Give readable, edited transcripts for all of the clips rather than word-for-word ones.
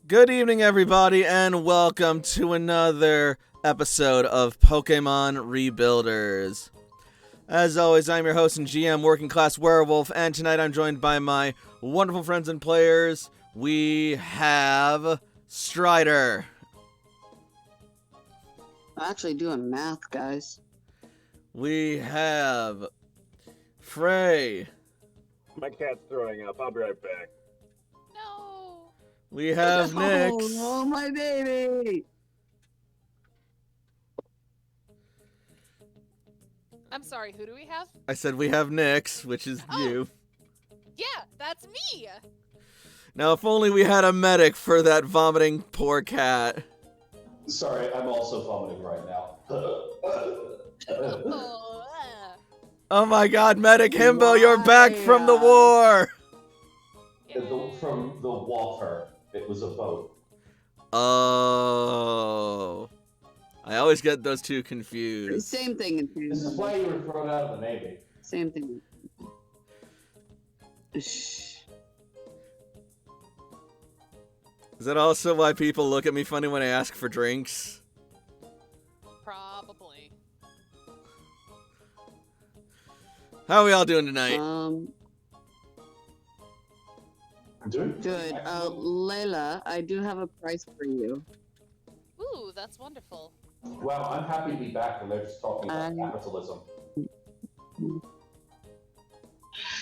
Good evening, everybody, and welcome to another episode of Pokemon Rebuilders. As always, I'm your host and GM, Working Class Werewolf, and tonight I'm joined by my wonderful friends and players. We have Strider. I'm actually doing math, guys. We have Frey. My cat's throwing up. I'll be right back. No. We have Nyx. Oh, my baby! I'm sorry, who do we have? I said we have Nyx, which is Oh. you. Yeah, that's me. Now, if only we had a medic for that vomiting poor cat. Sorry, I'm also vomiting right now. Oh, Oh my god, Medic Himbo, you're back from the war! From the water. It was a boat. Oh. I always get those two confused. Same thing. This is why you were thrown out of the Navy. Same thing. Shh. Is that also why people look at me funny when I ask for drinks? probably. How are we all doing tonight? I'm doing Good. Layla, I do have a price for you. Ooh, that's wonderful. Well, I'm happy to be back, and they're just talking about capitalism.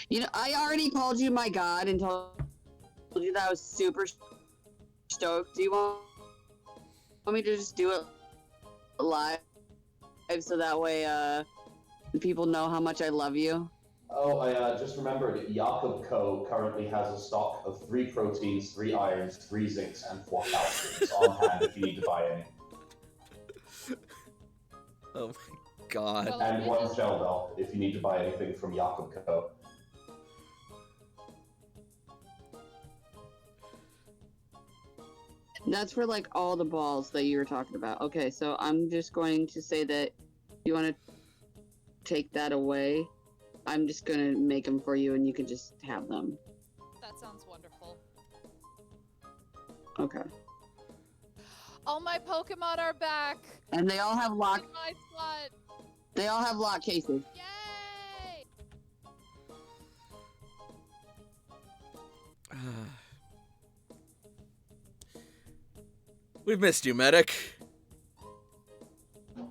You know, I already called you my god and told you that I was super stoked. Do you want me to just do it live so that way people know how much I love you? Oh, I just remembered Jakob Co. currently has a stock of 3 proteins, 3 irons, 3 zincs, and 4 calciums on hand if you need to buy any. Oh my god. Well, And 1 shell bell if you need to buy anything from Jakob Co. That's for like all the balls that you were talking about. Okay, so I'm just going to say that you want to take that away. I'm just going to make them for you and you can just have them. That sounds wonderful. Okay. All my Pokemon are back. And they all have lock. In my slot. They all have lock cases. Yay! We've missed you, Medic.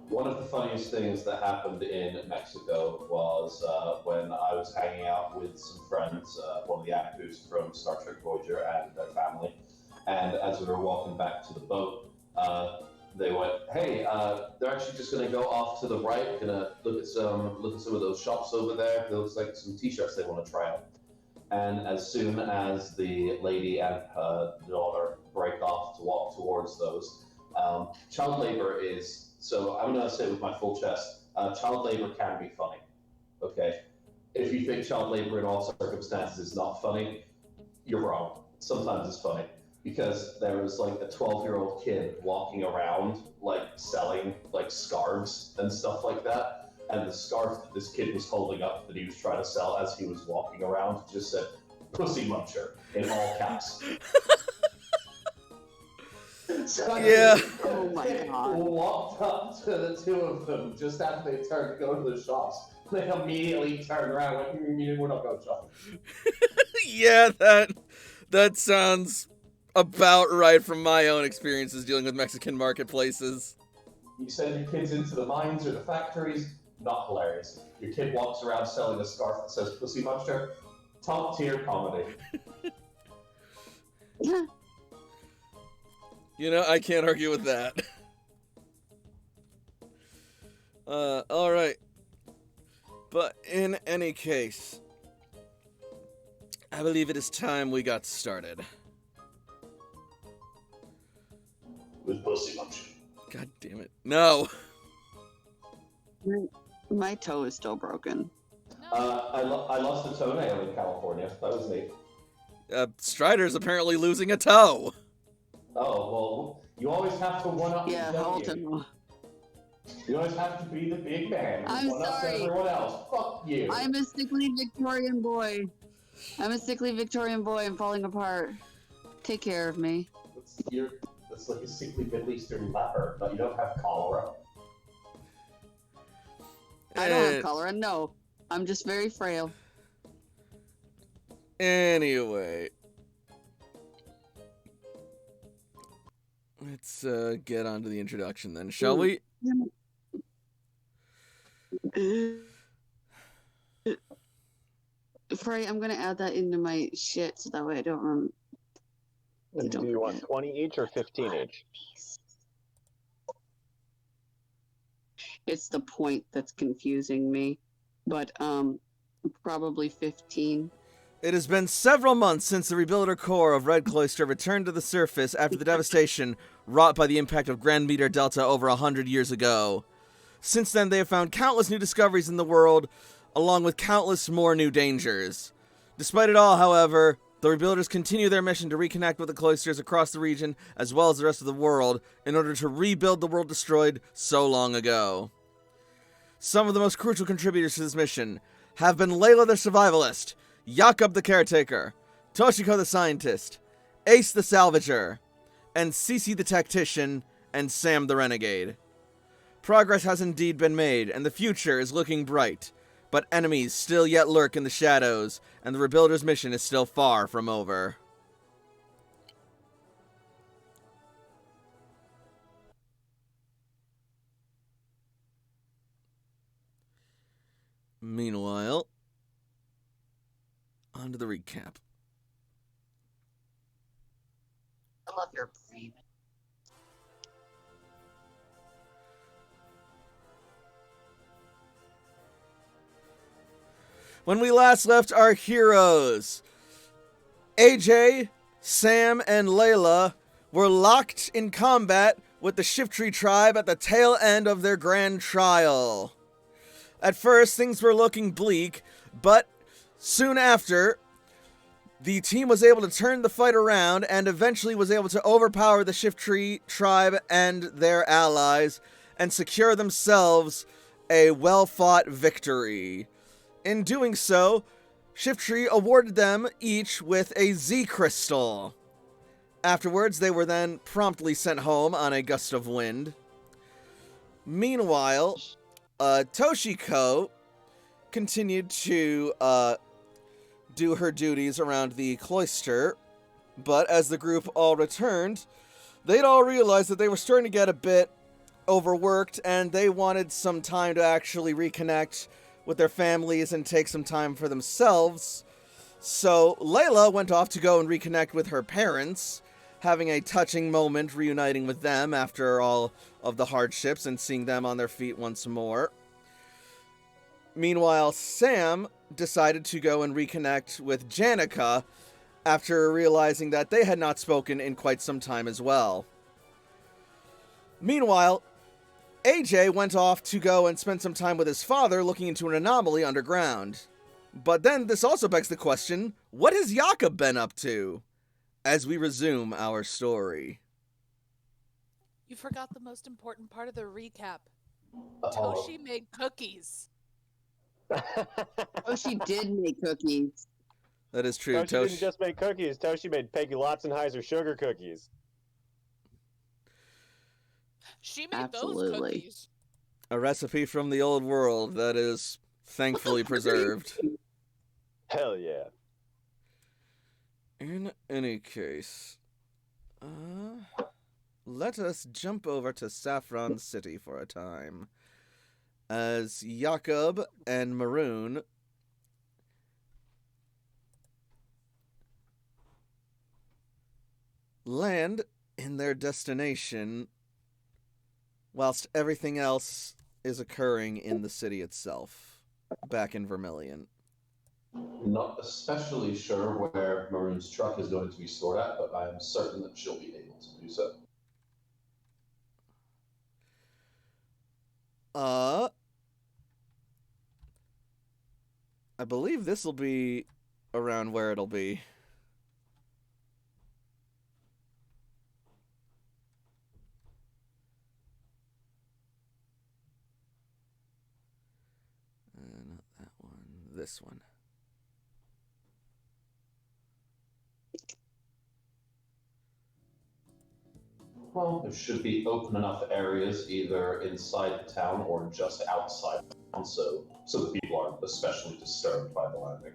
One of the funniest things that happened in Mexico was when I was hanging out with some friends, one of the actors from Star Trek Voyager and their family, and as we were walking back to the boat, they went, "Hey, they're actually just going to go off to the right, going to look at some of those shops over there. There looks like some T-shirts they want to try out." And as soon as the lady and her daughter break off to walk towards those, child labor is. So I'm going to say it with my full chest, child labor can be funny, okay? If you think child labor in all circumstances is not funny, you're wrong. Sometimes it's funny. Because there was like a 12-year-old kid walking around, like selling like scarves and stuff like that. And the scarf that this kid was holding up that he was trying to sell as he was walking around just said, "Pussy Muncher," in all caps. So Yeah. Oh my god. Walked up to the two of them just after they turned to go to the shops. They immediately turned around and went, "We're not going shopping." Yeah, that sounds about right from my own experiences dealing with Mexican marketplaces. You send your kids into the mines or the factories, not hilarious. Your kid walks around selling a scarf that says "Pussy Muncher," top tier comedy. You know, I can't argue with that. Alright. But in any case, I believe it is time we got started. With Pussy Muncher. God damn it. No! My toe is still broken. No. I lost a toenail in California. That was neat. Strider's apparently losing a toe! Oh, well, you always have to one-up Yeah, don't Halton. you? You always have to be the big man. I'm One-up sorry. everyone else. Fuck you. I'm a sickly Victorian boy. I'm a sickly Victorian boy. I'm falling apart. Take care of me. It's like a sickly Middle Eastern leper, but you don't have cholera. I don't have And cholera, no. I'm just very frail. anyway, let's get on to the introduction then, shall we? Frey, I'm gonna add that into my shit so that way I don't remember. Do you want 20 each or 15 each? It's the point that's confusing me. But, probably 15. It has been several months since the Rebuilder Corps of Red Cloister returned to the surface after the devastation wrought by the impact of Grand Meteor Delta over 100 years ago. Since then, they have found countless new discoveries in the world, along with countless more new dangers. Despite it all, however, the Rebuilders continue their mission to reconnect with the Cloisters across the region, as well as the rest of the world, in order to rebuild the world destroyed so long ago. Some of the most crucial contributors to this mission have been Layla the Survivalist, Jakob the Caretaker, Toshiko the Scientist, Ace the Salvager, and Cece the Tactician, and Sam the Renegade. Progress has indeed been made, and the future is looking bright, but enemies still yet lurk in the shadows, and the Rebuilder's mission is still far from over. Meanwhile, on to the recap. I love your brain. When we last left our heroes, AJ, Sam, and Layla were locked in combat with the Shiftry tribe at the tail end of their grand trial. At first, things were looking bleak, but soon after, the team was able to turn the fight around and eventually was able to overpower the Shiftry tribe and their allies and secure themselves a well-fought victory. In doing so, Shiftry awarded them each with a Z Crystal. Afterwards, they were then promptly sent home on a gust of wind. Meanwhile, Toshiko continued to do her duties around the cloister, but as the group all returned, they'd all realized that they were starting to get a bit overworked, and they wanted some time to actually reconnect with their families and take some time for themselves. So Layla went off to go and reconnect with her parents, having a touching moment reuniting with them after all of the hardships and seeing them on their feet once more. Meanwhile, Sam decided to go and reconnect with Janica after realizing that they had not spoken in quite some time as well. Meanwhile, AJ went off to go and spend some time with his father looking into an anomaly underground. But then this also begs the question, what has Jakob been up to? As we resume our story. You forgot the most important part of the recap. Apollo. Toshi made cookies. Oh, she did make cookies. That is true. Toshi didn't just make cookies. Toshi made Peggy Lotzenheiser sugar cookies. She made Absolutely. those cookies. A recipe from the old world that is thankfully preserved. Hell yeah. In any case, let us jump over to Saffron City for a time, as Jakob and Maroon land in their destination whilst everything else is occurring in the city itself, back in Vermilion. Not especially sure where Maroon's truck is going to be stored at, but I am certain that she'll be able to do so. I believe this will be around where it'll be. Not that one, this one. Well, there should be open enough areas either inside the town or just outside the town, so the people aren't especially disturbed by the landing.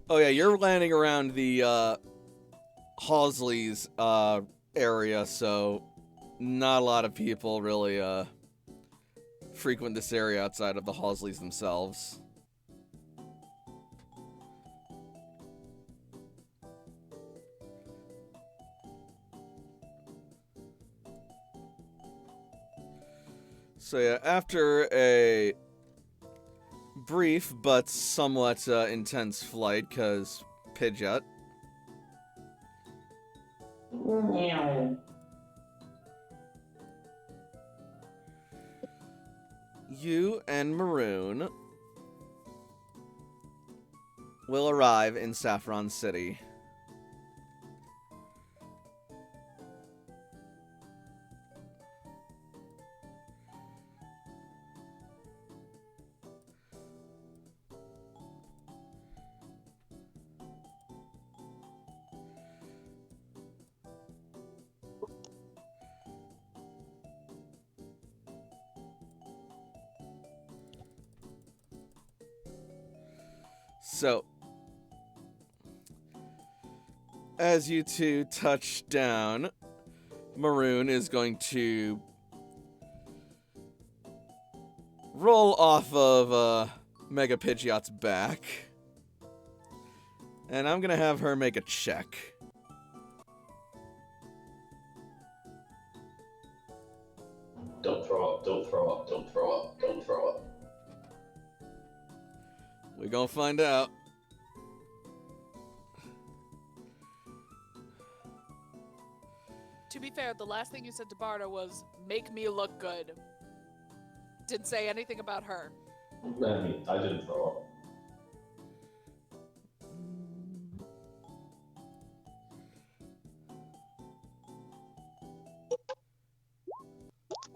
Oh yeah, you're landing around the Halsley's area, so not a lot of people really frequent this area outside of the Halsleys themselves. So yeah, after a brief but somewhat intense flight, because Pidgeot, you and Maroon will arrive in Saffron City. So, as you two touch down, Maroon is going to roll off of Mega Pidgeot's back, and I'm going to have her make a check. Don't throw up, don't throw up, don't throw up, don't throw up. We're going to find out. To be fair, the last thing you said to Barda was, make me look good. Didn't say anything about her. I mean, I didn't throw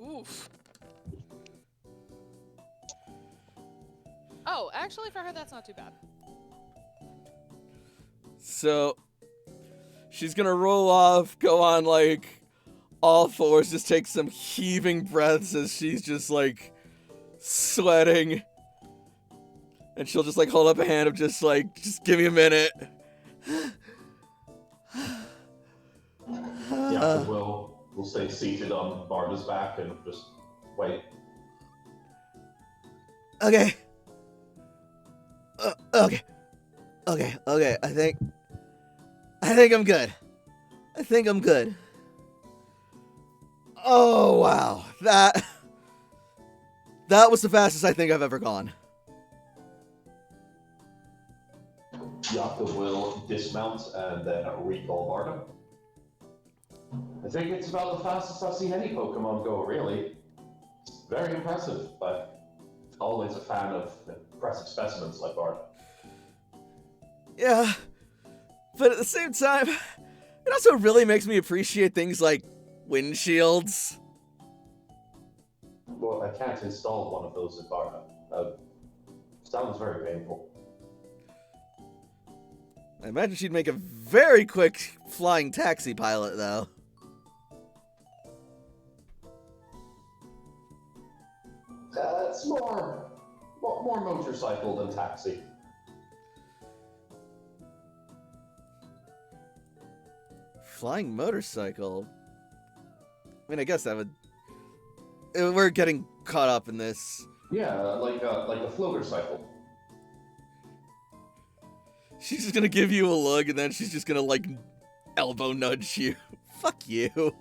up. Oof. Oh, actually, for her, that's not too bad. So, she's gonna roll off, go on, like, all fours, just take some heaving breaths as she's just, like, sweating. And she'll just, like, hold up a hand of just, like, just give me a minute. Yeah, we'll stay seated on Barda's back and just wait. Okay. Okay. I think I'm good. I think I'm good. Oh, wow. That was the fastest I think I've ever gone. Yaka will dismount and then recall Barda. I think it's about the fastest I've seen any Pokemon go, really. It's very impressive, but always a fan of impressive specimens like Barda. Yeah, but at the same time, it also really makes me appreciate things like windshields. Well, I can't install one of those in Barda. Sounds very painful. I imagine she'd make a very quick flying taxi pilot, though. It's more motorcycle than taxi. Flying motorcycle? I mean, I guess that would... We're getting caught up in this. Yeah, like a floater cycle. She's just gonna give you a look, and then she's just gonna, like, elbow nudge you. Fuck you.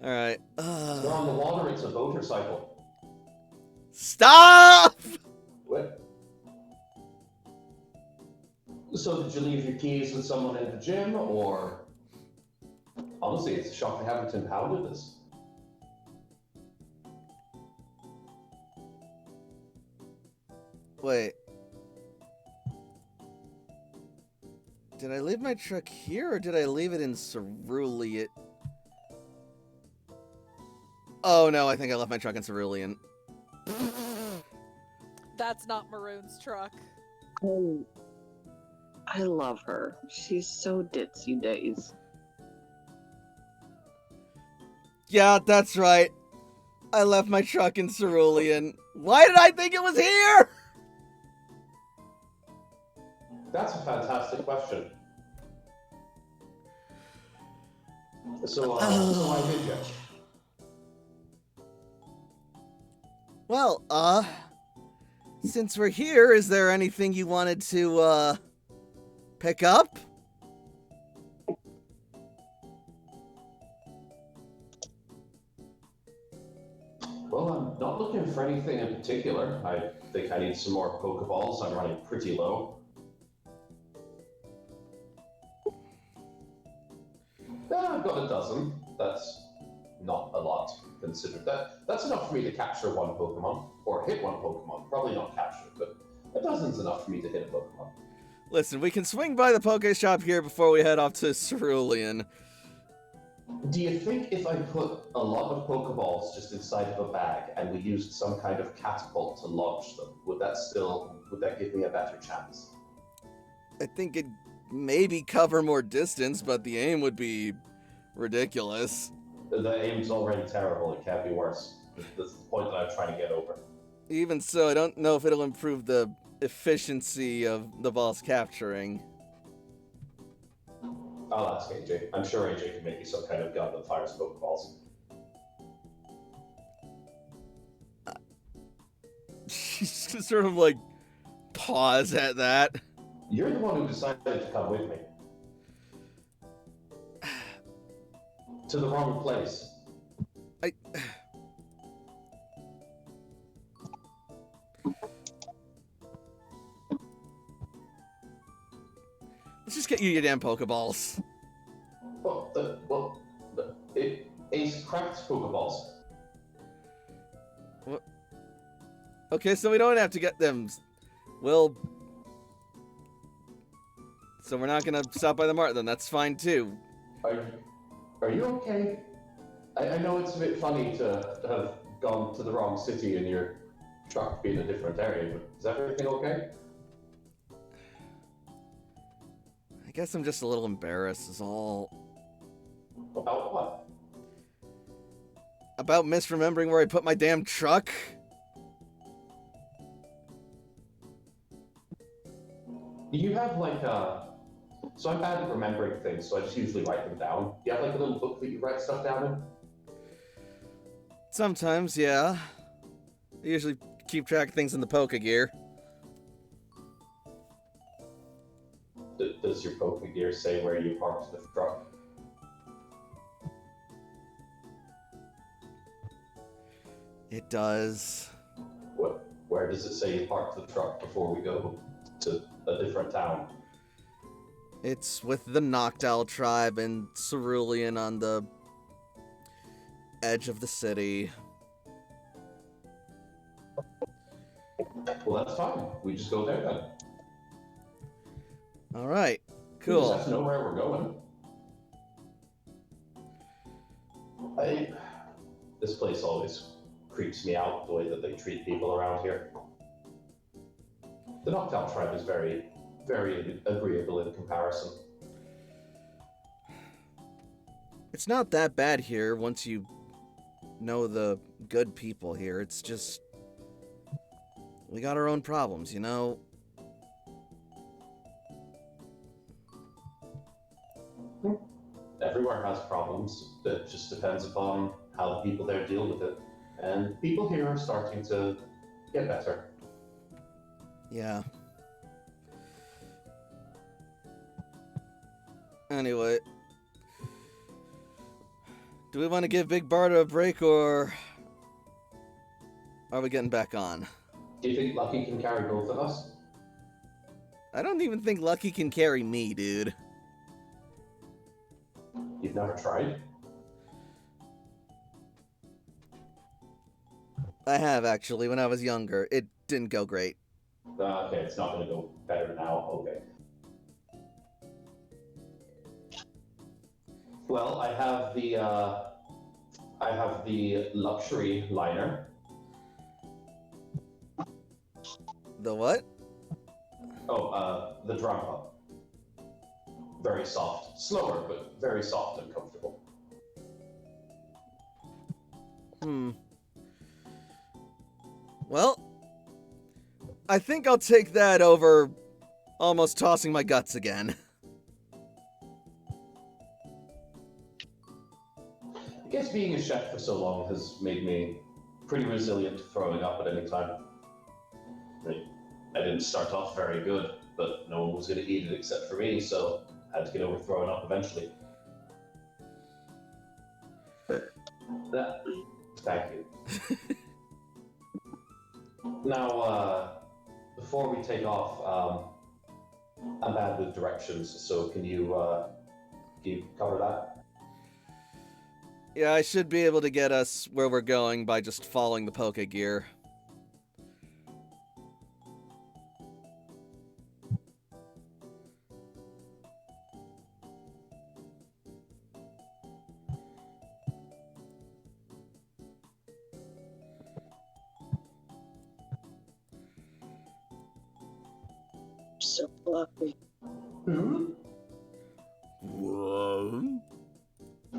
Alright. You're on the water, it's a motorcycle. Stop! What? So did you leave your keys with someone in the gym, or... Honestly, it's a shock they haven't impounded this. Wait. Did I leave my truck here, or did I leave it in Cerulean? Oh, no, I think I left my truck in Cerulean. That's not Maroon's truck. I love her. She's so ditzy days. Yeah, that's right. I left my truck in Cerulean. Why did I think it was here? That's a fantastic question. So why did you? Well, since we're here, is there anything you wanted to, pick up? Well, I'm not looking for anything in particular. I think I need some more Pokeballs. I'm running pretty low. Yeah, I've got a dozen. That's not a lot considered. That's enough for me to capture one Pokemon, or hit one Pokemon. Probably not capture, but a dozen's enough for me to hit a Pokemon. Listen, we can swing by the Poke Shop here before we head off to Cerulean. Do you think if I put a lot of Pokeballs just inside of a bag and we used some kind of catapult to launch them, would that give me a better chance? I think it'd maybe cover more distance, but the aim would be ridiculous. The aim's already terrible. It can't be worse. That's the point that I'm trying to get over. Even so, I don't know if it'll improve the efficiency of the balls capturing. I'll ask AJ. I'm sure AJ can make me some kind of gun that fires Pokeballs. She's just sort of like pause at that. You're the one who decided to come with me. To the wrong place. Let's just get you your damn Pokeballs. Ace cracked Pokeballs. What? Okay, so we don't have to get them. So we're not gonna stop by the mart then. That's fine too. Are you okay? I know it's a bit funny to have gone to the wrong city and your truck be in a different area, but is everything okay? I guess I'm just a little embarrassed is all. About what? About misremembering where I put my damn truck? You have like so I'm bad at remembering things, so I just usually write them down. Do you have like a little book that you write stuff down in? Sometimes, yeah. I usually keep track of things in the Pokegear. Does your Pokegear say where you parked the truck? It does. Where does it say you parked the truck before we go to a different town? It's with the Noctowl tribe in Cerulean on the edge of the city. Well, that's fine. We just go there then. Alright, We cool. just have to know where we're going. This place always creeps me out, the way that they treat people around here. The Noctowl tribe is very, very agreeable in comparison. It's not that bad here once you know the good people here. It's just... we got our own problems, you know? Everywhere has problems. It just depends upon how the people there deal with it. And people here are starting to get better. Yeah. Anyway. Do we want to give Big Barda a break, or are we getting back on? Do you think Lucky can carry both of us? I don't even think Lucky can carry me, dude. You've never tried? I have, actually, when I was younger. It didn't go great. Okay, it's not going to go better now. Okay. Well, I have the luxury liner. The what? Oh, the drama. very soft. Slower, but very soft and comfortable. Well, I think I'll take that over almost tossing my guts again. I guess being a chef for so long has made me pretty resilient to throwing up at any time. I didn't start off very good, but no one was going to eat it except for me, so I had to get over throwing up eventually. Thank you. Now, before we take off, I'm bad with directions, so can you cover that? Yeah, I should be able to get us where we're going by just following the Poke Gear. So fluffy. Hmm? Whoa.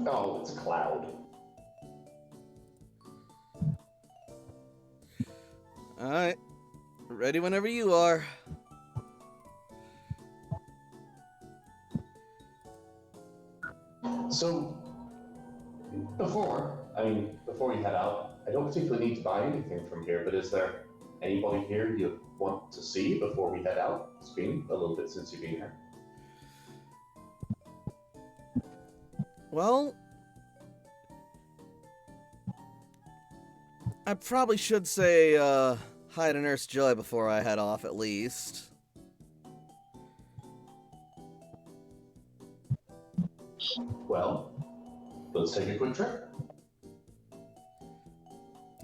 Oh, it's a cloud. Alright. Ready whenever you are. So, before you head out, I don't particularly need to buy anything from here, but is there anybody here you want to see before we head out? It's been a little bit since you've been here. Well, I probably should say hi to Nurse Joy before I head off, at least. Well, let's take a quick trip.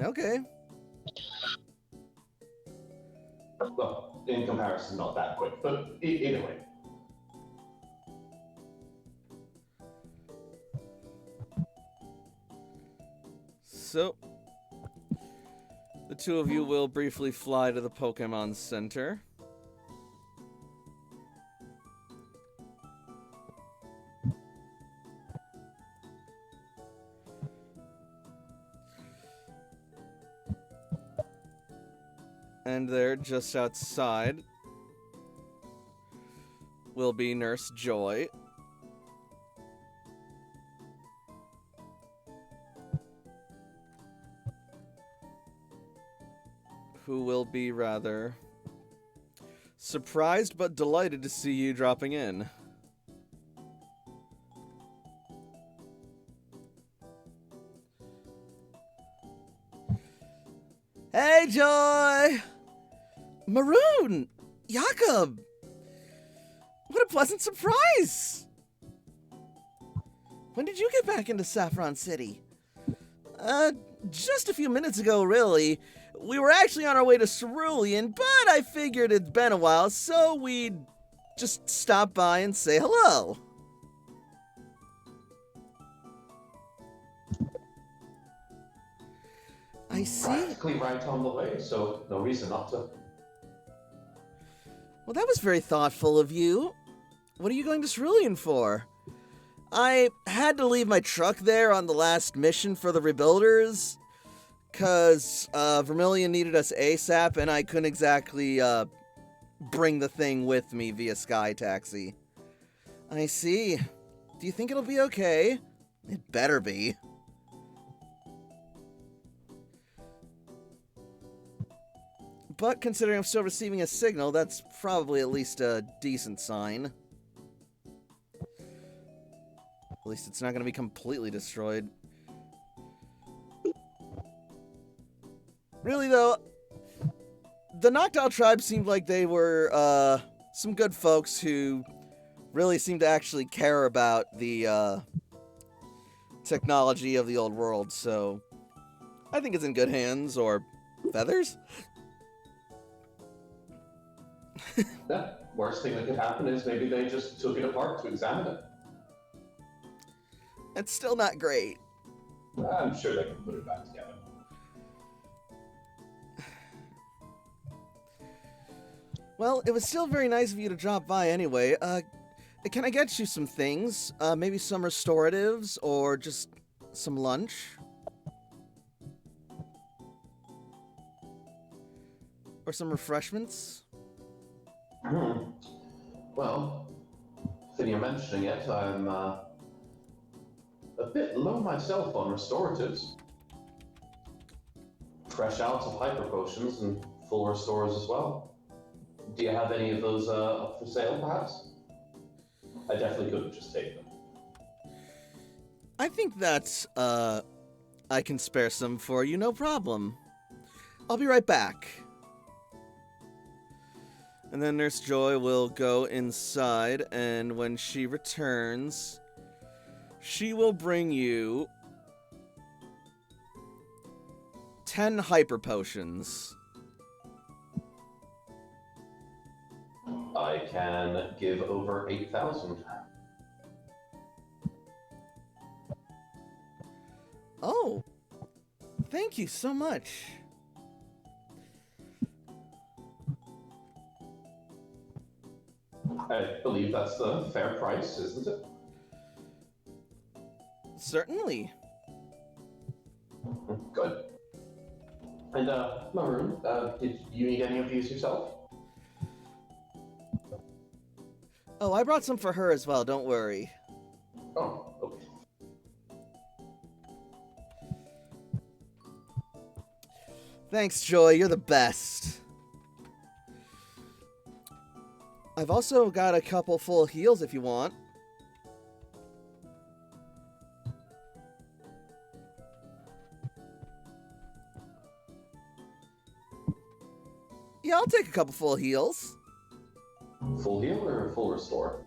Okay. Well, in comparison, not that quick, but either way. So, the two of you will briefly fly to the Pokemon Center. And there, just outside, will be Nurse Joy. Who will be rather surprised but delighted to see you dropping in. Hey, Joy! Maroon! Jakob! What a pleasant surprise! When did you get back into Saffron City? Just a few minutes ago, really. We were actually on our way to Cerulean, but I figured it'd been a while, so we'd just stop by and say hello. I see. Practically right on the way, so no reason not to. Well, that was very thoughtful of you. What are you going to Cerulean for? I had to leave my truck there on the last mission for the Rebuilders, because Vermilion needed us ASAP, and I couldn't exactly bring the thing with me via Sky Taxi. I see. Do you think it'll be okay? It better be. But considering I'm still receiving a signal, that's probably at least a decent sign. At least it's not going to be completely destroyed. Really, though, the Noctowl tribe seemed like they were some good folks who really seemed to actually care about the technology of the old world, so I think it's in good hands, or feathers? Yeah, worst thing that could happen is maybe they just took it apart to examine it. It's still not great. I'm sure they can put it back together. Well, it was still very nice of you to drop by anyway. Can I get you some things? Maybe some restoratives or just some lunch? Or some refreshments? Well, Finn, you're mentioning it, I'm a bit low myself on restoratives. Fresh out of hyper potions and full restores as well. Do you have any of those up for sale, perhaps? I definitely couldn't just take them. I think that's, I can spare some for you, no problem. I'll be right back. And then Nurse Joy will go inside, and when she returns, she will bring you 10 hyper potions. I can give over 8,000. Oh, thank you so much. I believe that's the fair price, isn't it? Certainly. Good. And, Maroon, did you need any of these yourself? Oh, I brought some for her as well, don't worry. Oh, okay. Thanks, Joy, you're the best. I've also got a couple full heals if you want. Yeah, I'll take a couple full heals. Full heal or full restore?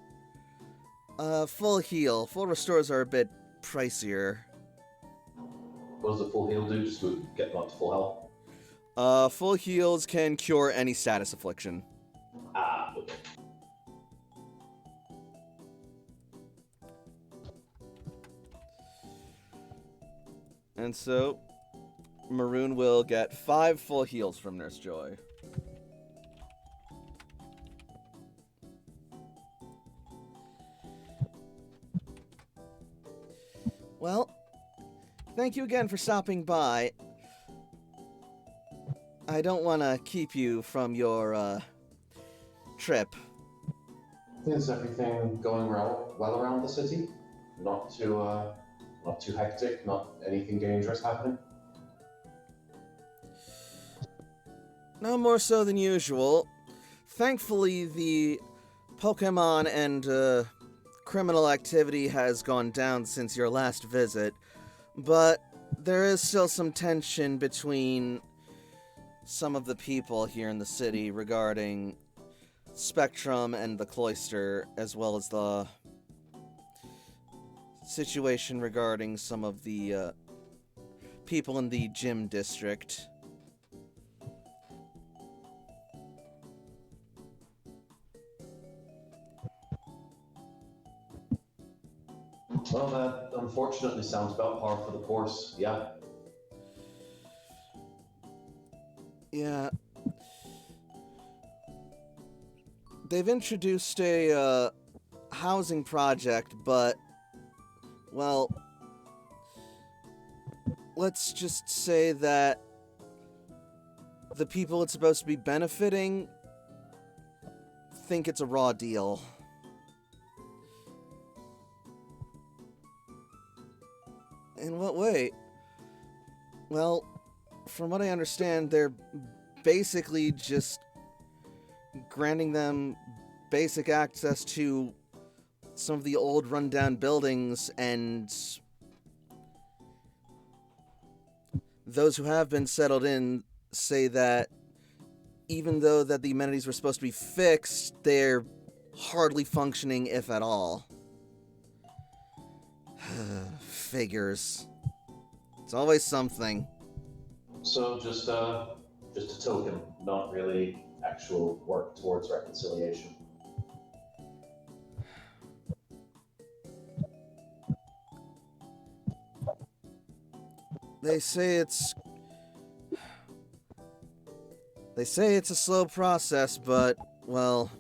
Full heal. Full restores are a bit pricier. What does a full heal do? Just to get them up to full health? Full heals can cure any status affliction. Ah, okay. And so, Maroon will get 5 full heals from Nurse Joy. Well, thank you again for stopping by. I don't want to keep you from your, trip. Is everything going well around the city? Not too hectic, not anything dangerous happening? No more so than usual. Thankfully, the Pokemon and, criminal activity has gone down since your last visit, but there is still some tension between some of the people here in the city regarding Spectrum and the Cloister, as well as the situation regarding some of the people in the gym district. Well, that unfortunately sounds about par for the course, yeah. Yeah. They've introduced a housing project, but, well, let's just say that the people it's supposed to be benefiting think it's a raw deal. In what way? Well, from what I understand, they're basically just granting them basic access to some of the old rundown buildings, and those who have been settled in say that even though that the amenities were supposed to be fixed, they're hardly functioning, if at all. Figures. It's always something. So just a token, not really actual work towards reconciliation. They say it's a slow process, but, well,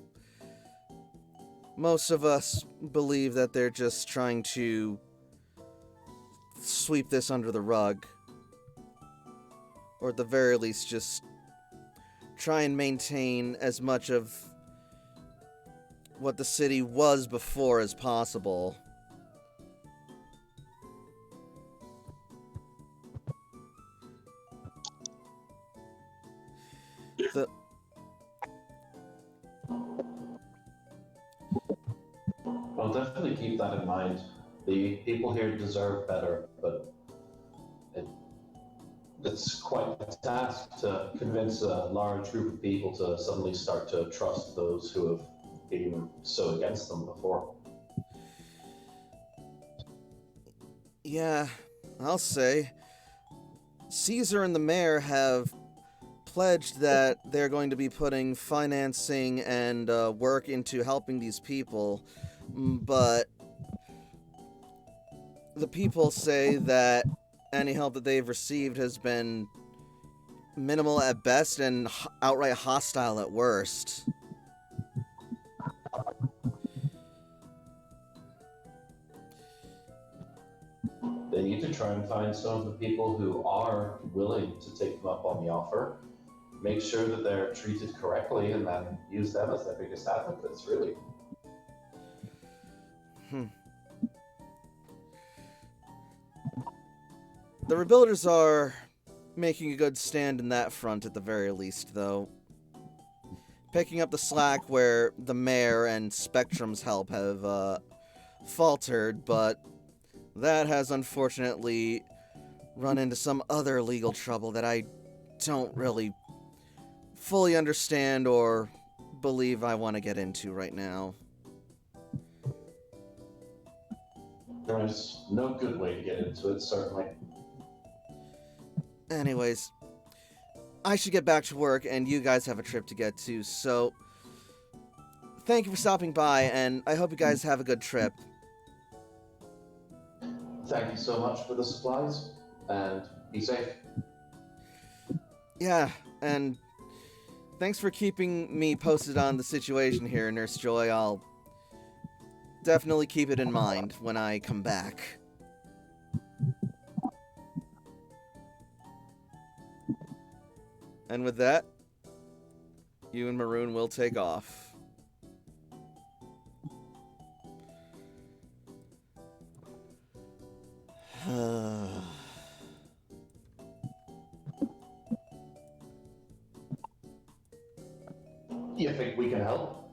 most of us believe that they're just trying to sweep this under the rug. Or at the very least, just try and maintain as much of what the city was before as possible. I'll definitely keep that in mind. The people here deserve better, but it's quite a task to convince a large group of people to suddenly start to trust those who have been so against them before. Yeah, I'll say. Caesar and the mayor have pledged that they're going to be putting financing and work into helping these people, but the people say that any help that they've received has been minimal at best and outright hostile at worst. They need to try and find some of the people who are willing to take them up on the offer, make sure that they're treated correctly, and then use them as their biggest advocates, really. The Rebuilders are making a good stand in that front at the very least, though. Picking up the slack where the mayor and Spectrum's help have faltered, but that has unfortunately run into some other legal trouble that I don't really fully understand or believe I want to get into right now. There's no good way to get into it, certainly. Anyways, I should get back to work, and you guys have a trip to get to, so thank you for stopping by, and I hope you guys have a good trip. Thank you so much for the supplies, and be safe. Yeah, and thanks for keeping me posted on the situation here, Nurse Joy. I'll definitely keep it in mind when I come back. And with that, you and Maroon will take off. You think we can help?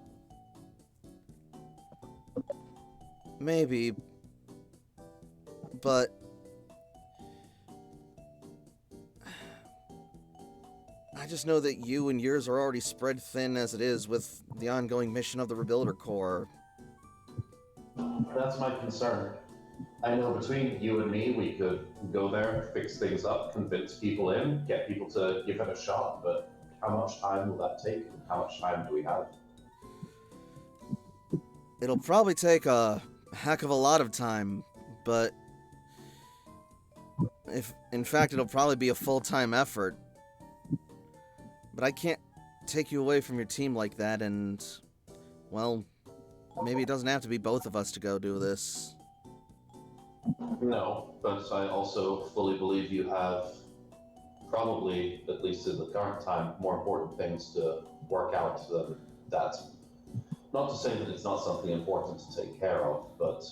Maybe, but I just know that you and yours are already spread thin as it is with the ongoing mission of the Rebuilder Corps. That's my concern. I know between you and me, we could go there, fix things up, convince people in, get people to give it a shot, but how much time will that take, and how much time do we have? It'll probably take a heck of a lot of time, but in fact, it'll probably be a full-time effort. But I can't take you away from your team like that, and, well, maybe it doesn't have to be both of us to go do this. No, but I also fully believe you have probably, at least in the current time, more important things to work out than that. Not to say that it's not something important to take care of, but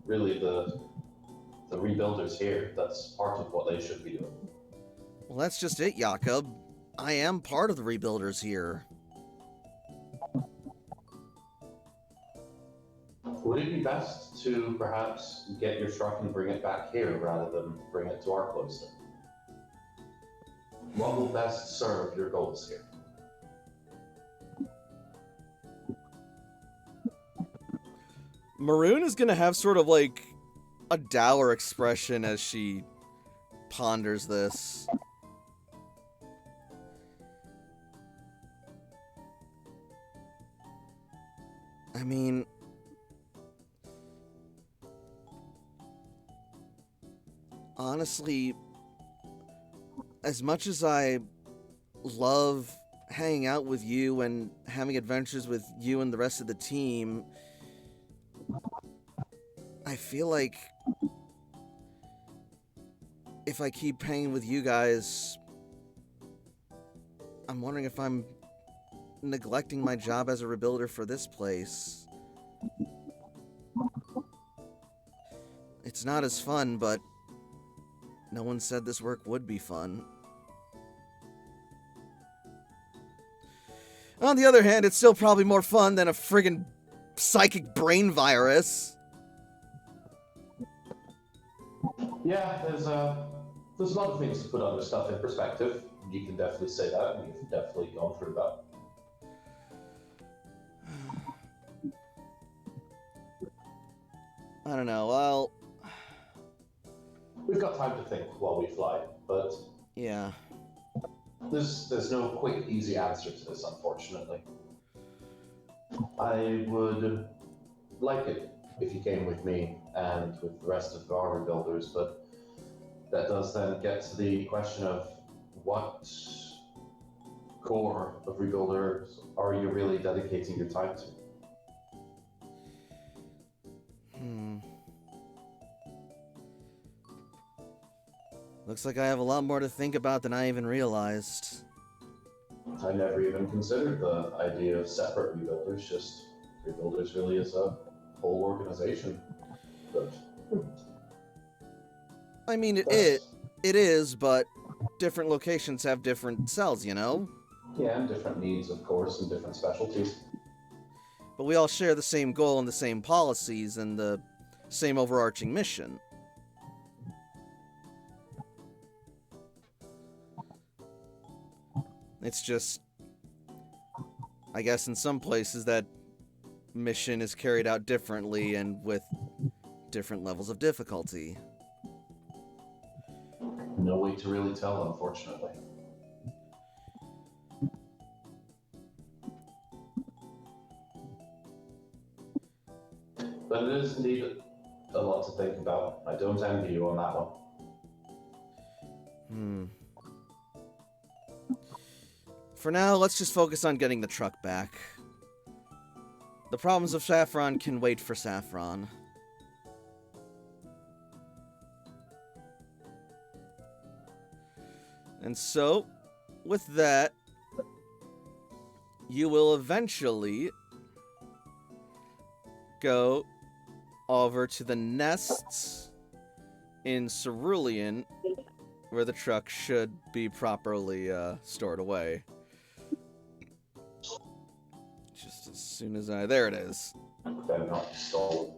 really the rebuilders here, that's part of what they should be doing. Well, that's just it, Jakob. I am part of the Rebuilders here. Would it be best to perhaps get your truck and bring it back here rather than bring it to our cloister? What will best serve your goals here? Maroon is gonna have sort of like a dour expression as she ponders this. I mean, honestly, as much as I love hanging out with you and having adventures with you and the rest of the team, I feel like if I keep hanging with you guys, I'm wondering if I'm neglecting my job as a rebuilder for this place. It's not as fun, but no one said this work would be fun. On the other hand, it's still probably more fun than a friggin' psychic brain virus. Yeah, there's a lot of things to put other stuff in perspective. You can definitely say that, and you've definitely gone through that. I don't know, well... We've got time to think while we fly, but yeah. there's no quick, easy answer to this, unfortunately. I would like it if you came with me and with the rest of our rebuilders, but that does then get to the question of what core of rebuilders are you really dedicating your time to? Looks like I have a lot more to think about than I even realized. I never even considered the idea of separate rebuilders, just rebuilders really as a whole organization. But I mean, it is, but different locations have different cells, you know? yeah, and different needs, of course, and different specialties. But we all share the same goal and the same policies and the same overarching mission. It's just, I guess in some places that mission is carried out differently and with different levels of difficulty. No way to really tell, unfortunately. But it is indeed a lot to think about. I don't envy you on that one. For now, let's just focus on getting the truck back. The problems of Saffron can wait for Saffron. And so, with that, you will eventually go over to the nests in Cerulean, where the truck should be properly stored away. Just as soon as there it is. Better not be stolen.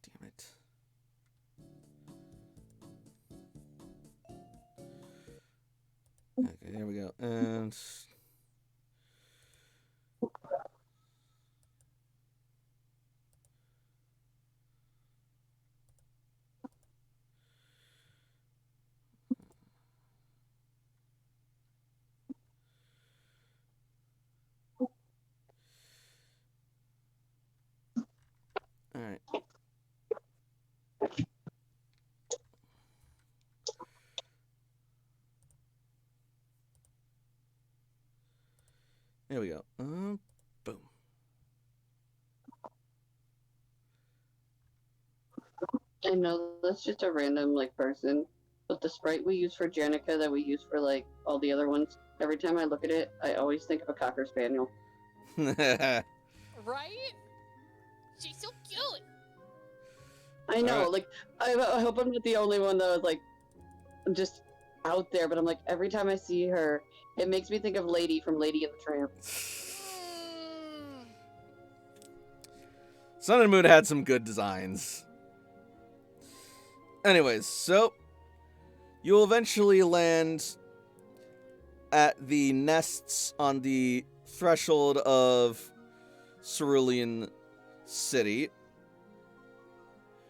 Damn it. Okay, there we go. And all right. There we go. Boom. I know that's just a random person, but the sprite we use for Janica that we use for all the other ones, every time I look at it, I always think of a Cocker Spaniel. Right? She's so cute. I know, I hope I'm not the only one that was just out there, but I'm every time I see her, it makes me think of Lady from Lady and the Tramp. Sun and Moon had some good designs. Anyways, so you will eventually land at the nests on the threshold of Cerulean City,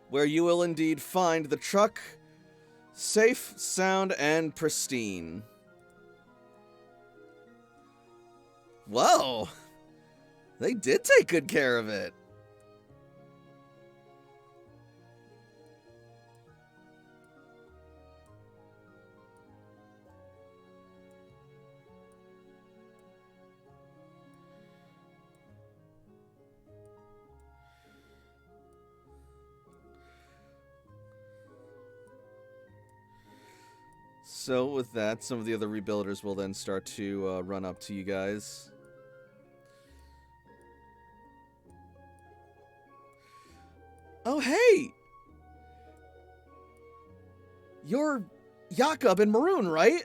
where you will indeed find the truck safe, sound, and pristine. Whoa! They did take good care of it. So with that, some of the other rebuilders will then start to run up to you guys. Oh, hey! You're Jakob and Maroon, right?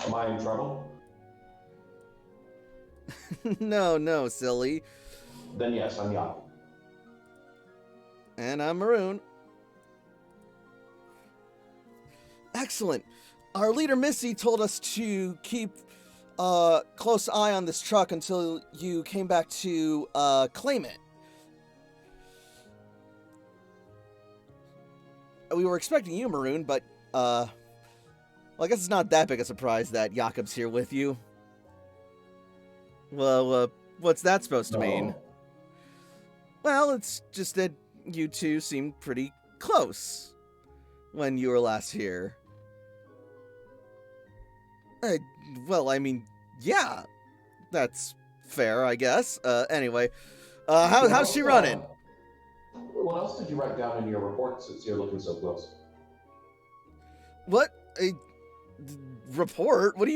Am I in trouble? No, silly. Then yes, I'm Jakob. And I'm Maroon. Excellent. Our leader Missy told us to keep a close eye on this truck until you came back to claim it. We were expecting you, Maroon, but well, I guess it's not that big a surprise that Jakob's here with you. Well, what's that supposed to mean? Well, it's just that you two seemed pretty close when you were last here. Well, I mean, yeah, that's fair, I guess. Anyway, how's she running? What else did you write down in your report since you're looking so close? What? A report? What do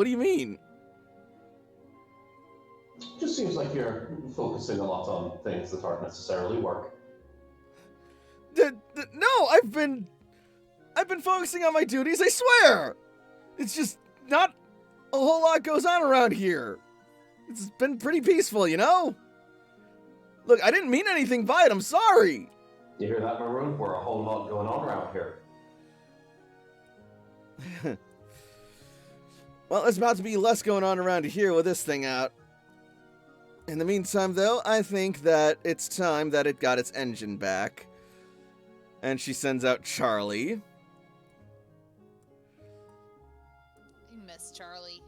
you mean? Just seems like you're focusing a lot on things that aren't necessarily work. No, I've been focusing on my duties, I swear! It's just not a whole lot goes on around here. It's been pretty peaceful, you know? Look, I didn't mean anything by it, I'm sorry! You hear that, Maroon? We're a whole lot going on around here. Well, there's about to be less going on around here with this thing out. In the meantime, though, I think that it's time that it got its engine back. And she sends out Charlie. I miss Charlie.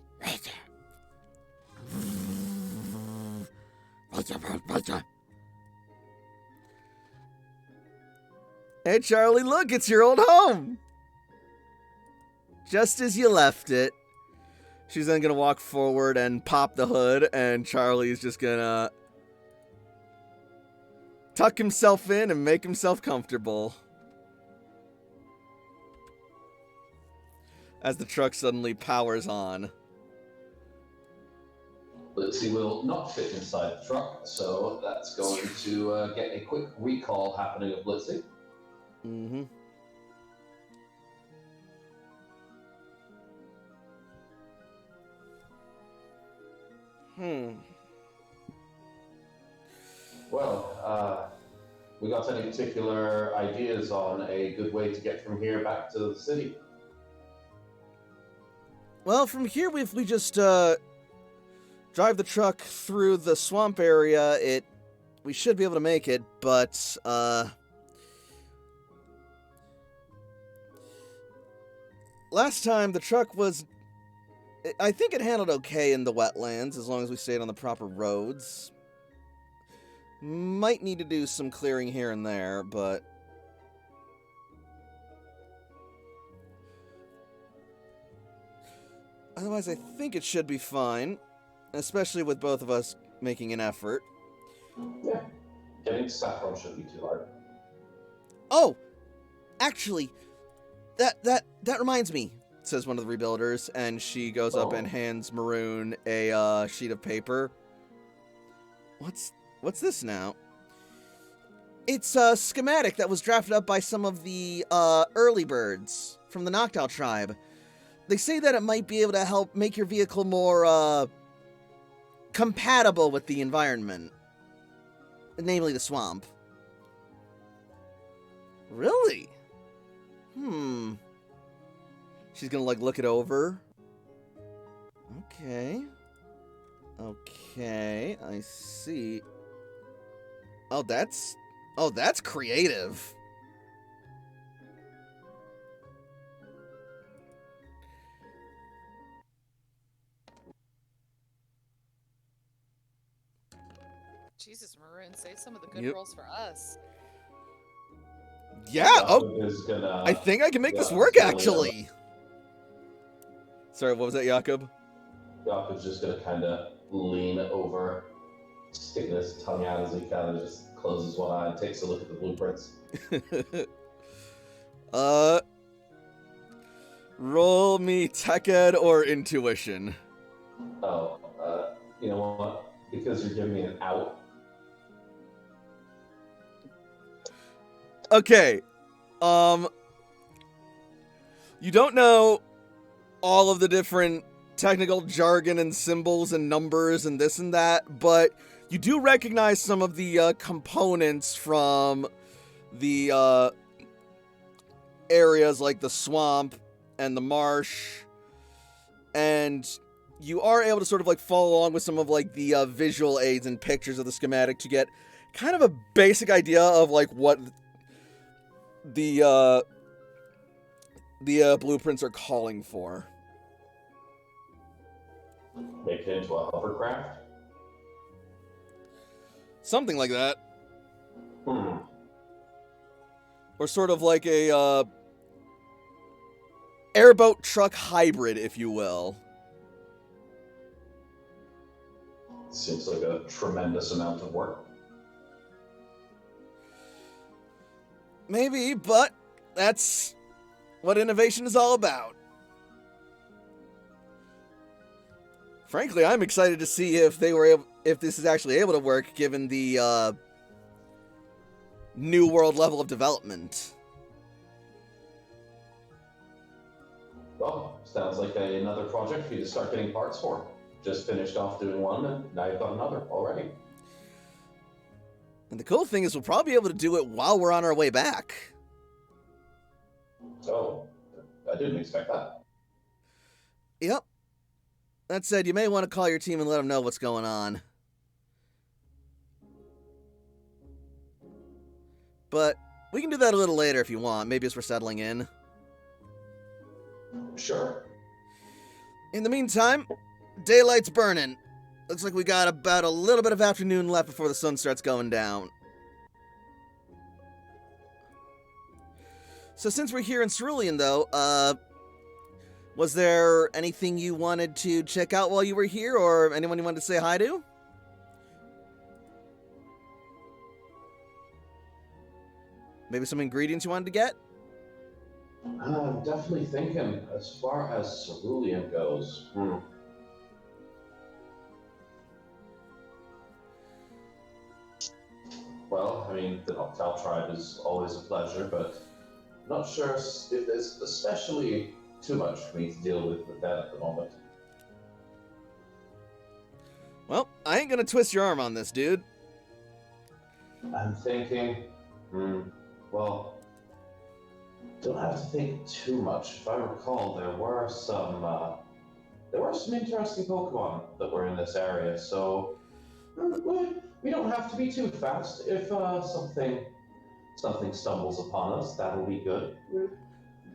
Hey, Charlie, look, it's your old home! Just as you left it. She's then gonna walk forward and pop the hood, and Charlie's just gonna tuck himself in and make himself comfortable. As the truck suddenly powers on. Blitzy will not fit inside the truck, so that's going to get a quick recall happening of Blitzy. Mm-hmm. Well, we got any particular ideas on a good way to get from here back to the city? Well, from here, if we just drive the truck through the swamp area, we should be able to make it, but last time the truck was, I think it handled okay in the wetlands as long as we stayed on the proper roads. Might need to do some clearing here and there, but otherwise I think it should be fine, especially with both of us making an effort. Yeah, getting to Saffron shouldn't be too hard. Oh, actually, that reminds me, says one of the rebuilders, and she goes up and hands Maroon a sheet of paper. What's this now? It's a schematic that was drafted up by some of the early birds from the Noctowl tribe. They say that it might be able to help make your vehicle more compatible with the environment, namely the swamp. Really? She's gonna look it over. Okay, I see. Oh, that's creative. Jesus, Maroon, save some of the good rolls for us. Yeah, I think I can make this work, actually. Sorry, what was that, Jakob? Jakob's just gonna kind of lean over sticking his tongue out as he kind of just closes one eye and takes a look at the blueprints. Roll me tech ed or intuition. Oh, you know what? Because you're giving me an out. Okay. You don't know all of the different technical jargon and symbols and numbers and this and that, but you do recognize some of the components from the areas like the swamp and the marsh, and you are able to sort of like follow along with some of like the visual aids and pictures of the schematic to get kind of a basic idea of like what the blueprints are calling for. Make it into a hovercraft? Something like that. Hmm. Or sort of like a airboat truck hybrid, if you will. Seems like a tremendous amount of work. Maybe, but that's what innovation is all about. Frankly, I'm excited to see if this is actually able to work given the new world level of development. Well, sounds like another project for you to start getting parts for. Just finished off doing one, and now you've got another already. And the cool thing is we'll probably be able to do it while we're on our way back. Oh, I didn't expect that. Yep. That said, you may want to call your team and let them know what's going on. But we can do that a little later if you want, maybe as we're settling in. Sure. In the meantime, daylight's burning. Looks like we got about a little bit of afternoon left before the sun starts going down. So since we're here in Cerulean, though, was there anything you wanted to check out while you were here, or anyone you wanted to say hi to? Maybe some ingredients you wanted to get? I'm definitely thinking, as far as Cerulean goes, Well, I mean, the Noctowl tribe is always a pleasure, but I'm not sure if there's especially too much for me to deal with that at the moment. Well, I ain't gonna twist your arm on this, dude. I'm thinking, well, don't have to think too much. If I recall, there were some interesting Pokemon that were in this area, so we don't have to be too fast. If something stumbles upon us, that'll be good.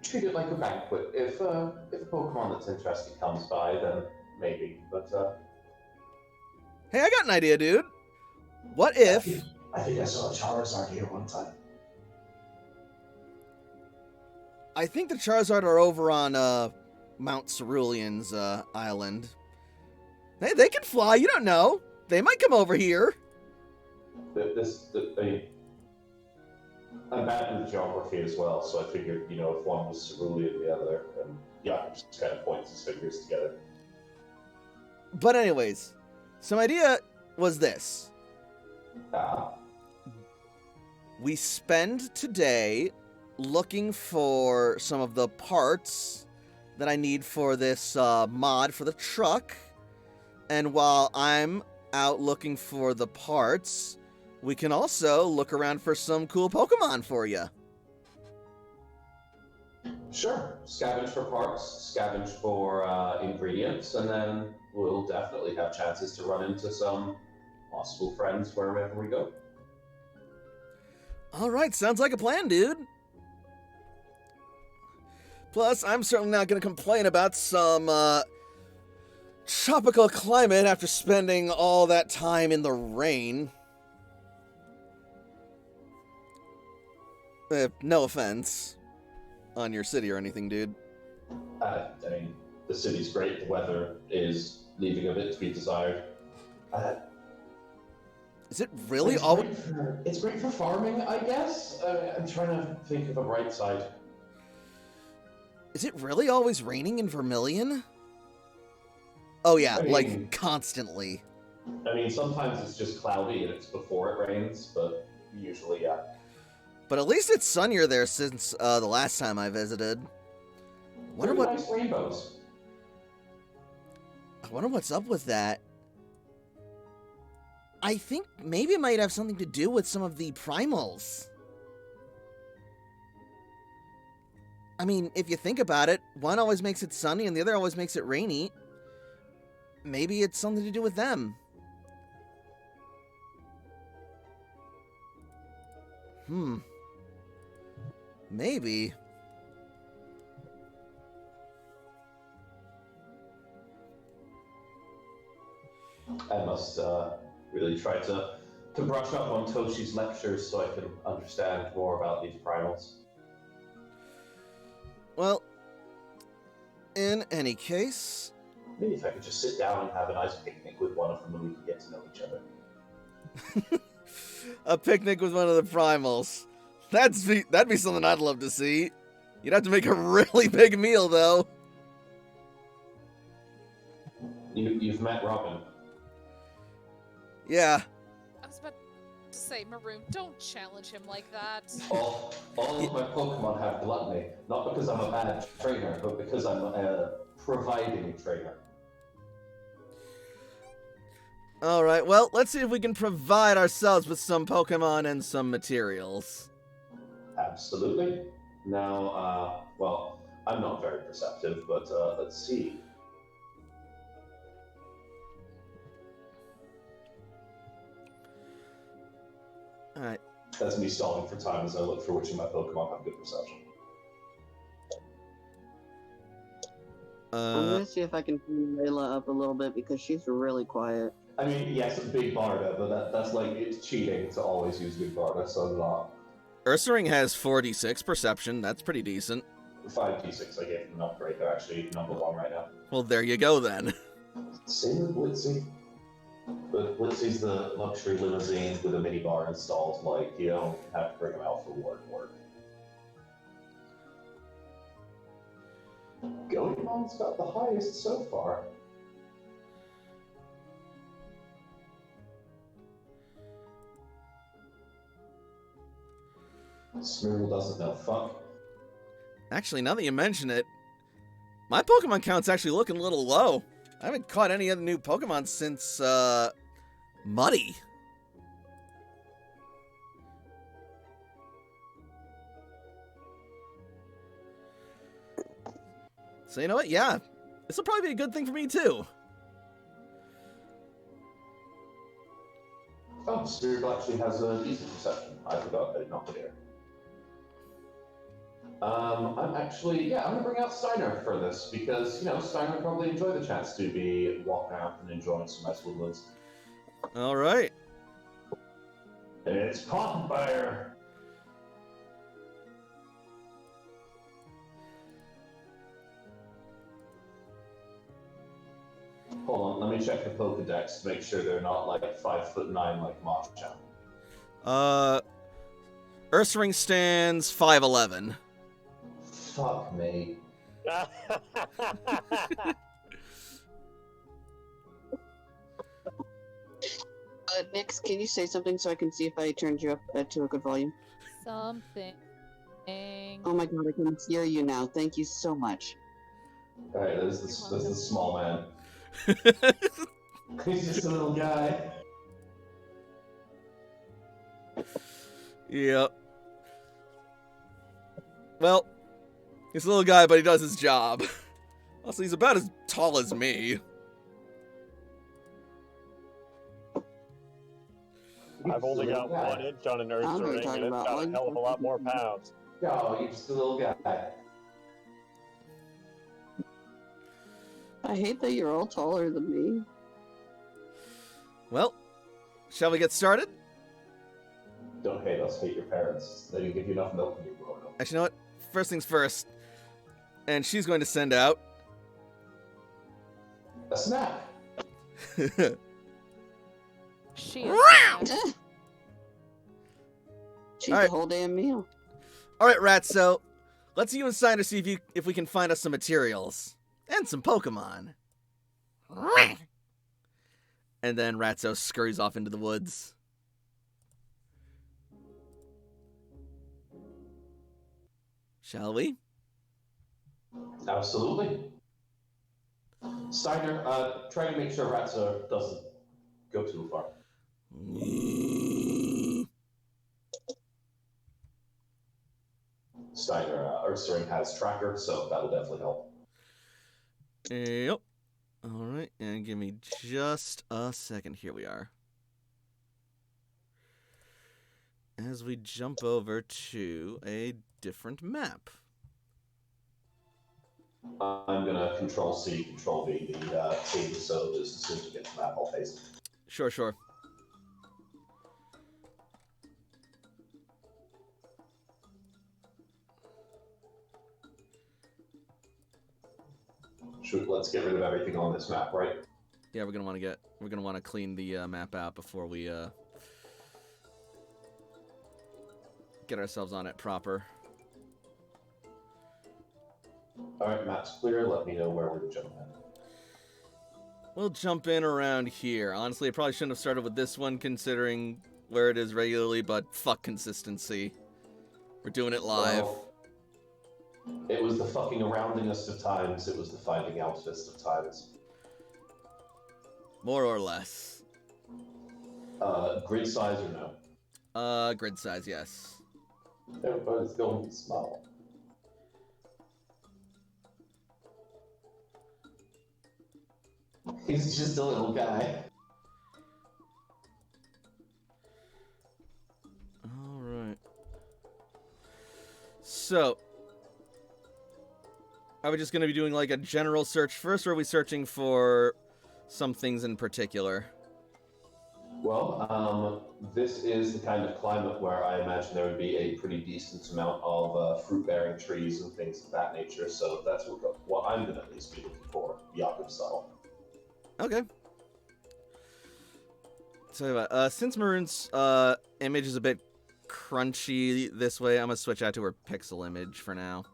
Treat it like a banquet. If a Pokemon that's interesting comes by, then maybe. But Hey, I got an idea, dude. What if... I think I saw a Charizard here one time. I think the Charizard are over on Mount Cerulean's island. Hey, they can fly, you don't know. They might come over here. I'm bad with geography as well, so I figured, if one was Cerulean, the other, and just kind of points his fingers together. But anyways, some idea was this. We spend today looking for some of the parts that I need for this mod for the truck. And while I'm out looking for the parts, we can also look around for some cool Pokemon for you. Sure. Scavenge for parts, scavenge for ingredients, and then we'll definitely have chances to run into some possible friends wherever we go. Alright, sounds like a plan, dude. Plus, I'm certainly not going to complain about some tropical climate after spending all that time in the rain. No offense on your city or anything, dude. I mean, the city's great. The weather is leaving a bit to be desired. Is it really It's all? great it's great for farming, I guess. I'm trying to think of the bright side. Is it really always raining in Vermilion? Oh yeah, I mean- like constantly. I mean, sometimes it's just cloudy and it's before it rains, but usually, yeah. But at least it's sunnier there since the last time I visited. Wonder Very what? nice rainbows. I wonder what's up with that. I think maybe it might have something to do with some of the primals. I mean, if you think about it, one always makes it sunny and the other always makes it rainy. Maybe it's something to do with them. Maybe. I must really try to brush up on Toshi's lectures so I can understand more about these primals. Well, in any case... Maybe if I could just sit down and have a nice picnic with one of them and we could get to know each other. A picnic with one of the primals. That'd be something I'd love to see. You'd have to make a really big meal, though. You've met Robin. Yeah. I was about to say, Maroon, don't challenge him like that. All of my Pokemon have gluttony, not because I'm a bad trainer, but because I'm a providing trainer. Alright, well, let's see if we can provide ourselves with some Pokemon and some materials. Absolutely. Now, well, I'm not very perceptive, but let's see. Alright. That's me stalling for time as I look for which of my Pokemon have good perception. I'm gonna see if I can turn Layla up a little bit because she's really quiet. I mean, yes, Big Barda, but that's like, it's cheating to always use Big Barda, so I'm not. Ursaring has 46 perception. That's pretty decent. 5d6, I gave them an upgrade. They're actually number 1 right now. Well, there you go, then. Same with Blitzy. But Blitzy's the luxury limousine with a minibar installed, like, you don't have to bring him out for work. Goemon's got the highest so far. Smeargle doesn't know fuck. Actually, now that you mention it, my Pokemon count's actually looking a little low. I haven't caught any other new Pokemon since, Muddy. So you know what? Yeah, this will probably be a good thing for me, too. Oh, Smeargle actually has a decent perception. I forgot I did not put it here. I'm gonna bring out Steiner for this because, Steiner would probably enjoy the chance to be walking out and enjoying some nice woodlands. All right. It's Potfire! Hold on, let me check the Pokedex to make sure they're not like 5'9" like Machamp. Ursaring stands 5'11". Fuck me. Nix, can you say something so I can see if I turned you up to a good volume? Something. Oh my god, I can hear you now. Thank you so much. Alright, there's the small man. He's just a little guy. Yep. Well, he's a little guy, but he does his job. Also, he's about as tall as me. I've only got Yeah. 1 inch on an I'm Ursa gonna ring, talk and it's about got all a you hell of a lot more pounds. Oh, you're just a little guy. I hate that you're all taller than me. Well, shall we get started? Don't hate us, hate your parents. They didn't give you enough milk when you were growing up. Actually, you know what? First things first. And she's going to send out... A snack! She is mad. She's Alright. the whole damn meal. All right, Ratso. Let's you and Steiner see if we can find us some materials and some Pokemon. And then Ratso scurries off into the woods. Shall we? Absolutely. Steiner, try to make sure Ratso doesn't go too far. Steiner, Ursaring has tracker, so that'll definitely help. Yep. All right, and give me just a second. Here we are. As we jump over to a different map. I'm gonna Control C, Control V the team, so just as soon as we get to the map, I'll paste it. Sure, sure. Let's get rid of everything on this map, right? Yeah, we're gonna want to clean the map out before we get ourselves on it proper. Alright, map's clear. Let me know where we're jumping in. We'll jump in around here. Honestly, I probably shouldn't have started with this one considering where it is regularly, but fuck consistency. We're doing it live. Well, it was the fucking aroundingest of times. It was the finding outest of times. More or less. Grid size or no? Grid size, yes. Everybody's going to be small. He's just a little guy. Alright. So, are we just going to be doing like a general search first, or are we searching for some things in particular? Well, this is the kind of climate where I imagine there would be a pretty decent amount of fruit-bearing trees and things of that nature, so that's what I'm going to at least be looking for, Yakup style. Okay. So, since Maroon's image is a bit crunchy this way, I'm going to switch out to her pixel image for now.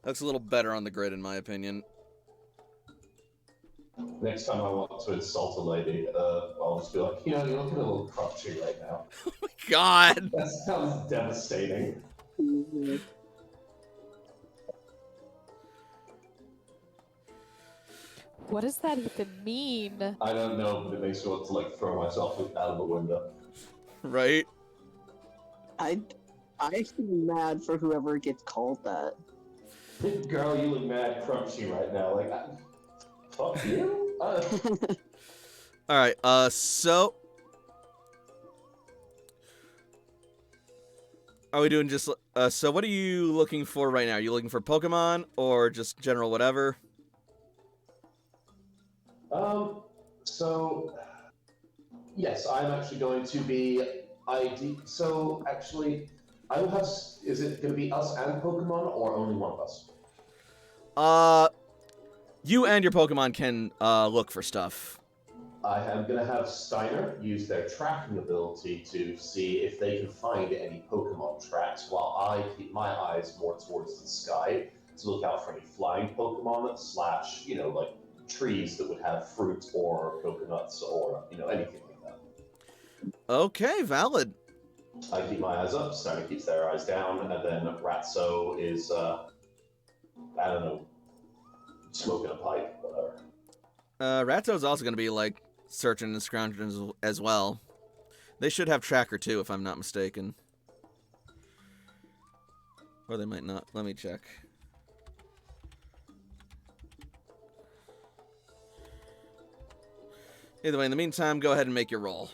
Looks a little better on the grid, in my opinion. Next time I want to insult a lady, I'll just be like, you know, you're looking a little crunchy right now. Oh my god! That sounds devastating. What does that even mean? I don't know, but it makes me want to, like, throw myself out of the window. Right? I feel mad for whoever gets called that. Girl, you look mad crunchy right now. Like, fuck you? Alright, so... Are we doing just... so what are you looking for right now? Are you looking for Pokemon, or just general whatever? So... Yes, I'm actually going to be... So, actually, I will have... Is it going to be us and Pokemon, or only one of us? You and your Pokemon can, look for stuff. I am going to have Steiner use their tracking ability to see if they can find any Pokemon tracks, while I keep my eyes more towards the sky to look out for any flying Pokemon / you know, like trees that would have fruit or coconuts or, you know, anything like that. Okay, valid. I keep my eyes up, Steiner keeps their eyes down, and then Ratso is, I don't know, smoking a pipe, whatever. Ratso's also going to be, like, searching and scrounging as well. They should have Tracker, too, if I'm not mistaken. Or they might not. Let me check. Either way, in the meantime, go ahead and make your roll.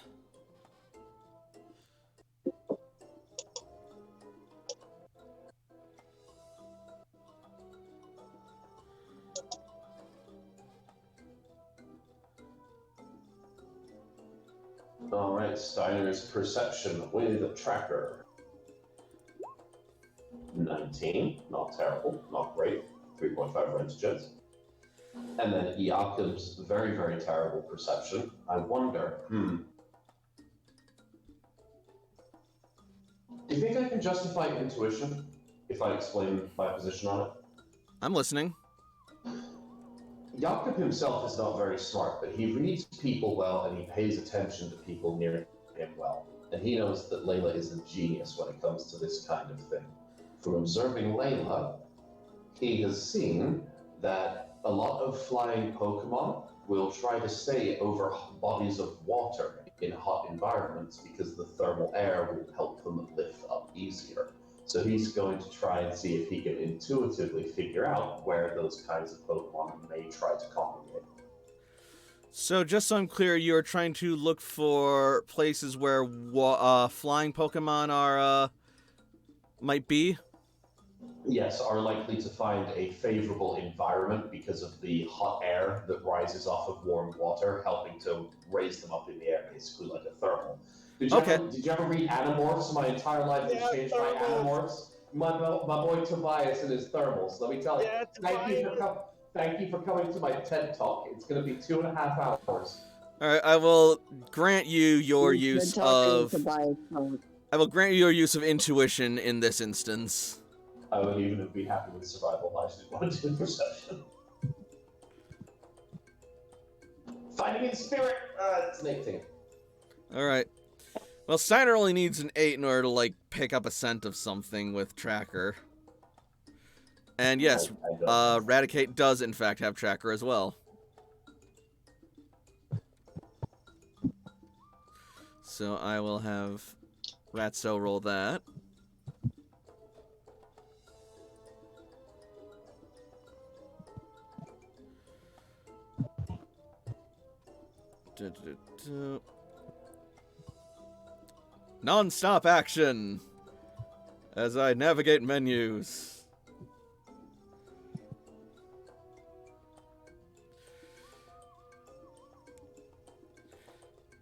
Alright, Steiner's perception with a tracker. 19, not terrible, not great. 3.5 range chance. And then Jakob's very, very terrible perception. I wonder, do you think I can justify intuition if I explain my position on it? I'm listening. Jakob himself is not very smart, but he reads people well and he pays attention to people near him well. And he knows that Layla is a genius when it comes to this kind of thing. From observing Layla, he has seen that a lot of flying Pokemon will try to stay over bodies of water in hot environments because the thermal air will help them lift up easier. So he's going to try and see if he can intuitively figure out where those kinds of Pokemon may try to congregate. So just so I'm clear, you're trying to look for places where flying Pokemon are might be? Yes, are likely to find a favorable environment because of the hot air that rises off of warm water, helping to raise them up in the air, basically like a thermal. Did you ever read Animorphs? My entire life has changed by Animorphs. My boy Tobias and his thermals. Let me tell you. Thank you for coming to my TED Talk. It's going to be 2.5 hours. All right, I will grant you your use of. I will grant you your use of intuition in this instance. I would even have been happy with survival. I just wanted to do perception. Finding in spirit. It's an 18. All right. Well, Steiner only needs an 8 in order to, like, pick up a scent of something with Tracker. And yes, Raticate does, in fact, have Tracker as well. So I will have Ratso roll that. Non-stop action as I navigate menus.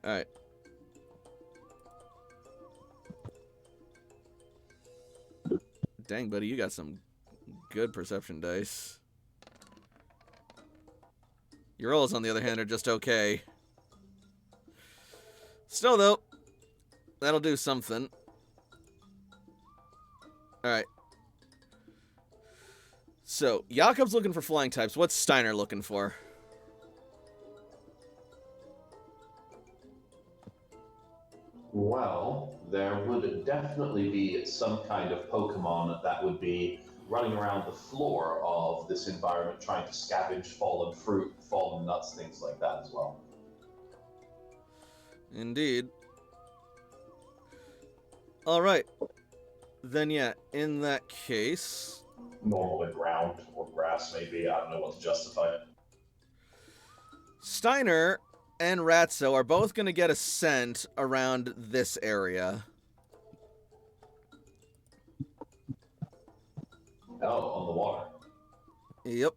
Alright. Dang, buddy, you got some good perception dice. Your rolls, on the other hand, are just okay. Still, though, that'll do something. Alright. So, Jakob's looking for flying types. What's Steiner looking for? Well, there would definitely be some kind of Pokemon that would be running around the floor of this environment trying to scavenge fallen fruit, fallen nuts, things like that as well. Indeed. Alright. Then yeah, in that case... Normally ground or grass, maybe. I don't know what to justify it. Steiner and Ratso are both going to get a scent around this area. Oh, on the water. Yep.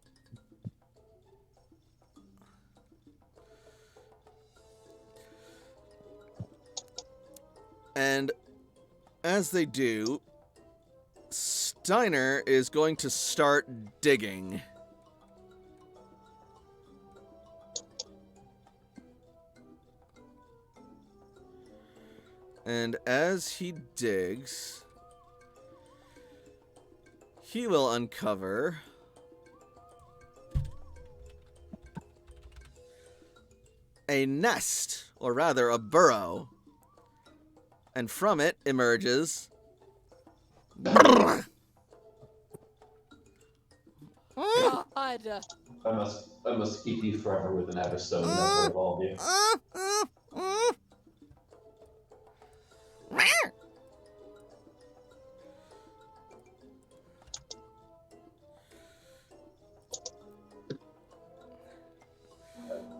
And as they do, Steiner is going to start digging. And as he digs, he will uncover a nest, or rather a burrow. And from it emerges God. I must keep you forever with an Everstone and never evolve you.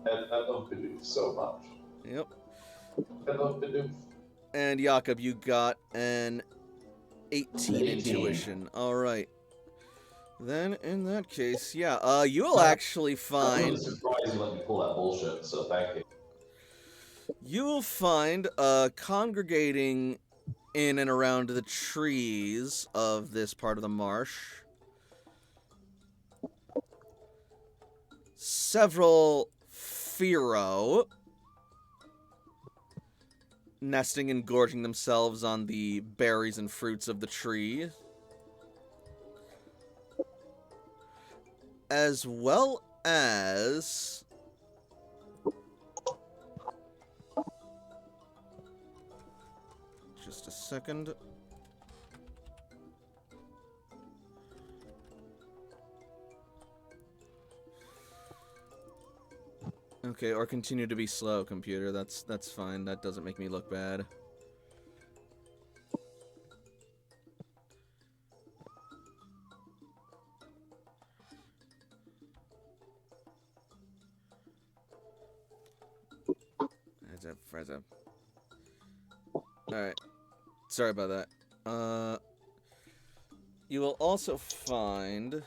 I love Bidoof so much. Yep. I love Bidoof. And Jakob, you got an 18 intuition. All right. Then in that case, yeah, you will actually I'm find. really surprised you let me pull that bullshit. So thank you. You will find congregating in and around the trees of this part of the marsh several Fearow nesting and gorging themselves on the berries and fruits of the tree, as well as just a second. Okay, or continue to be slow, computer. That's fine. That doesn't make me look bad. Alright. Sorry about that. You will also find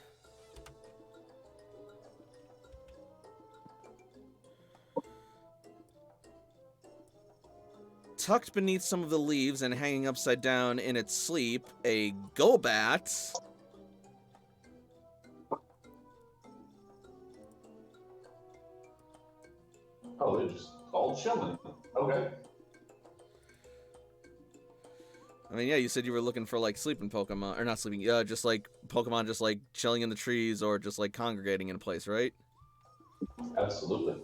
tucked beneath some of the leaves and hanging upside down in its sleep, a Golbat. Oh, they're just all chilling. Okay. I mean, yeah, you said you were looking for, like, sleeping Pokemon. Or not sleeping, just, like, Pokemon just, like, chilling in the trees or just, like, congregating in a place, right? Absolutely.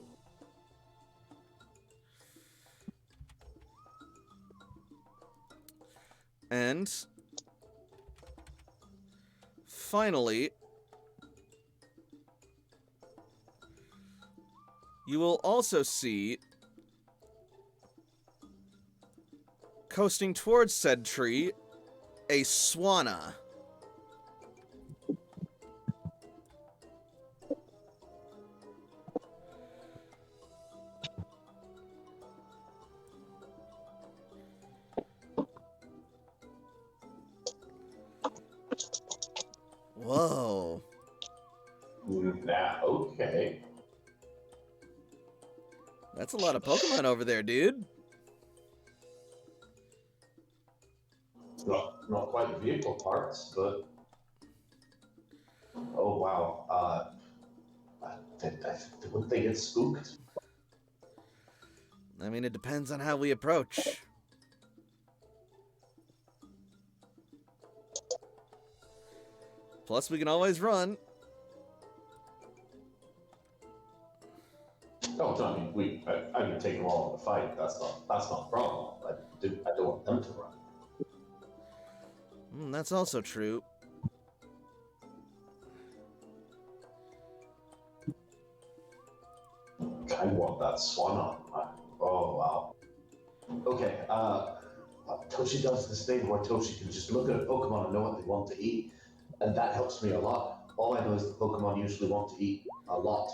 And finally, you will also see, coasting towards said tree, a Swanna. Whoa. Nah, okay. That's a lot of Pokemon over there, dude. Not quite the vehicle parts, but oh wow. Would they get spooked? I mean, it depends on how we approach. Plus, we can always run. No, I mean, I can take them all in the fight. That's not a problem. I don't want them to run. That's also true. I want that swan on. Oh wow. Okay. Toshi does this thing where Toshi can just look at a Pokemon and know what they want to eat, and that helps me a lot. All I know is the Pokemon usually want to eat a lot.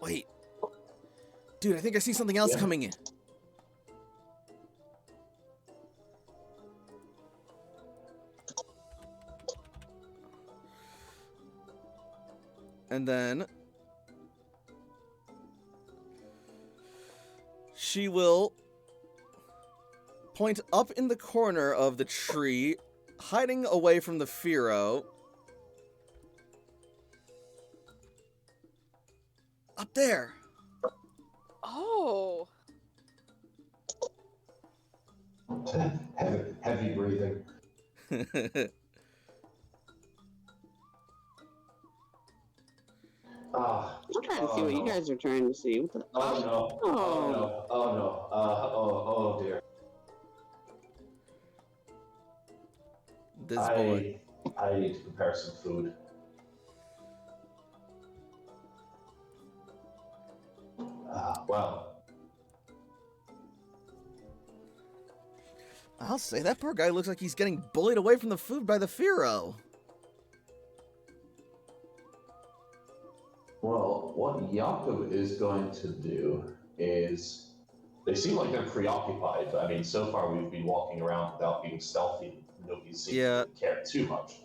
Wait. Dude, I think I see something else coming in. And then she will point up in the corner of the tree, hiding away from the Fearow. Up there. Oh. Heavy breathing. I'm trying to see what you guys are trying to see. What the... Oh no. Oh no. Oh no. Oh dear. This boy. I need to prepare some food. Well. I'll say that poor guy looks like he's getting bullied away from the food by the Fearow. Well, what Yaku is going to do is, they seem like they're preoccupied. I mean, so far we've been walking around without being stealthy. Nobody seems to care too much.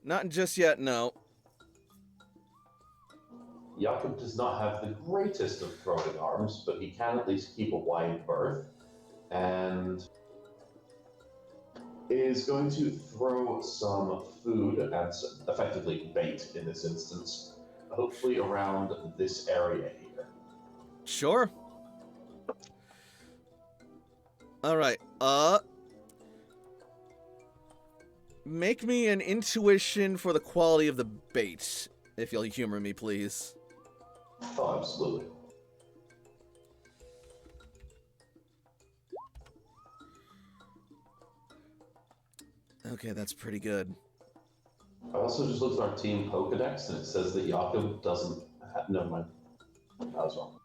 Not just yet, no. Jakob does not have the greatest of throwing arms, but he can at least keep a wide berth, and is going to throw some food, and effectively bait in this instance, hopefully around this area here. Sure. All right. Make me an intuition for the quality of the bait, if you'll humor me, please. Oh, absolutely. Okay, that's pretty good. I also just looked at our team Pokedex, and it says that Jakob doesn't have... Never mind. I was wrong.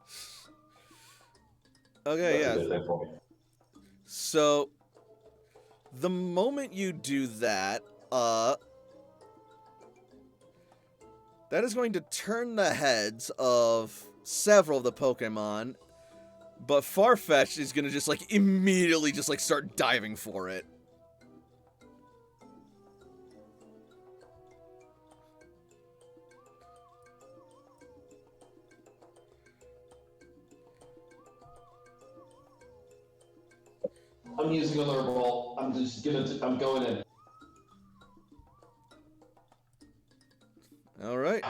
Okay, That's a yeah. good thing for me. So, the moment you do that, that is going to turn the heads of several of the Pokemon, but Farfetch'd is going to just, like, immediately just, like, start diving for it. I'm using a lure ball. I'm going in. All right.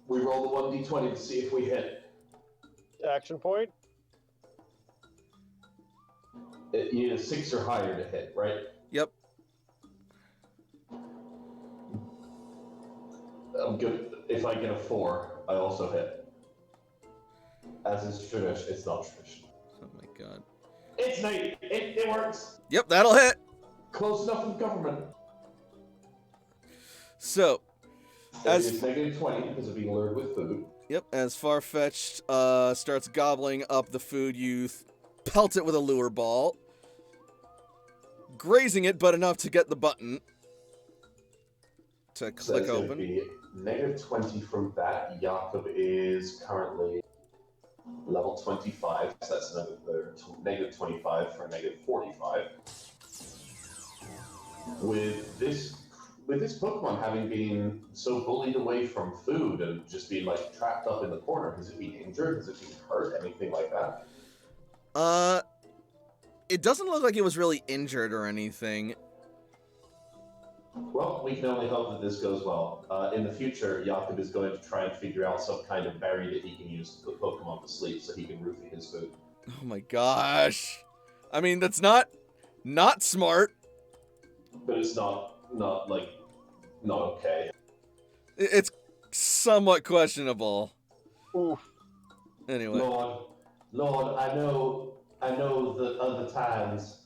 We roll the 1d20 to see if we hit. Action point. You need a 6 or higher to hit, right? Yep. I'm good. If I get a 4, I also hit. As is tradition. It's not tradition. Oh my god. It's an 8. It works. Yep, that'll hit. Close enough in government. So, as It's negative 20 because of being lured with food. Yep, as Farfetch'd starts gobbling up the food, you pelt it with a lure ball, grazing it, but enough to get the button to So click it's going to open. be negative 20 from that. Jakob is currently level 25, so that's another negative 25 for negative 45. With this Pokemon having been so bullied away from food and just being like trapped up in the corner, has it been injured? Has it been hurt? Anything like that? It doesn't look like it was really injured or anything. Well, we can only hope that this goes well. In the future, Jakob is going to try and figure out some kind of berry that he can use to put Pokemon to sleep so he can roofie his food. Oh my gosh. I mean, that's not smart. But it's not okay. It's somewhat questionable. Oof. Anyway. Lord, I know that other times,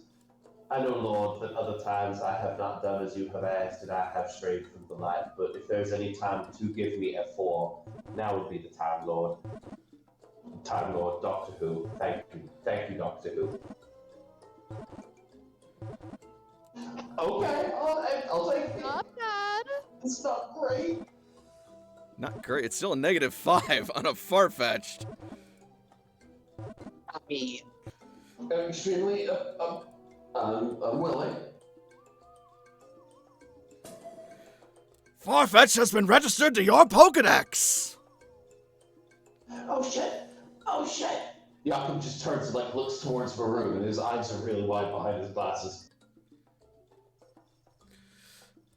Lord, that other times I have not done as you have asked and I have strayed from the light, but if there's any time to give me a 4, now would be the time, Lord. Time, Lord, Doctor Who. Thank you, Doctor Who. Okay, I'll take it. Not bad. It's not great. Not great. It's still a negative 5 on a Farfetch'd. I mean, Extremely, I'm willing. Farfetch'd has been registered to your Pokedex. Oh shit! Oh shit! Jakob just turns and looks towards Varun, and his eyes are really wide behind his glasses.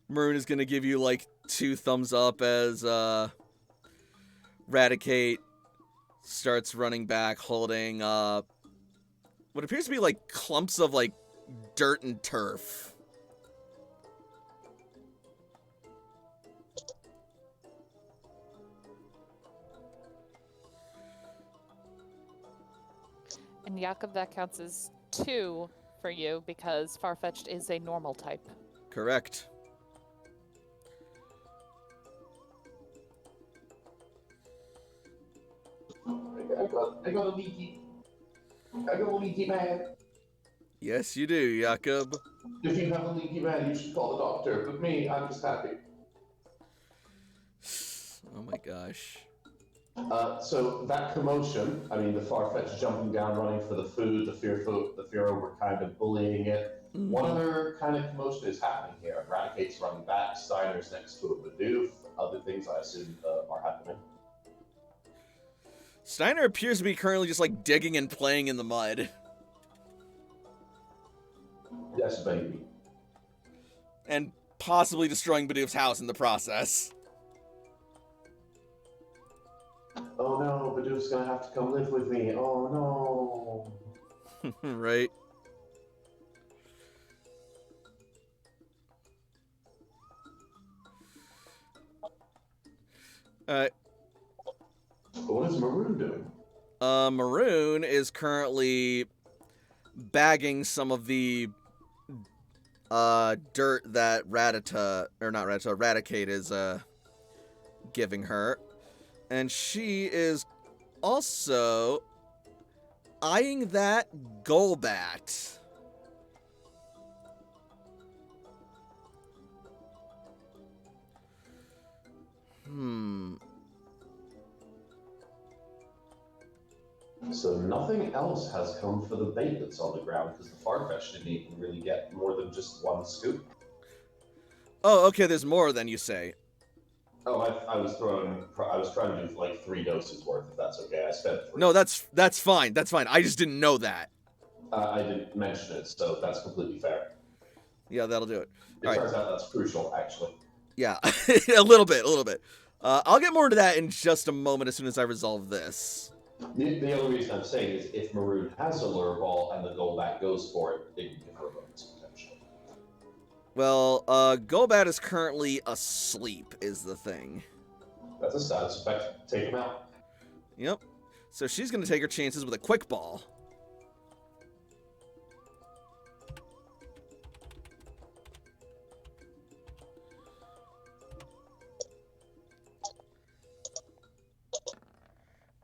Maroon is gonna give you like 2 thumbs up as Raticate starts running back, holding what appears to be like clumps of like dirt and turf. And Jakob, that counts as 2 for you because Farfetch'd is a normal type. Correct. I got a leaky man. Yes, you do, Jakob. If you have a leaky man, you should call the doctor. But me, I'm just happy. Oh my gosh. So that commotion, I mean, the Farfetch'd jumping down, running for the food, the Fearow were kind of bullying it. Mm-hmm. What other kind of commotion is happening here? Raticate's running back, Steiner's next to a Bidoof. Other things I assume are happening. Steiner appears to be currently just like digging and playing in the mud. Yes, baby. And possibly destroying Bidoof's house in the process. Oh no, Bidoof's gonna have to come live with me. Oh no. Right? What is Maroon doing? Maroon is currently bagging some of the dirt that Raticate is giving her. And she is also eyeing that Golbat. So nothing else has come for the bait that's on the ground because the Farfetch didn't even really get more than just one scoop. Oh, okay, there's more than you say. Oh, I was trying to do like 3 doses worth, if that's okay. I spent 3. No, that's fine. That's fine. I just didn't know that. I didn't mention it, so that's completely fair. Yeah, that'll do it. It turns out that's crucial, actually. Yeah, a little bit. I'll get more into that in just a moment as soon as I resolve this. The only reason I'm saying is if Maroon has a lure ball and the Golbat goes for it, they can give her a bonus potentially. Well, Golbat is currently asleep, is the thing. That's a status effect. Take him out. Yep. So she's going to take her chances with a quick ball.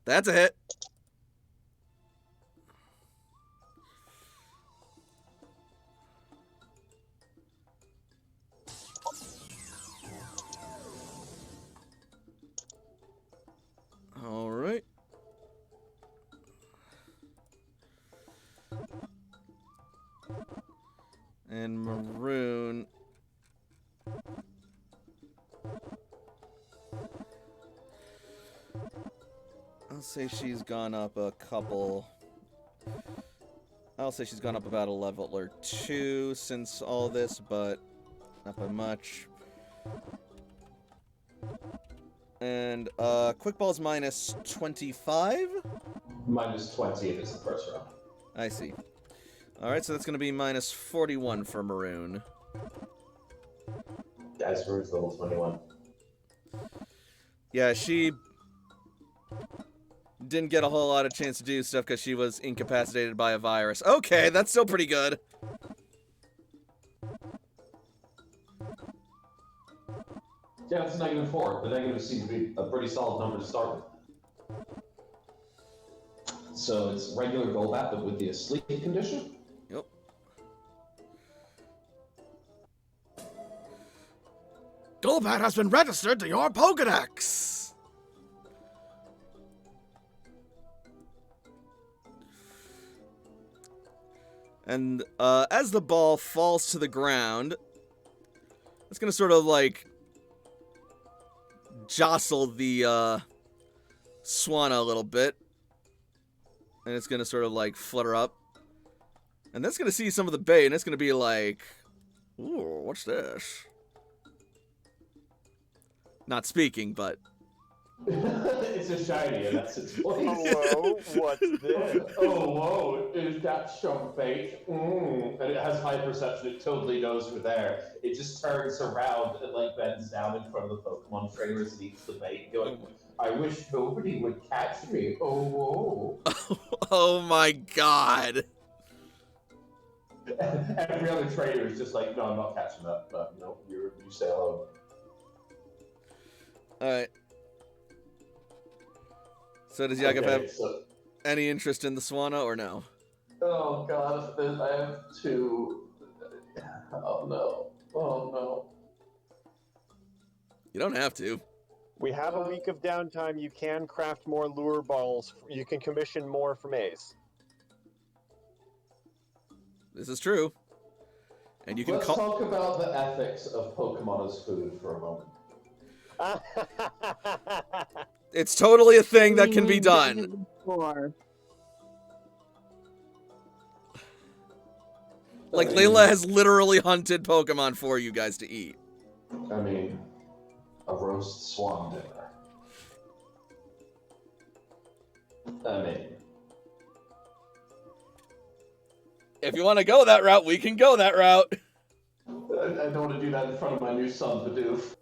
That's a hit. All right. And Maroon. I'll say she's gone up a couple. I'll say she's gone up about a level or 2 since all this, but not by much. And quick ball's minus 25? Minus 20 if it's the first round. I see. Alright, so that's going to be minus 41 for Maroon. Guys, Maroon's level 21. Yeah, she didn't get a whole lot of chance to do stuff because she was incapacitated by a virus. Okay, that's still pretty good. Yeah, it's -4. The negatives seem to be a pretty solid number to start with. So it's regular Golbat, but with the asleep condition? Yep. Golbat has been registered to your Pokedex! And as the ball falls to the ground, it's gonna sort of like jostle the Swanna a little bit. And it's gonna sort of like flutter up. And that's gonna see some of the bait, and it's gonna be like, ooh, what's this? Not speaking, but It's a shiny, and that's its voice. Hello, what's this? Oh, whoa, is that some bait? And it has high perception, it totally knows we're there. It just turns around and like bends down in front of the Pokemon trainers and eats the bait, going, I wish nobody would catch me. Oh, whoa. oh my god. Every other trainer is just like, no, I'm not catching that. No, you stay alone. Alright. So does Jakob have any interest in the Swanna or no? Oh god, I have 2. Oh no. Oh no. You don't have to. We have a week of downtime. You can craft more lure balls. You can commission more from Ace. This is true. And you can Let's talk about the ethics of Pokemon as food for a moment. It's totally a thing that can be done. Like, Layla has literally hunted Pokemon for you guys to eat. I mean, a roast swan dinner. I mean, If you want to go that route, we can go that route. I don't want to do that in front of my new son, Bidoof.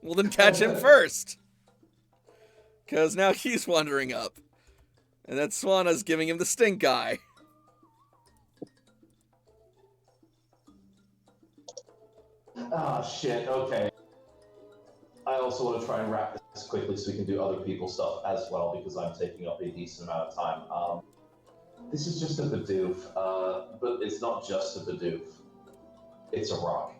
Well, then catch him first. Because now he's wandering up. And that Swana's giving him the stink eye. Ah, shit, okay. I also want to try and wrap this quickly so we can do other people's stuff as well, because I'm taking up a decent amount of time. This is just a Bidoof, but it's not just a Bidoof. It's a rock.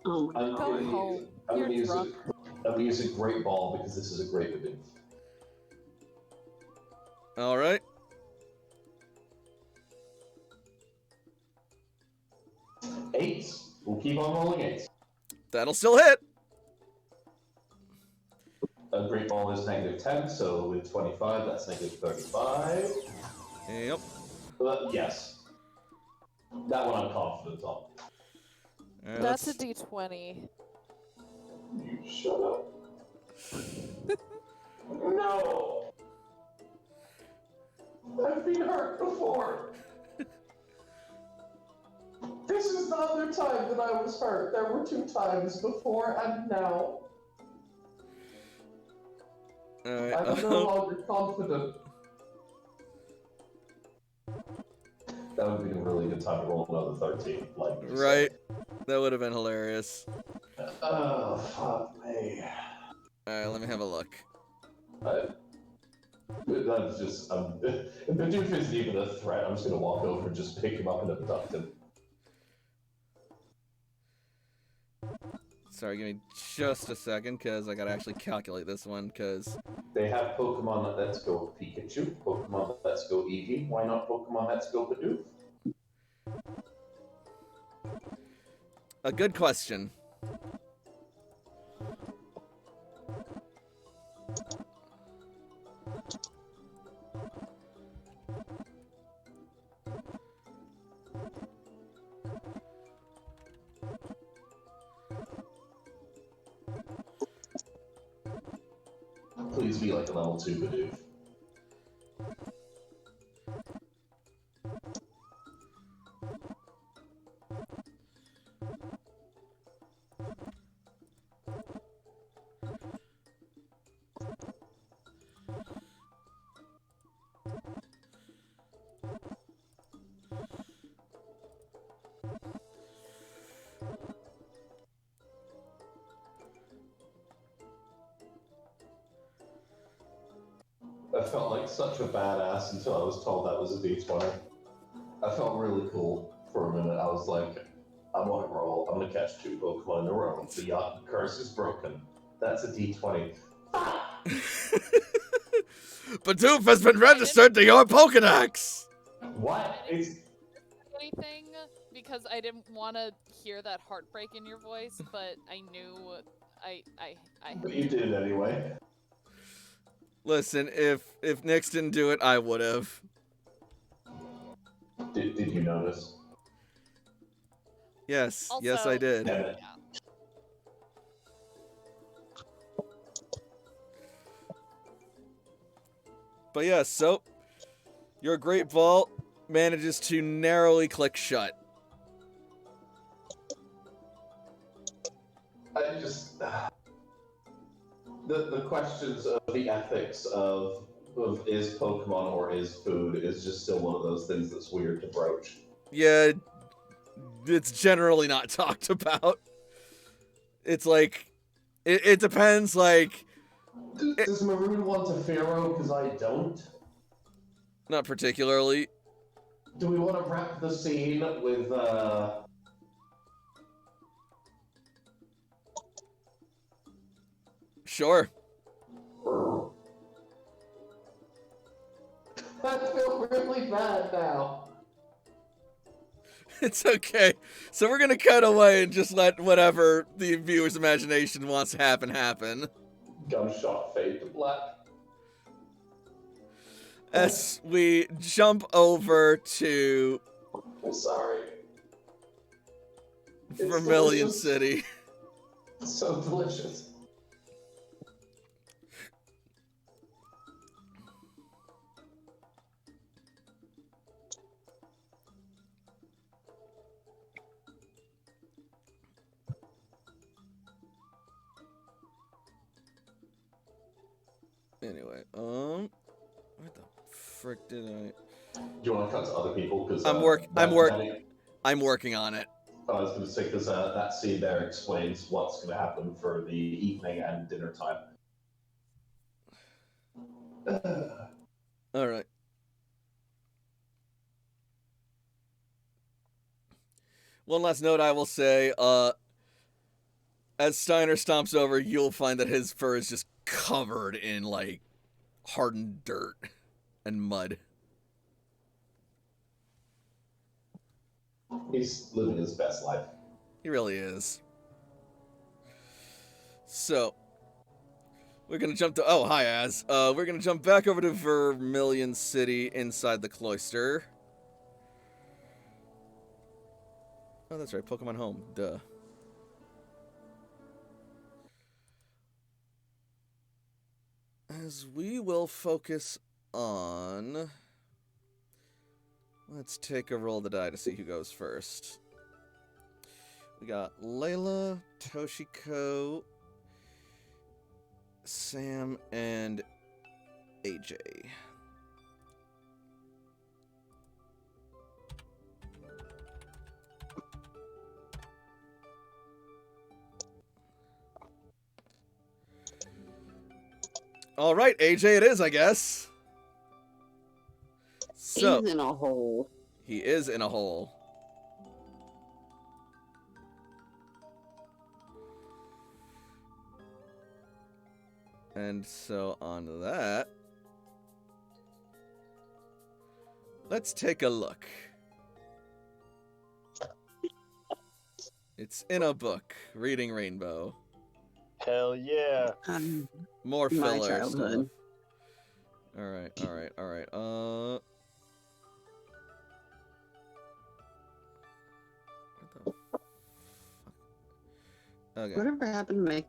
Oh, I'm Go gonna home. use, I'm You're gonna use drunk. I'm gonna use a great ball because this is a great Bidoof. Alright. Eights. We'll keep on rolling eights. That'll still hit. A great ball is -10, so with 25, that's -35. Yep. Yes. That one I'm confident on. Alright, That's a let's- D20. You shut up. No! I've been hurt before. This is the other time that I was hurt. There were 2 times before and now. Alright. I'm no longer confident. That would be a really good time to roll another 13. Like you Right. That would have been hilarious. said. Oh, fuck me. Alright, let me have a look. That's just, if the Duke isn't even a threat, I'm just gonna walk over and just pick him up and abduct him. Sorry, give me just a second, because I gotta actually calculate this one, because... They have Pokemon Let's Go Pikachu, Pokemon Let's Go Eevee, why not Pokemon Let's Go Bidoof? A good question. Please be like a level 2 Bidoof. I felt like such a badass until I was told that was a D20. I felt really cool for a minute. I was like, I'm on a roll. I'm gonna catch 2 Pokemon in a row. The yacht curse is broken. That's a D20. Bidoof has been registered to your Pokedex! What? It's Anything because I didn't want to hear that heartbreak in your voice, but I knew I but you did it anyway. Listen, if Nyx didn't do it, I would have. Did you notice? Yes, also, yes I did. Damn it. But yeah, so your Great Vault manages to narrowly click shut. I just the questions of the ethics of is Pokemon or is food is just still one of those things that's weird to broach. Yeah, it's generally not talked about. It's like, it depends, like... Does Maroon want a Pharaoh? Because I don't. Not particularly. Do we want to wrap the scene with, Sure. I feel really bad now. It's okay. So we're gonna cut away and just let whatever the viewer's imagination wants to happen. Gunshot fade to black. As we jump over to I'm sorry. Vermilion delicious. City. It's so delicious. Anyway, what the frick did I? Do you want to cut to other people? Because I'm working on it. I was going to say, because that scene there explains what's going to happen for the evening and dinner time. All right. One last note I will say, as Steiner stomps over, you'll find that his fur is just covered in, like, hardened dirt and mud. He's living his best life. He really is. So, we're gonna jump to... Oh, hi, Az. We're gonna jump back over to Vermilion City inside the cloister. Oh, that's right. Pokemon Home. Duh. As we will focus on... Let's take a roll of the die to see who goes first. We got Layla, Toshiko, Sam, and AJ. All right, AJ it is, I guess. So, He's in a hole. he is in a hole. And so on that, let's take a look. It's in a book, Reading Rainbow. Hell yeah. More My filler childhood. stuff. Alright. What the fuck? Okay. Whatever happened to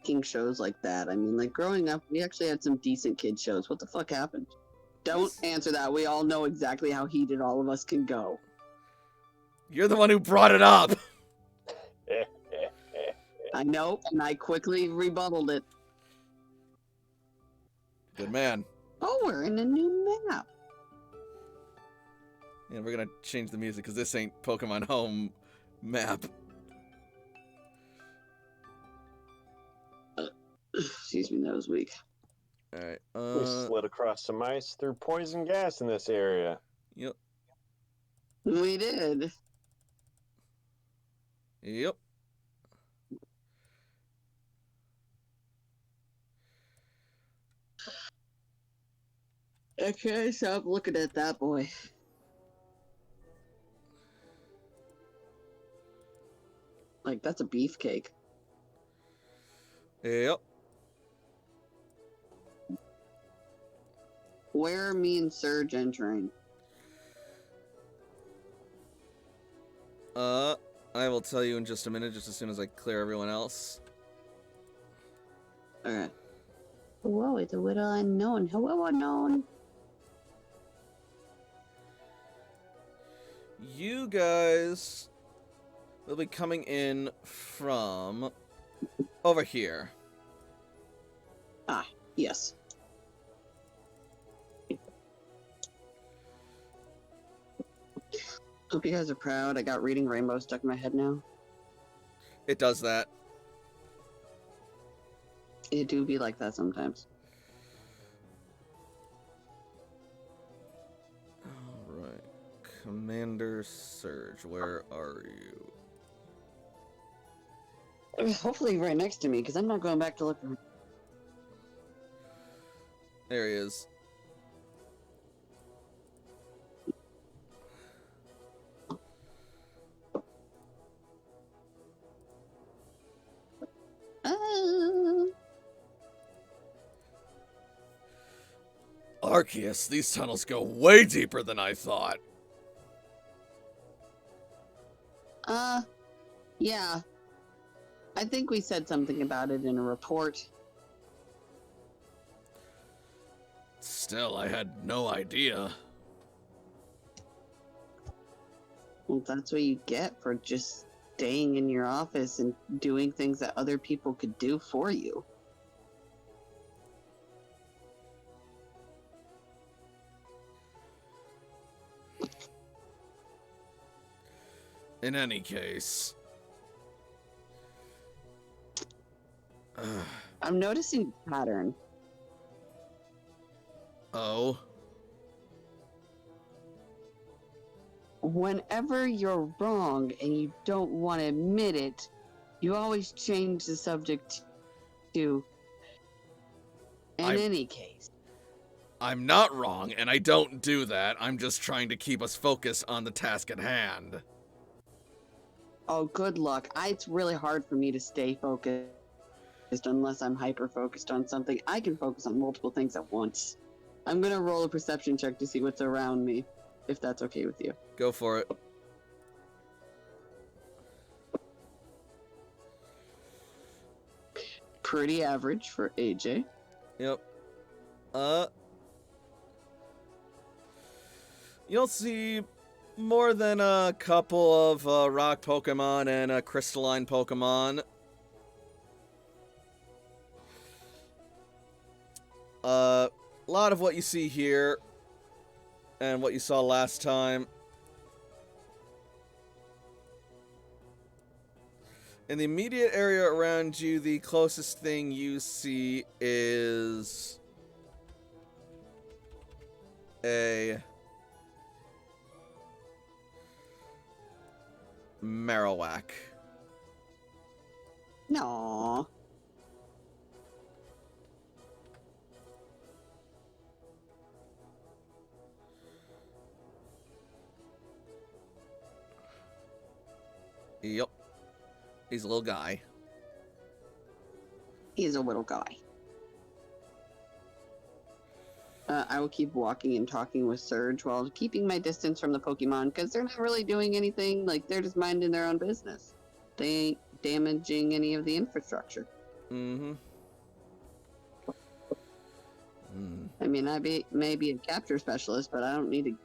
making shows like that? I mean, like growing up, we actually had some decent kid shows. What the fuck happened? Don't answer that. We all know exactly how heated all of us can go. You're the one who brought it up! I know, and I quickly rebutted it. Good man. Oh, we're in a new map. Yeah, we're gonna change the music because this ain't Pokemon Home map. Excuse me, that was weak. Alright, We slid across some ice through poison gas in this area. Yep. We did. Yep. I can't stop looking at that boy. Like, that's a beefcake. Yep. Where are me and Surge entering? I will tell you in just a minute, just as soon as I clear everyone else. Okay. Whoa, it's a little unknown. Hello, unknown. You guys will be coming in from over here. Ah, yes. Hope you guys are proud. I got Reading Rainbow stuck in my head now. It does that. It do be like that sometimes. Alright. Commander Surge, where are you? Hopefully right next to me, because I'm not going back to look for him. There he is. Arceus, these tunnels go way deeper than I thought. Yeah. I think we said something about it in a report. Still, I had no idea. Well, that's what you get for just staying in your office and doing things that other people could do for you. In any case. I'm noticing a pattern. Oh? Whenever you're wrong and you don't want to admit it, you always change the subject to in any case. I'm not wrong, and I don't do that. I'm just trying to keep us focused on the task at hand. Oh, good luck. It's really hard for me to stay focused unless I'm hyper-focused on something. I can focus on multiple things at once. I'm gonna roll a perception check to see what's around me, if that's okay with you. Go for it. Pretty average for AJ. Yep. You'll see more than a couple of rock Pokemon and crystalline Pokemon. A lot of what you see here and what you saw last time. In the immediate area around you, the closest thing you see is a Marowak. No. Yep. He's a little guy. He's a little guy. I will keep walking and talking with Surge while keeping my distance from the Pokemon, because they're not really doing anything. Like, they're just minding their own business. They ain't damaging any of the infrastructure. Mm-hmm. I mean, I may be a capture specialist, but I don't need to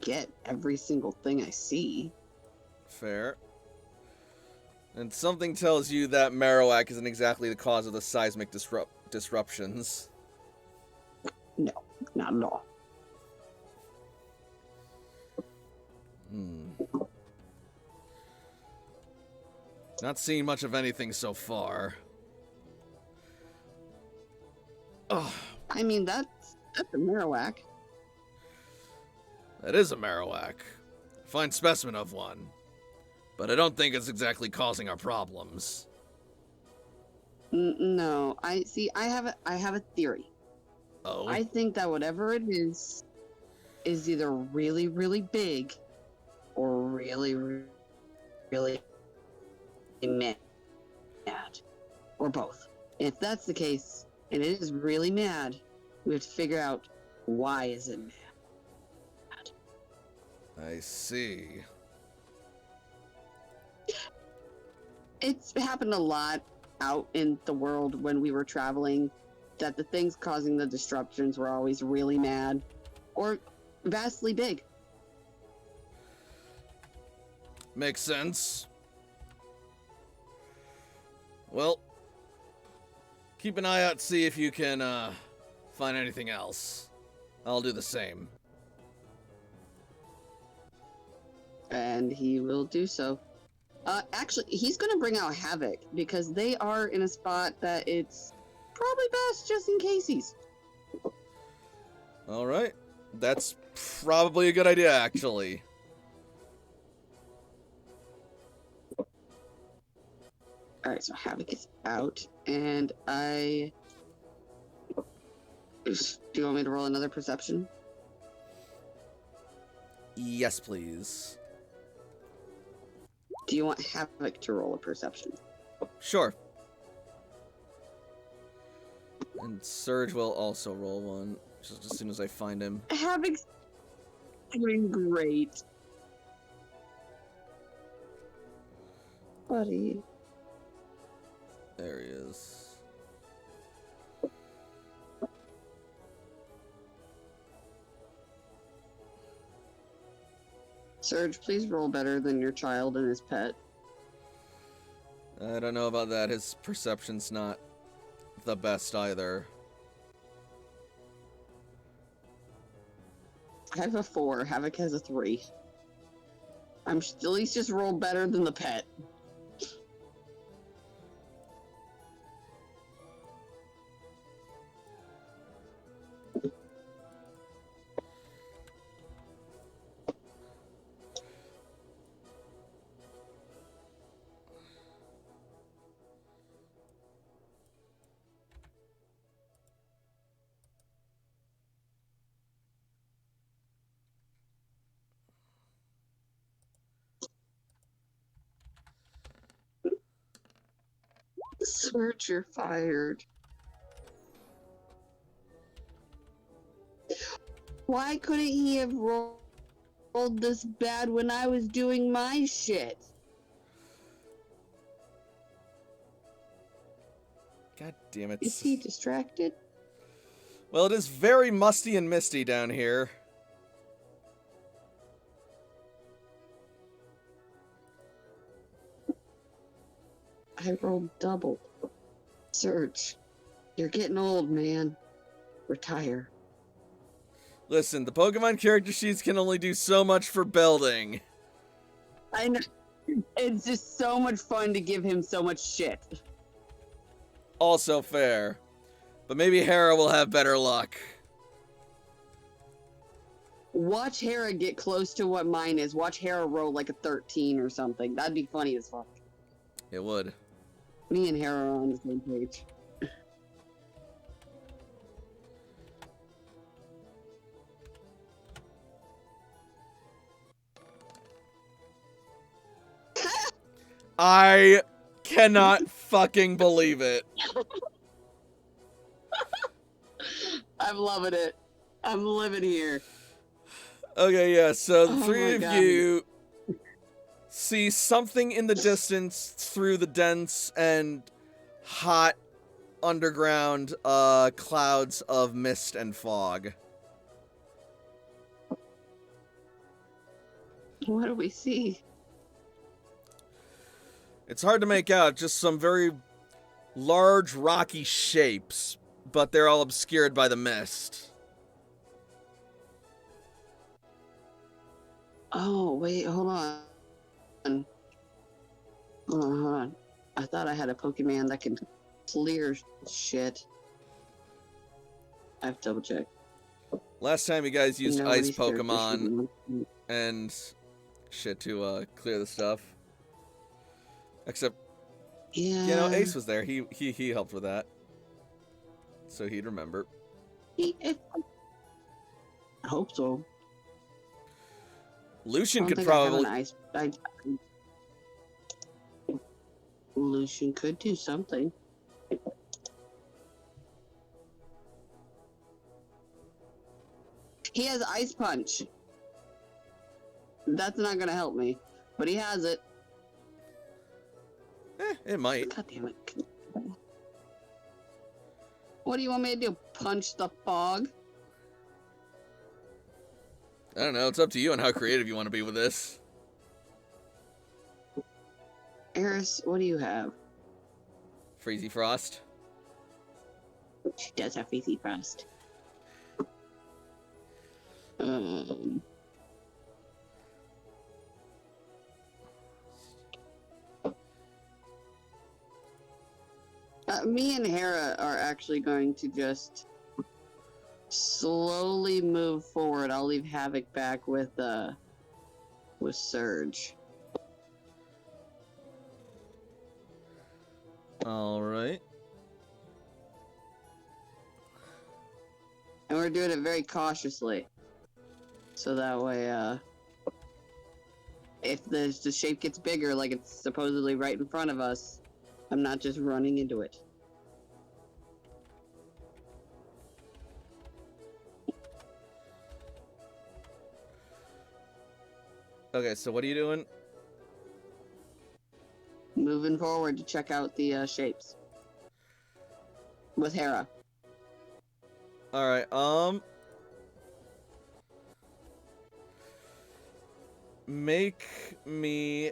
get every single thing I see. Fair. And something tells you that Marowak isn't exactly the cause of the seismic disruptions. No, not at all. Not seeing much of anything so far. Oh, I mean, that's a Marowak. that is a Marowak. Fine specimen of one. But I don't think it's exactly causing our problems. No, I have a theory. Oh? I think that whatever it is either really, really big or really, really mad. Or both. If that's the case, and it is really mad, we have to figure out why is it mad. I see. It's happened a lot out in the world when we were traveling, that the things causing the disruptions were always really mad or vastly big. Makes sense. Well, keep an eye out, see if you can find anything else. I'll do the same. And he will do so. Actually, he's going to bring out Havoc, because they are in a spot that it's probably best just in case. Alright. That's probably a good idea, actually. Alright, so Havoc is out, and do you want me to roll another perception? Yes, please. Do you want Havoc to roll a perception? Sure. And Surge will also roll one. Just as soon as I find him. Havoc's doing great. Buddy. There he is. Surge, please roll better than your child and his pet. I don't know about that. His perception's not the best either. I have a 4. Havoc has a 3. I'm at least just roll better than the pet. Surge, you're fired. Why couldn't he have rolled this bad when I was doing my shit? God damn it. Is he distracted? Well, it is very musty and misty down here. I rolled double. Surge, you're getting old, man. Retire. Listen, the Pokemon character sheets can only do so much for building. I know. It's just so much fun to give him so much shit. Also fair. But maybe Hera will have better luck. Watch Hera get close to what mine is. Watch Hera roll like a 13 or something. That'd be funny as fuck. It would. Me and Hera are on the same page. I cannot fucking believe it. I'm loving it. I'm living here. Okay, yeah, so the Oh three my of God. you see something in the distance through the dense and hot underground clouds of mist and fog. What do we see? It's hard to make out, just some very large rocky shapes, but they're all obscured by the mist. Oh, wait, hold on. Hold on. I thought I had a Pokemon that can clear shit. I have to double check. Last time you guys used No, ice these characters Pokemon should- and shit to clear the stuff. Except, Yeah. you know, Ace was there. He helped with that. So he'd remember. I hope so. Lucian I could don't think I have probably... an ice. Lucian could do something. He has Ice Punch. That's not gonna help me, but he has it. It might. God damn it. What do you want me to do? Punch the fog? I don't know. It's up to you on how creative you want to be with this. Eris, what do you have? Freezy Frost. She does have Easy Frost. Me and Hera are actually going to just slowly move forward. I'll leave Havoc back with Surge. Alright. And we're doing it very cautiously. So that way, if the shape gets bigger, like it's supposedly right in front of us, I'm not just running into it. Okay, so what are you doing? Moving forward to check out the shapes. With Hera. Alright, make me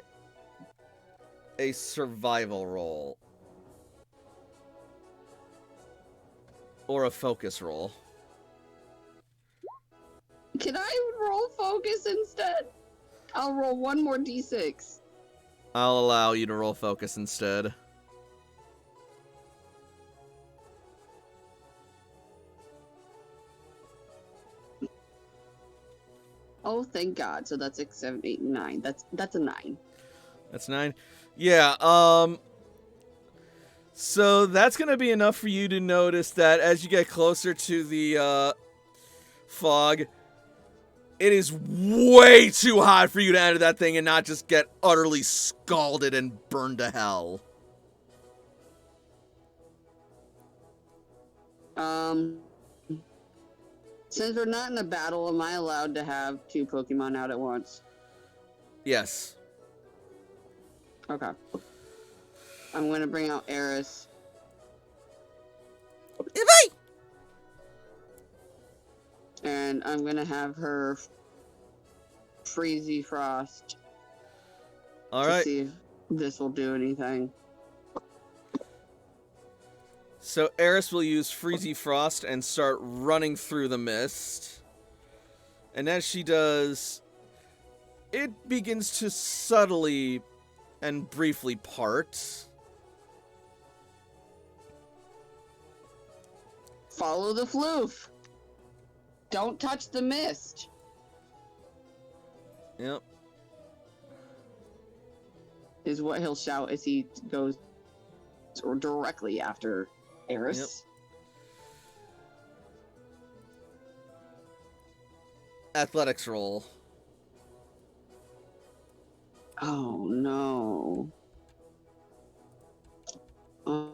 a survival roll. Or a focus roll. Can I roll focus instead? I'll roll one more d6. I'll allow you to roll focus instead. Oh, thank God. So that's 6, 7, 8, 9. That's a 9. That's 9. Yeah, so that's gonna be enough for you to notice that as you get closer to the, fog, it is way too hot for you to enter that thing and not just get utterly scalded and burned to hell. Since we're not in a battle, am I allowed to have 2 Pokemon out at once? Yes. Okay. I'm gonna bring out Eris. And I'm gonna have her Freezy Frost to Alright. see if this will do anything. So Eris will use Freezy Frost and start running through the mist. And as she does, it begins to subtly and briefly part. Follow the floof. Don't touch the mist. Yep. Is what he'll shout as he goes or directly after Eris. Yep. Athletics roll. Oh no. Oh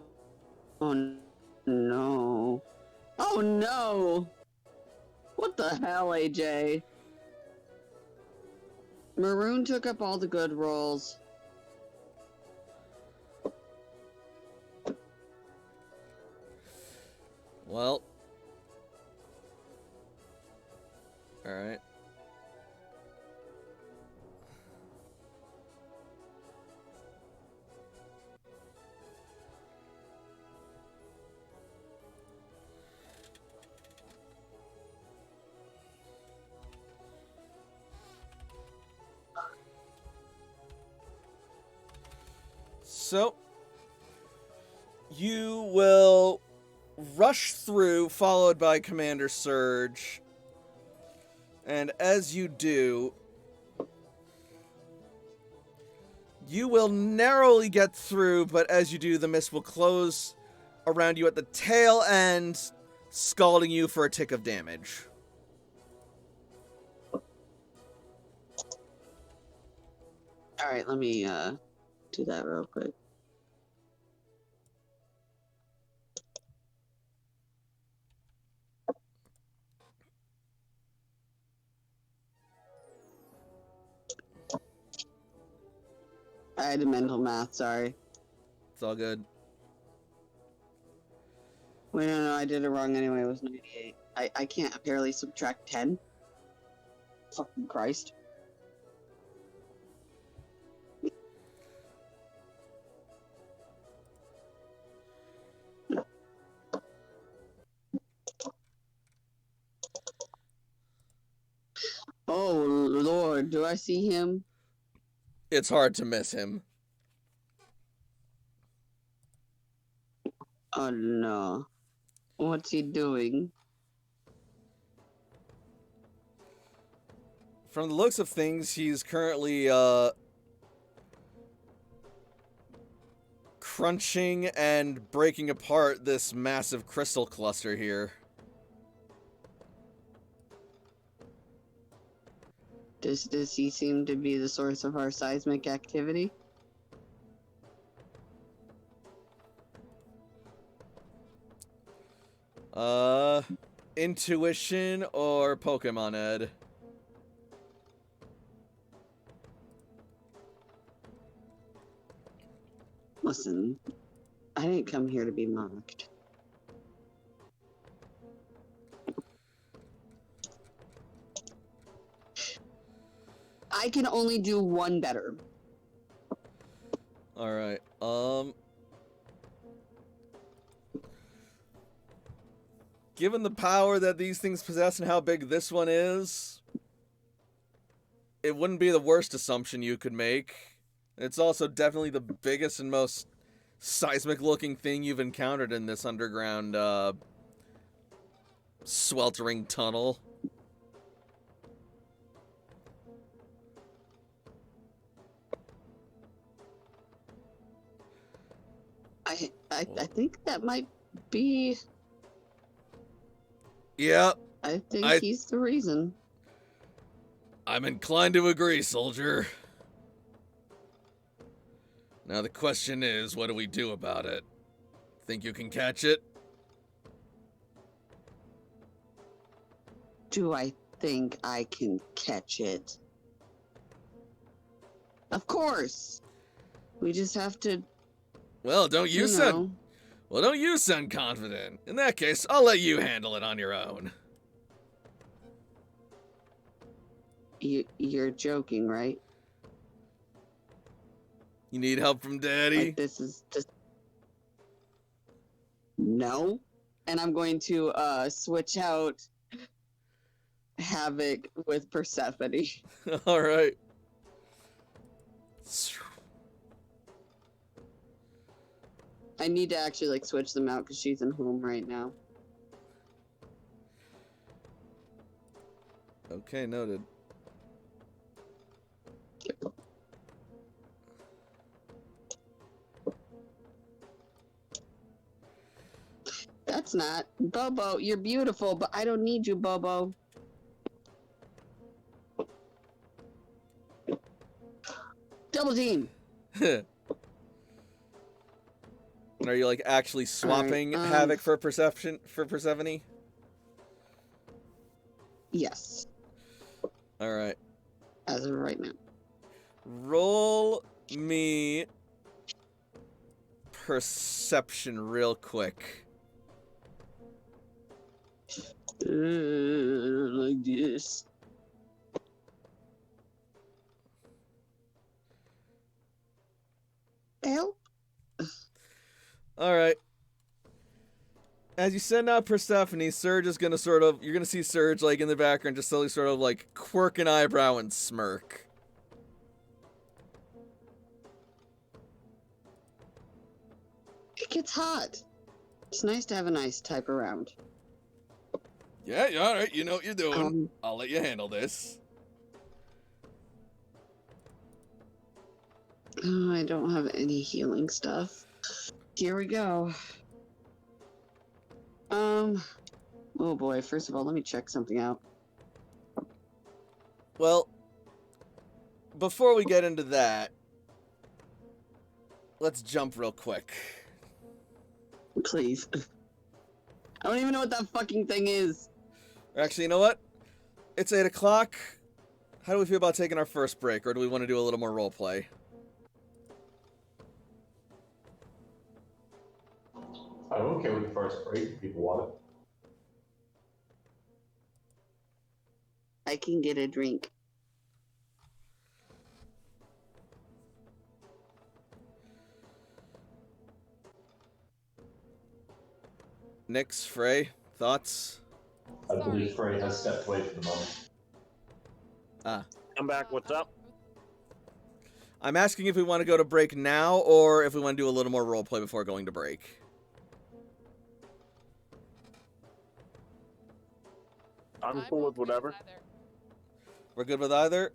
no. Oh no. What the hell, AJ? Maroon took up all the good rolls. Well. Alright. So, you will rush through, followed by Commander Surge. And as you do, you will narrowly get through, but as you do, the mist will close around you at the tail end, scalding you for a tick of damage. Alright, let me do that real quick. I had a mental math, sorry. It's all good. Wait, no, I did it wrong anyway, it was 98. I can't apparently subtract 10. Fucking Christ. Oh, Lord, do I see him? It's hard to miss him. Oh, no. What's he doing? From the looks of things, he's currently, crunching and breaking apart this massive crystal cluster here. Does he seem to be the source of our seismic activity? Intuition or Pokemon Ed? Listen, I didn't come here to be mocked. I can only do one better. All right. Given the power that these things possess and how big this one is, it wouldn't be the worst assumption you could make. It's also definitely the biggest and most seismic-looking thing you've encountered in this underground, sweltering tunnel. I think that might be. Yeah, I think I- he's the reason. I'm inclined to agree, soldier. Now the question is, what do we do about it? Think you can catch it? Do I think I can catch it? Of course. We just have to. Well, don't you sound... know. Well, don't you sound confident. In that case, I'll let you handle it on your own. You're joking, right? You need help from Daddy? Like this is just. No. And I'm going to switch out Havoc with Persephone. All right. I need to actually like switch them out because she's in home right now. Okay, noted. That's not. Bobo, you're beautiful, but I don't need you, Bobo. Double team. Are you like actually swapping Alright, Havoc for Persephone? Yes, All right. as of right now. Roll me perception real quick. Like this. Help. All right. As you send out Persephone, Surge is gonna you're gonna see Surge like in the background just slowly sort of like quirk an eyebrow and smirk. It gets hot. It's nice to have a nice type around. Yeah, all right, you know what you're doing. Um, I'll let you handle this. Oh, I don't have any healing stuff. Here we go. Oh boy, first of all, let me check something out. Well, before we get into that, let's jump real quick. Please. I don't even know what that fucking thing is. Actually, you know what? It's 8 o'clock. How do we feel about taking our first break, or do we want to do a little more roleplay? I'm okay with the first break if people want it. I can get a drink. Nyx, Frey, thoughts? I believe Sorry, Frey has stepped away for the moment. I'm back. What's up? I'm asking if we want to go to break now, or if we want to do a little more roleplay before going to break. I'm cool with okay whatever. either. We're good with either?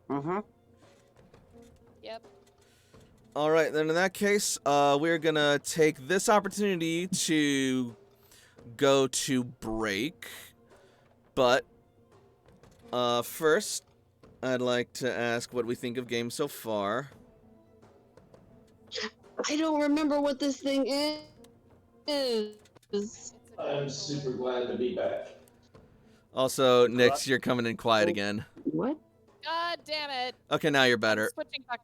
Uh-huh. Yep. All right, then in that case, we're going to take this opportunity to go to break. But first, I'd like to ask what we think of games so far. I don't remember what this thing is. It's a I'm super glad to be back. Also, Nyx, you're coming in quiet again. What? God damn it. Okay, now you're better. Switching back.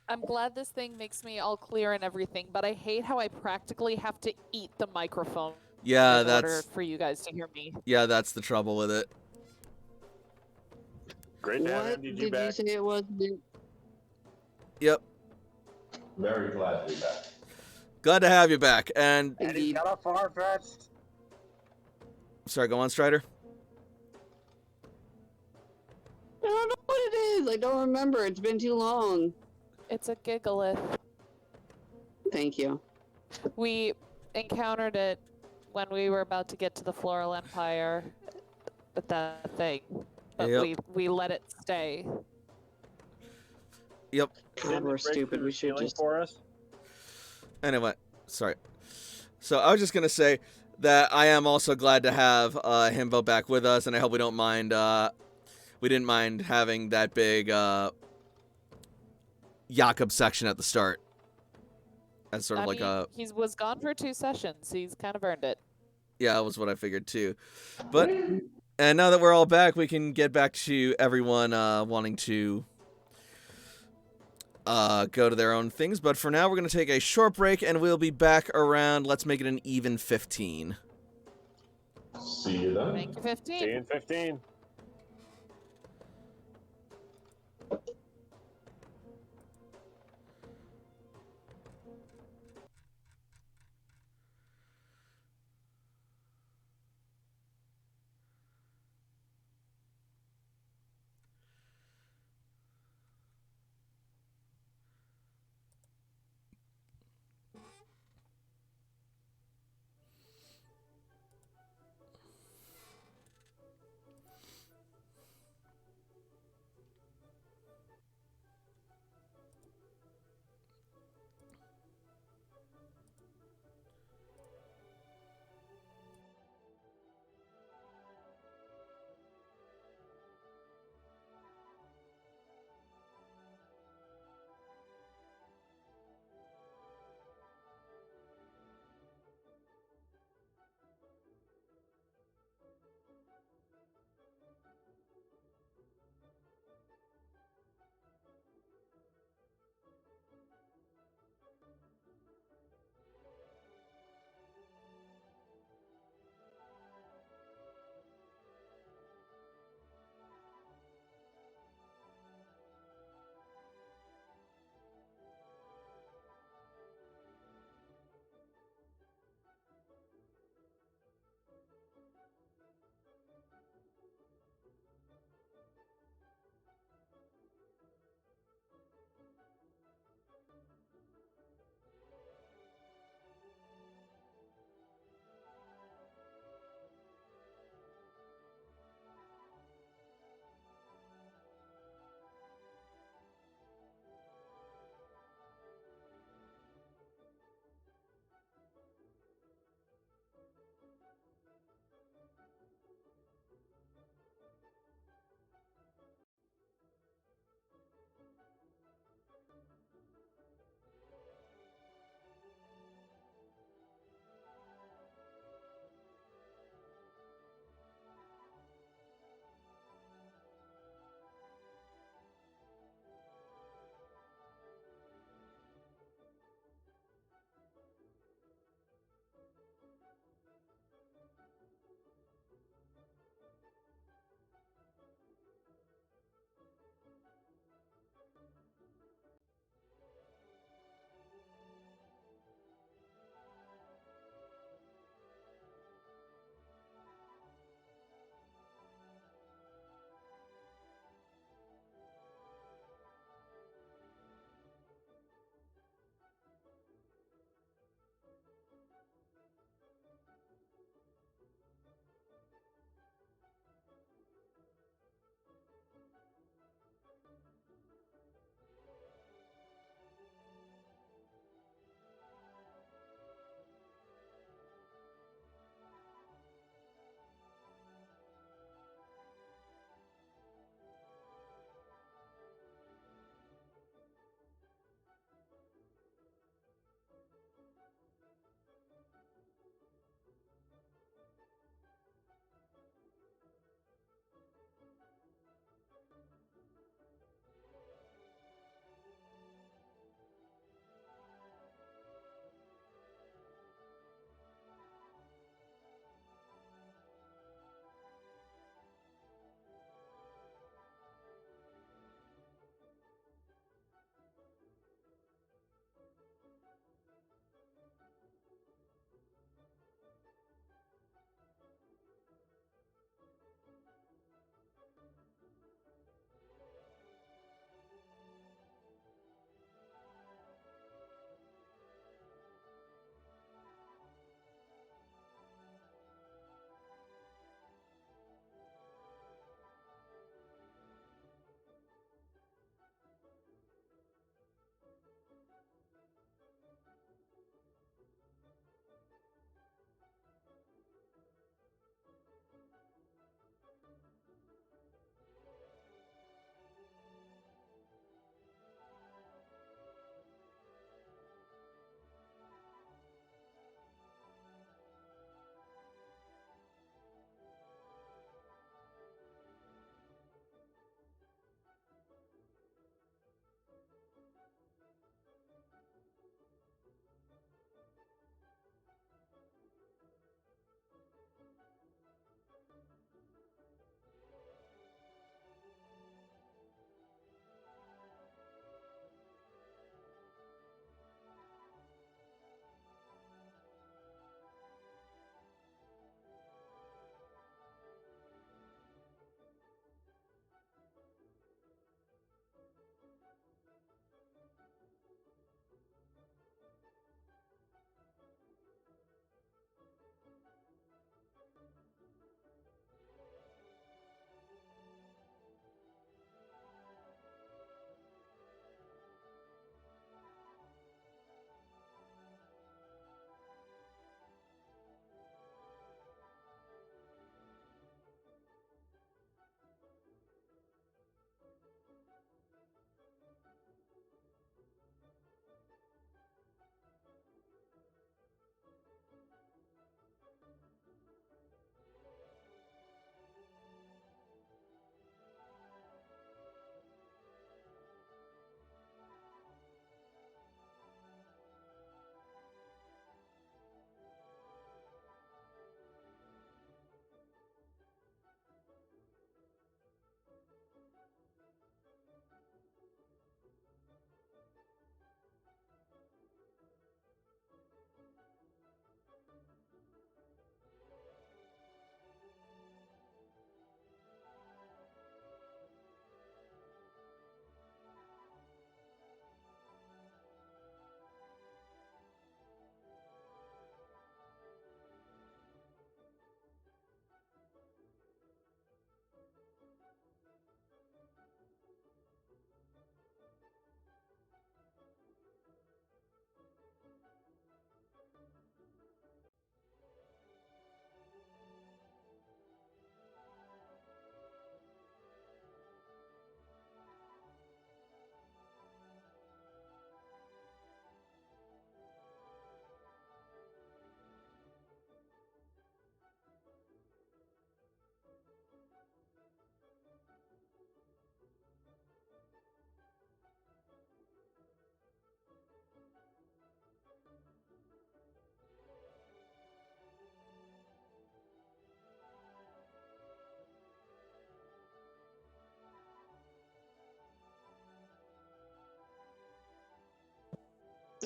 I'm glad this thing makes me all clear and everything, but I hate how I practically have to eat the microphone Yeah, in order that's for you guys to hear me. that's the trouble with it. Great to have What MDG did back. you say it was? Yep. Very glad to be back. Glad to have you back. And And he's got a far-fetched. sorry, go on, Strider. I don't know what it is. I don't remember. It's been too long. It's a gigolith. Thank you. We encountered it when we were about to get to the Floral Empire with that thing. But Yep. we let it stay. Yep. God, we're stupid. We should just. For us. Anyway, sorry. So I was just gonna say that I am also glad to have Himbo back with us, and I hope we don't mind. We didn't mind having that big Jakob section at the start. As sort of he was gone for 2 sessions. He's kind of earned it. yeah, that was what I figured too. But and now that we're all back, we can get back to everyone wanting to go to their own things. But for now, we're going to take a short break, and we'll be back around, let's make it an even 15. See you then. Thank you, 15. See you in 15.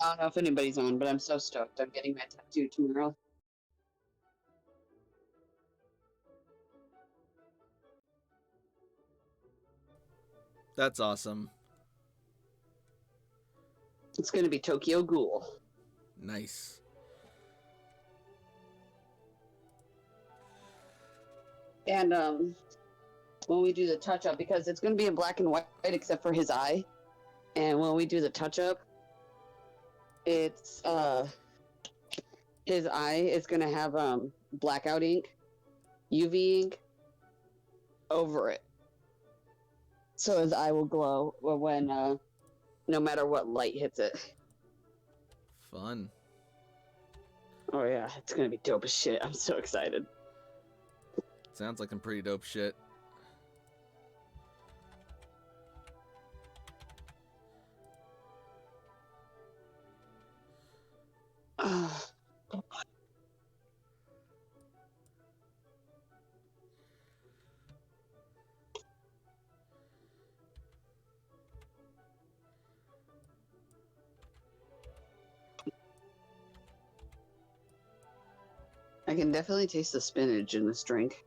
I don't know if anybody's on, but I'm so stoked. I'm getting my tattoo tomorrow. That's awesome. It's gonna be Tokyo Ghoul. Nice. And when we do the touch up, because it's gonna be in black and white except for his eye. And when we do the touch up, it's his eye is gonna have blackout ink, UV ink over it. So his eye will glow when no matter what light hits it. Fun. Oh yeah, it's gonna be dope as shit. I'm so excited. Sounds like some pretty dope shit. I can definitely taste the spinach in this drink.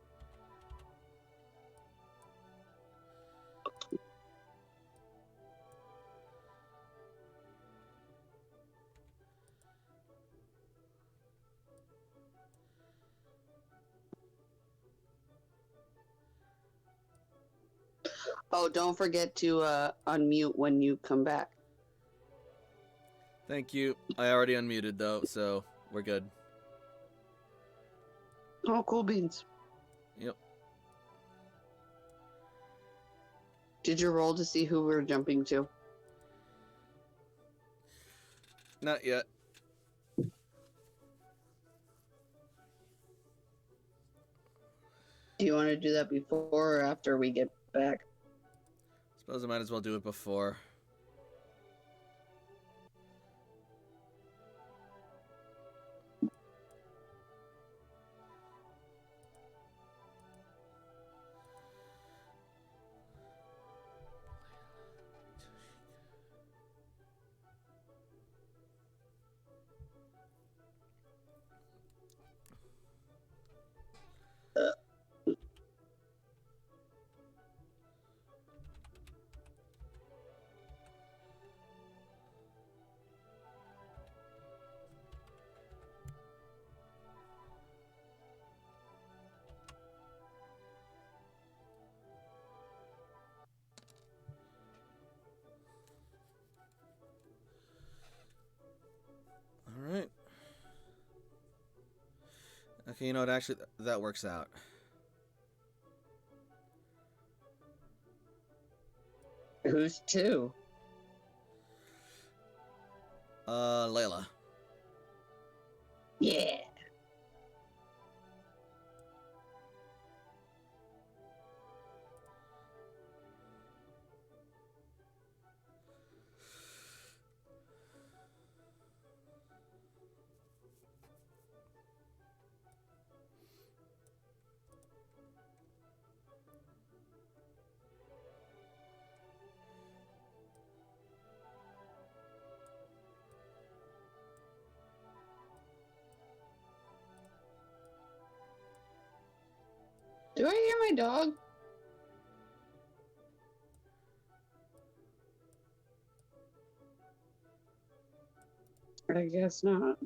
Oh, don't forget to unmute when you come back. Thank you. I already unmuted though, so we're good. Oh, cool beans. Yep. Did you roll to see who we're jumping to? Not yet. Do you want to do that before or after we get back? Suppose I might as well do it before. Alright. Okay, you know what? Actually, that works out. Who's two? Layla. Yeah. Do I hear my dog? I guess not.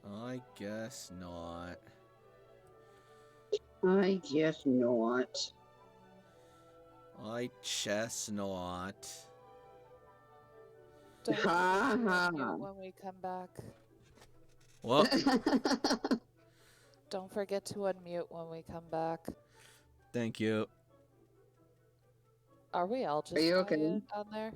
I guess not. I guess not. I chestnut. Don't forget Ha to ha. unmute when we come back. Well, Don't forget to unmute when we come back. thank you. Are we all just you okay? quiet down there?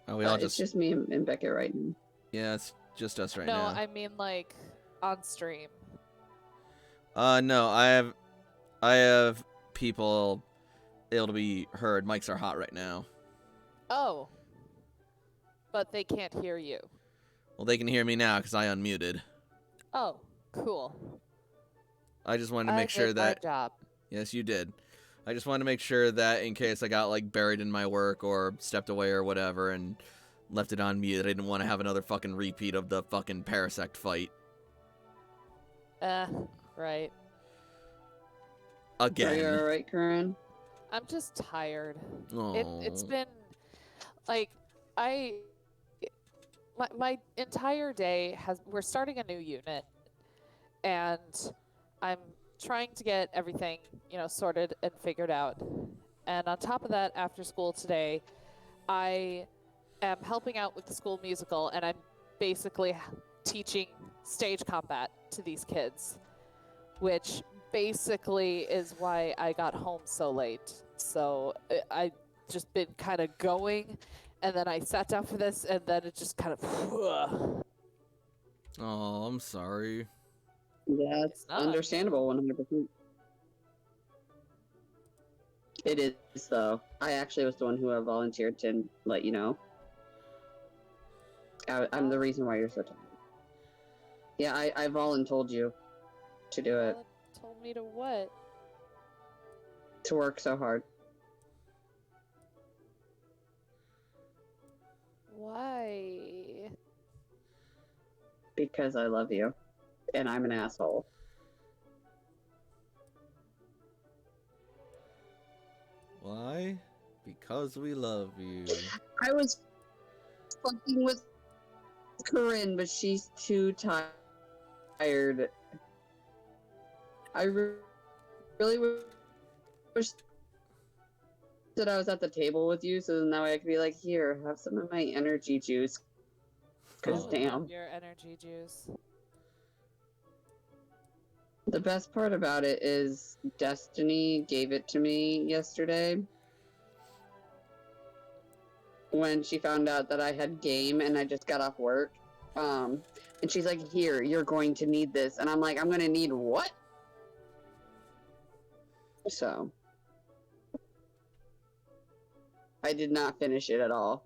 Are we all It's just me and Beckett right now. Yeah, it's just us right no, now. I mean like on stream. No, I have people able to be heard. Mics are hot right now. Oh. But they can't hear you. Well, they can hear me now because I unmuted. Oh, cool. I just wanted to I make sure did that. my job. Yes, you did. I just wanted to make sure that in case I got like buried in my work or stepped away or whatever and left it on mute, I didn't want to have another fucking repeat of the fucking Parasect fight Right. Are you again. alright, Corinne? I'm just tired. It's Aw. been like my entire day we're starting a new unit, and I'm trying to get everything, sorted and figured out. And on top of that, after school today, I am helping out with the school musical, and I'm basically teaching stage combat to these kids, which basically is why I got home so late. So I just been kind of going, and then I sat down for this, and then it just kind of. Oh, I'm sorry. That's It's not on you. understandable, 100%. It is, though. I actually was the one who volunteered to let you know. I'm the reason why you're so tired. Yeah, I told you to do it, Told me to what? to work so hard. Why? Because I love you. And I'm an asshole. Why? Because we love you. I was fucking with Corinne, but she's too tired. I really wish that I was at the table with you, so now I could be like, here, have some of my energy juice. Cause Oh, damn. your energy juice. The best part about it is Destiny gave it to me yesterday. When she found out that I had game and I just got off work. And she's like, here, you're going to need this. And I'm like, I'm gonna need what? So I did not finish it at all.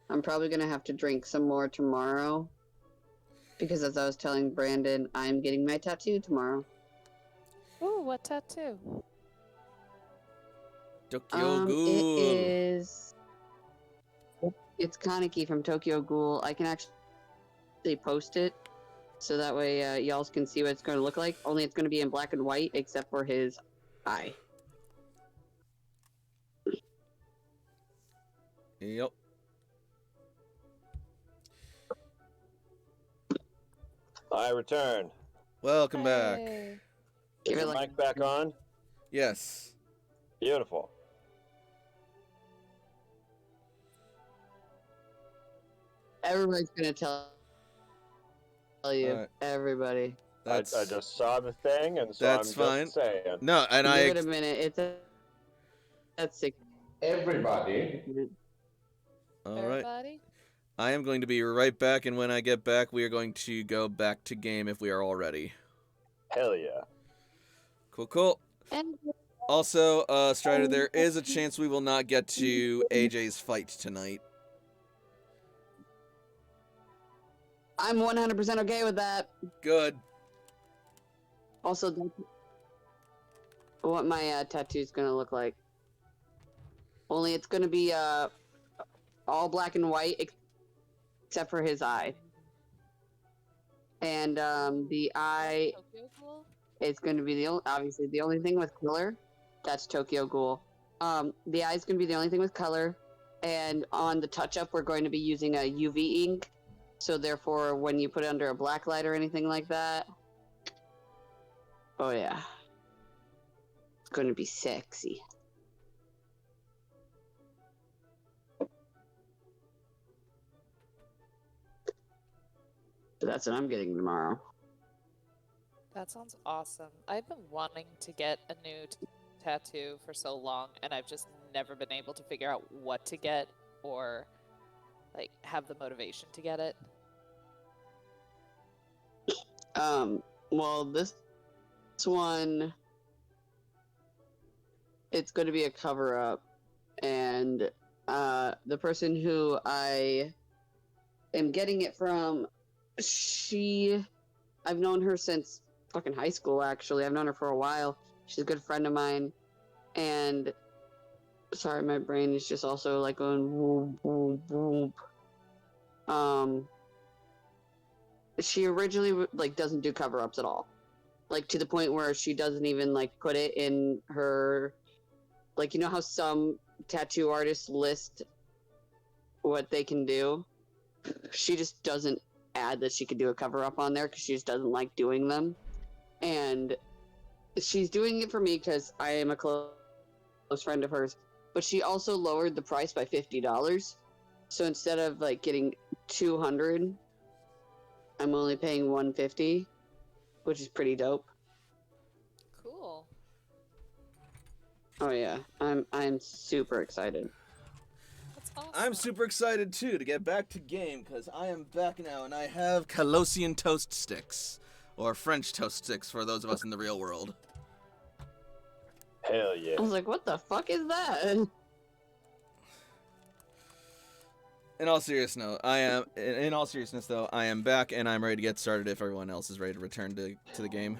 I'm probably gonna have to drink some more tomorrow. Because as I was telling Brandon, I'm getting my tattoo tomorrow. Ooh, what tattoo? Tokyo It Ghoul. is. It's Kaneki from Tokyo Ghoul. I can actually post it, so that way y'all can see what it's going to look like. Only it's going to be in black and white, except for his eye. Yep. I return. Welcome back. Hey. Give Is it the like mic back on? Yes. Beautiful. everybody's going to tell you. Alright. Everybody. I just saw the thing, and so That's I'm fine. just saying. No, and Give it a minute. It's at 6 Everybody. minutes. All right. Everybody? I am going to be right back, and when I get back, we are going to go back to game if we are all ready. Hell yeah. Cool, cool. And Also, Strider, there is a chance we will not get to AJ's fight tonight. I'm 100% okay with that. Good. Also, that's what my tattoo's gonna look like. Only it's gonna be all black and white except for his eye. And the eye Tokyo Ghoul? is going to be obviously the only thing with color. That's Tokyo Ghoul. The eye is going to be the only thing with color. And on the touch-up, we're going to be using a UV ink. So therefore, when you put it under a black light or anything like that, oh yeah, it's going to be sexy. So that's what I'm getting tomorrow. That sounds awesome. I've been wanting to get a new tattoo for so long, and I've just never been able to figure out what to get or like have the motivation to get it. Well, this one, it's going to be a cover-up, and the person who I am getting it from, I've known her since fucking high school, actually. I've known her for a while. She's a good friend of mine. And sorry, my brain is just also like going whoop, whoop, whoop. She originally like doesn't do cover-ups at all. Like to the point where she doesn't even like put it in her, like, you know how some tattoo artists list what they can do? She just doesn't add that she could do a cover-up on there because she just doesn't like doing them. And she's doing it for me because I am a close friend of hers, but she also lowered the price by $50. So instead of like getting 200, I'm only paying $150, which is pretty dope. Cool. Oh yeah, I'm super excited. That's awesome. I'm super excited too to get back to game because I am back now and I have Colossian toast sticks, or French toast sticks for those of us in the real world. Hell yeah. I was like, what the fuck is that? In all seriousness, though, I am back and I'm ready to get started if everyone else is ready to return to the game.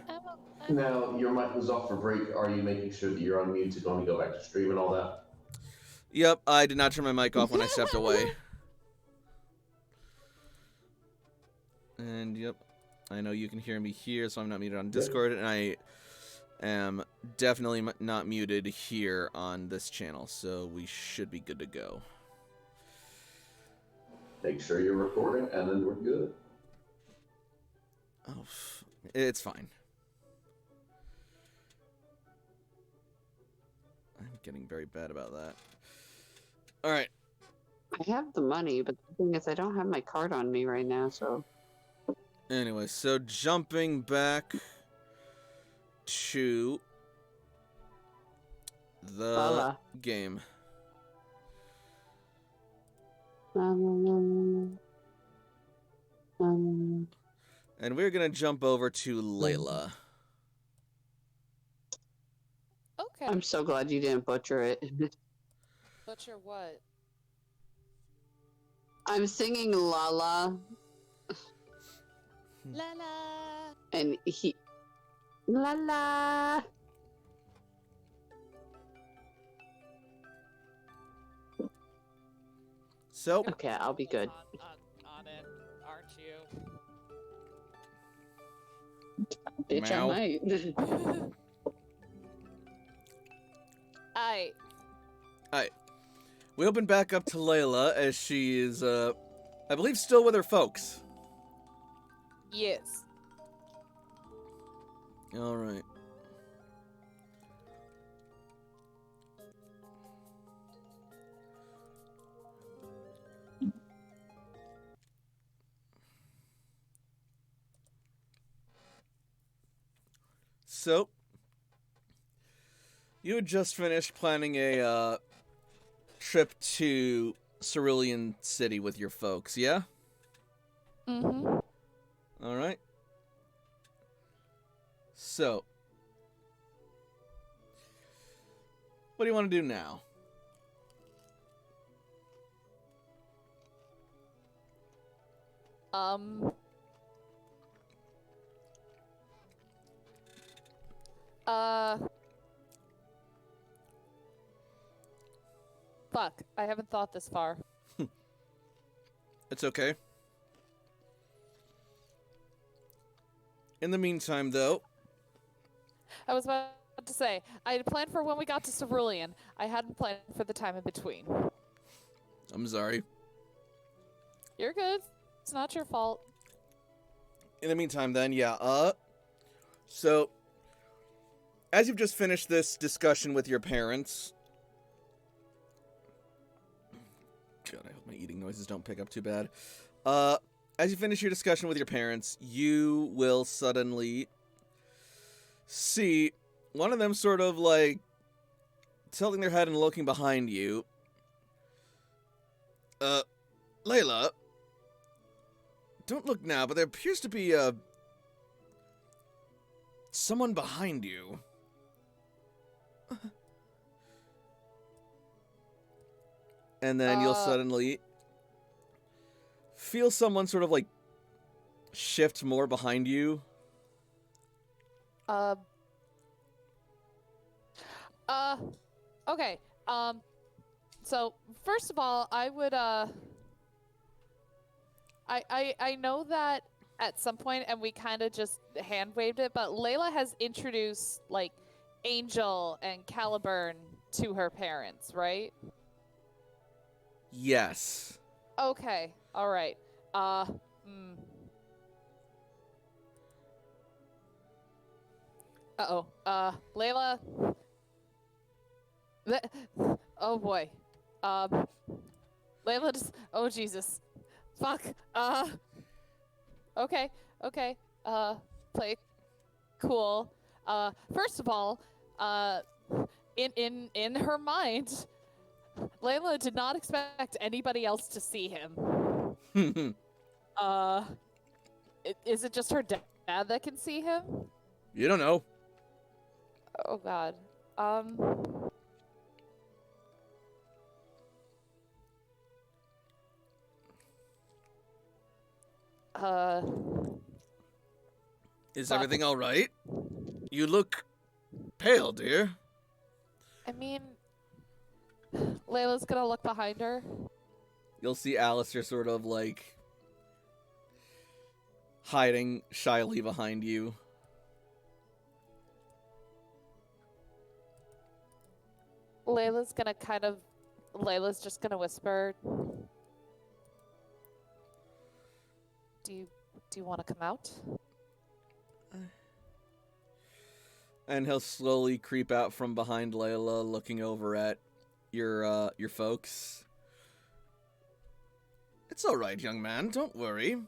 Now, your mic was off for break. Are you making sure that you're unmuted when we go back to stream and all that? Yep, I did not turn my mic off when I stepped away. And yep, I know you can hear me here, so I'm not muted on Discord, and I am definitely not muted here on this channel, so we should be good to go. Make sure you're recording, and then we're good. Oh, it's fine. I'm getting very bad about that. All right. I have the money, but the thing is, I don't have my card on me right now, so. Anyway, so jumping back to the Lala. game. Um, And we're going to jump over to Layla. Okay. I'm so glad you didn't butcher it. Butcher what? I'm singing La La, La la. and he. La La! So, Okay, I'll be good. On it, aren't you? Bitch, Meow. I might. we open back up to Layla as she is, I believe, still with her folks. Yes. All right. So, you had just finished planning a trip to Cerulean City with your folks, yeah? Mm-hmm. All right. So, what do you want to do now? Fuck. I haven't thought this far. It's okay. In the meantime, though, I was about to say, I had planned for when we got to Cerulean. I hadn't planned for the time in between. I'm sorry. You're good. It's not your fault. In the meantime, then, yeah, so, as you've just finished this discussion with your parents... God, I hope my eating noises don't pick up too bad. As you finish your discussion with your parents, you will suddenly see one of them sort of, like, tilting their head and looking behind you. Layla, don't look now, but there appears to be, someone behind you. And then you'll suddenly feel someone sort of, like, shift more behind you. Uh. Okay. So first of all, I would I know that at some point, and we kind of just hand waved it, but Layla has introduced like Angel and Caliburn to her parents, right? Yes. Okay. All right. Hmm. Uh-oh. Layla. Oh boy. Layla just. Oh Jesus. Fuck. Okay. Okay. Play it cool. First of all, in her mind, Layla did not expect anybody else to see him. Is it just her dad that can see him? You don't know. Oh God. Is Fuck. everything all right? You look pale, dear. I mean, Layla's gonna look behind her. You'll see Alistair sort of like hiding shyly behind you. Layla's just gonna whisper. Do you want to come out? And he'll slowly creep out from behind Layla, looking over at your folks. It's all right, young man. Don't worry.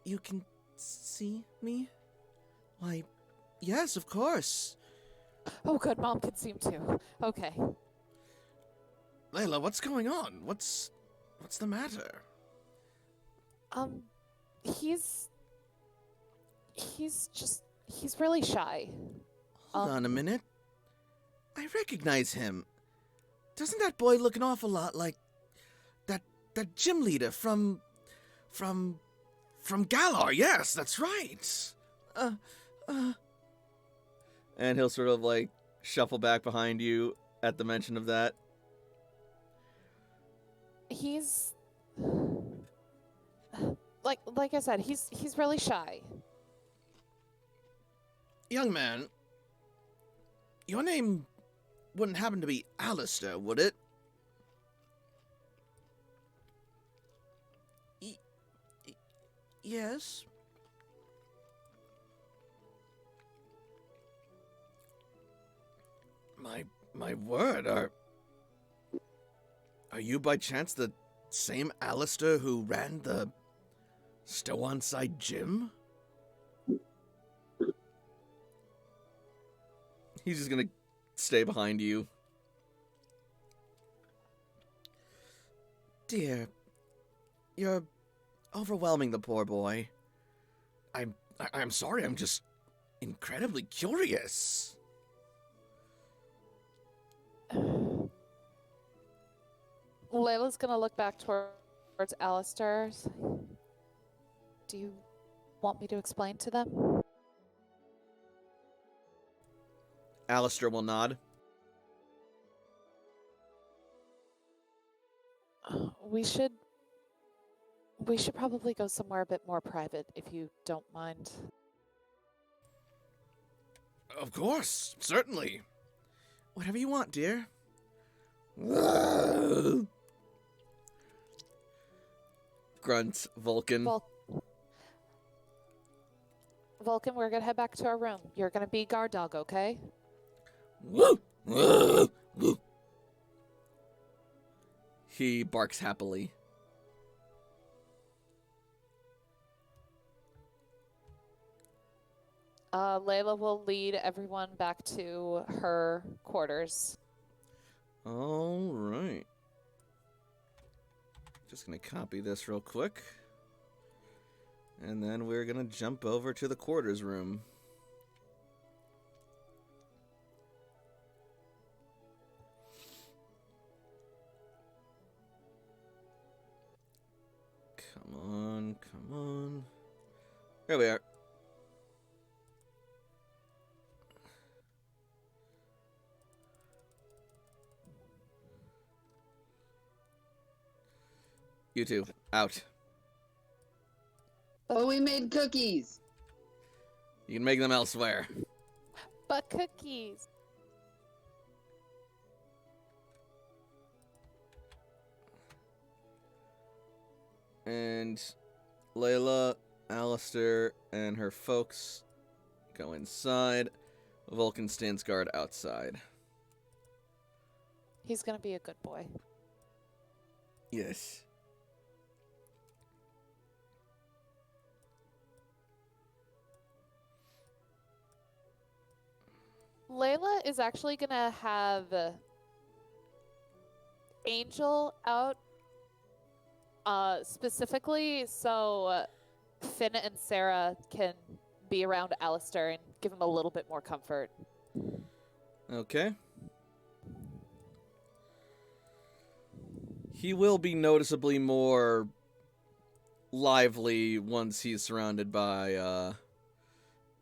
You can see me? Why, yes, of course. Oh, good. Mom can see him too. Okay. Layla, what's going on? What's the matter? He's really shy. Hold on a minute. I recognize him. Doesn't that boy look an awful lot like that gym leader from Galar? Yes, that's right. And he'll sort of like shuffle back behind you at the mention of that. He's like I said, he's really shy. Young man, your name wouldn't happen to be Alistair, would it? Yes. My word, are you by chance the same Alistair who ran the Stow-on-Side gym? He's just gonna stay behind you. Dear, you're overwhelming the poor boy. I'm sorry, I'm just incredibly curious. Layla's gonna look back towards Alistair. Do you want me to explain to them? Alistair will nod. We should probably go somewhere a bit more private, if you don't mind. Of course, certainly. Whatever you want, dear. Grunts Vulcan. Vulcan, we're gonna head back to our room. You're gonna be guard dog, okay? He barks happily. Layla will lead everyone back to her quarters. All right. Just gonna copy this real quick. And then we're gonna jump over to the quarters room. Come on, come on. Here we are. You two, out. Oh, we made cookies. You can make them elsewhere. But cookies. And Layla, Alistair, and her folks go inside. Vulcan stands guard outside. He's gonna be a good boy. Yes. Layla is actually gonna have Angel out specifically so Finn and Sarah can be around Alistair and give him a little bit more comfort. Okay. He will be noticeably more lively once he's surrounded by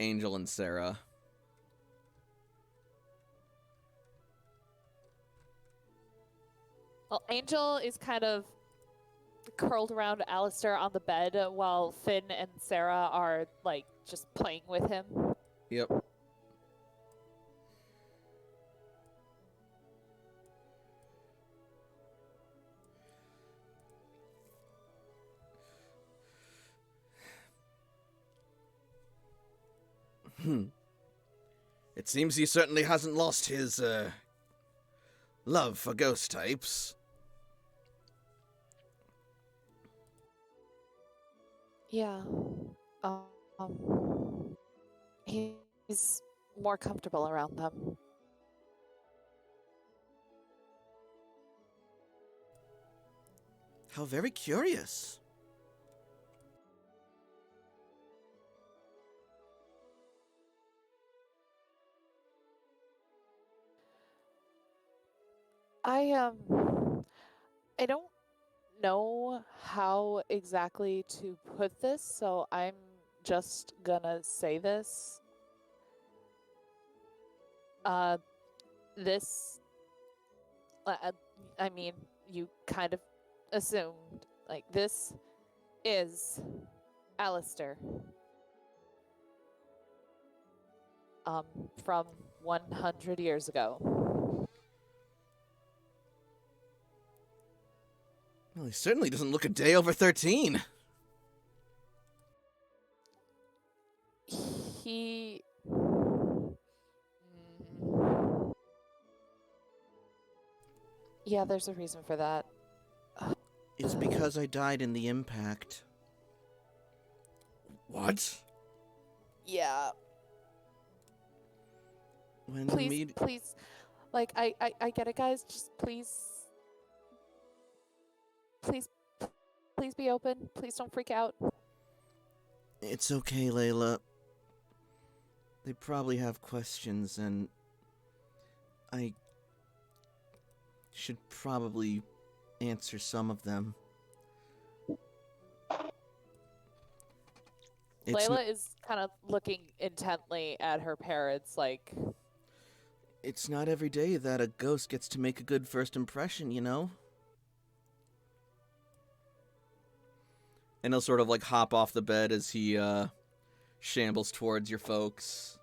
Angel and Sarah. Well, Angel is kind of curled around Alistair on the bed while Finn and Sarah are, like, just playing with him. Yep. It seems he certainly hasn't lost his, love for ghost types. Yeah. He's more comfortable around them. How very curious. I don't know how exactly to put this, so I'm just gonna say this. This, I mean, you kind of assumed, like, this is Alistair. From 100 years ago. Well, he certainly doesn't look a day over 13. He... Yeah, there's a reason for that. It's because I died in the impact. What? Yeah. When Please, please. Like, I get it, guys. Just please. Please be open. Please don't freak out. It's okay, Layla. They probably have questions, and I should probably answer some of them. Layla is kind of looking intently at her parents, like... It's not every day that a ghost gets to make a good first impression, you know? And he'll sort of, like, hop off the bed as he, shambles towards your folks.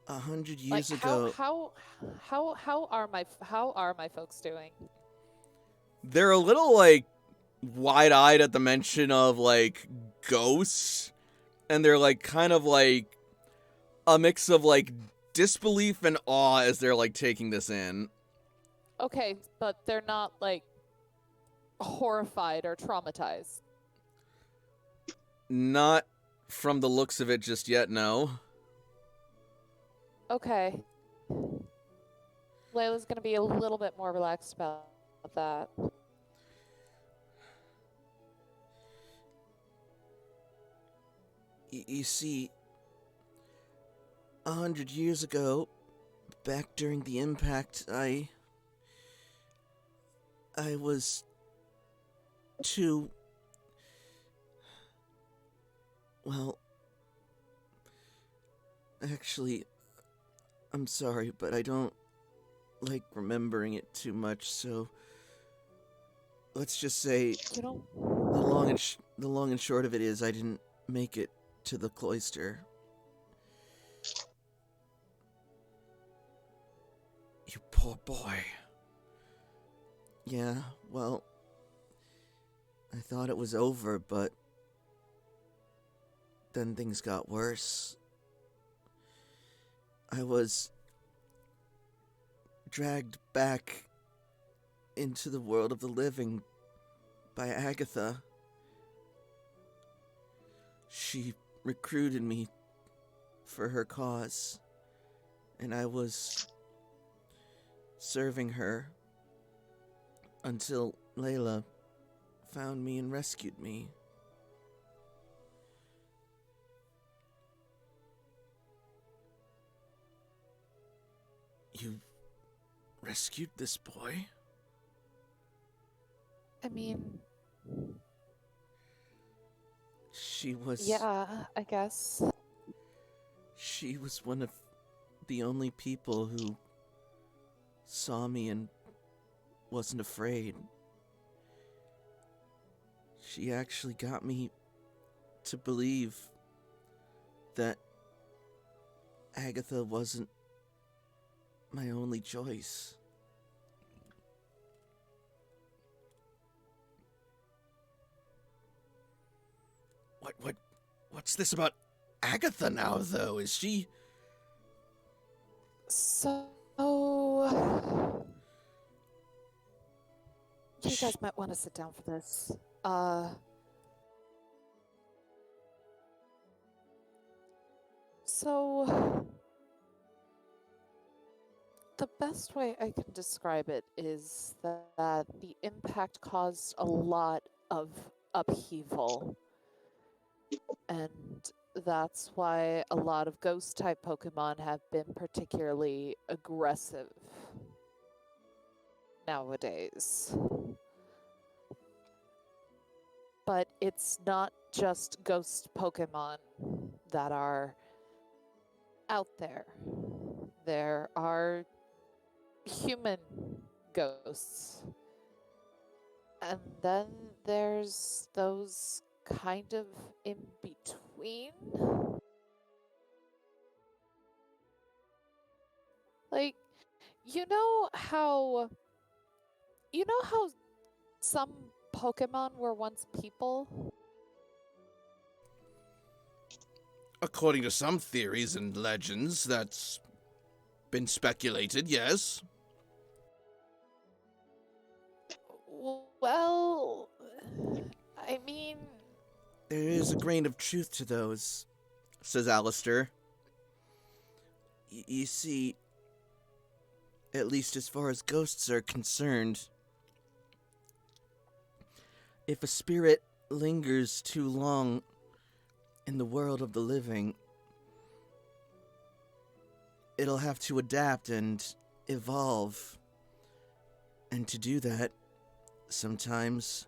100 years ago... How are my folks doing? They're a little, like, wide-eyed at the mention of, like, ghosts. And they're, like, kind of, like, a mix of, like, disbelief and awe as they're, like, taking this in. Okay, but they're not, like, horrified or traumatized. Not from the looks of it just yet, no. Okay. Layla's gonna be a little bit more relaxed about that. You see, 100 years ago, back during the impact, I I was too... Well... Actually, I'm sorry, but I don't like remembering it too much, so... Let's just say You don't. the long and short of it is I didn't make it to the cloister. You poor boy. Yeah, well, I thought it was over, but then things got worse. I was dragged back into the world of the living by Agatha. She recruited me for her cause, and I was serving her until Layla found me and rescued me. You rescued this boy? I mean, She was... yeah, I guess. She was one of the only people who saw me and wasn't afraid. She actually got me to believe that Agatha wasn't my only choice. What's this about Agatha now, though? Is she... So, you guys might want to sit down for this. So, the best way I can describe it is that the impact caused a lot of upheaval. And that's why a lot of ghost-type Pokemon have been particularly aggressive nowadays. But it's not just ghost Pokemon that are out there. There are human ghosts. And then there's those kind of in between. Like, you know how some Pokemon were once people? According to some theories and legends, that's been speculated, yes. Well, I mean... There is a grain of truth to those, says Alistair. You see, at least as far as ghosts are concerned, if a spirit lingers too long in the world of the living, it'll have to adapt and evolve. And to do that, sometimes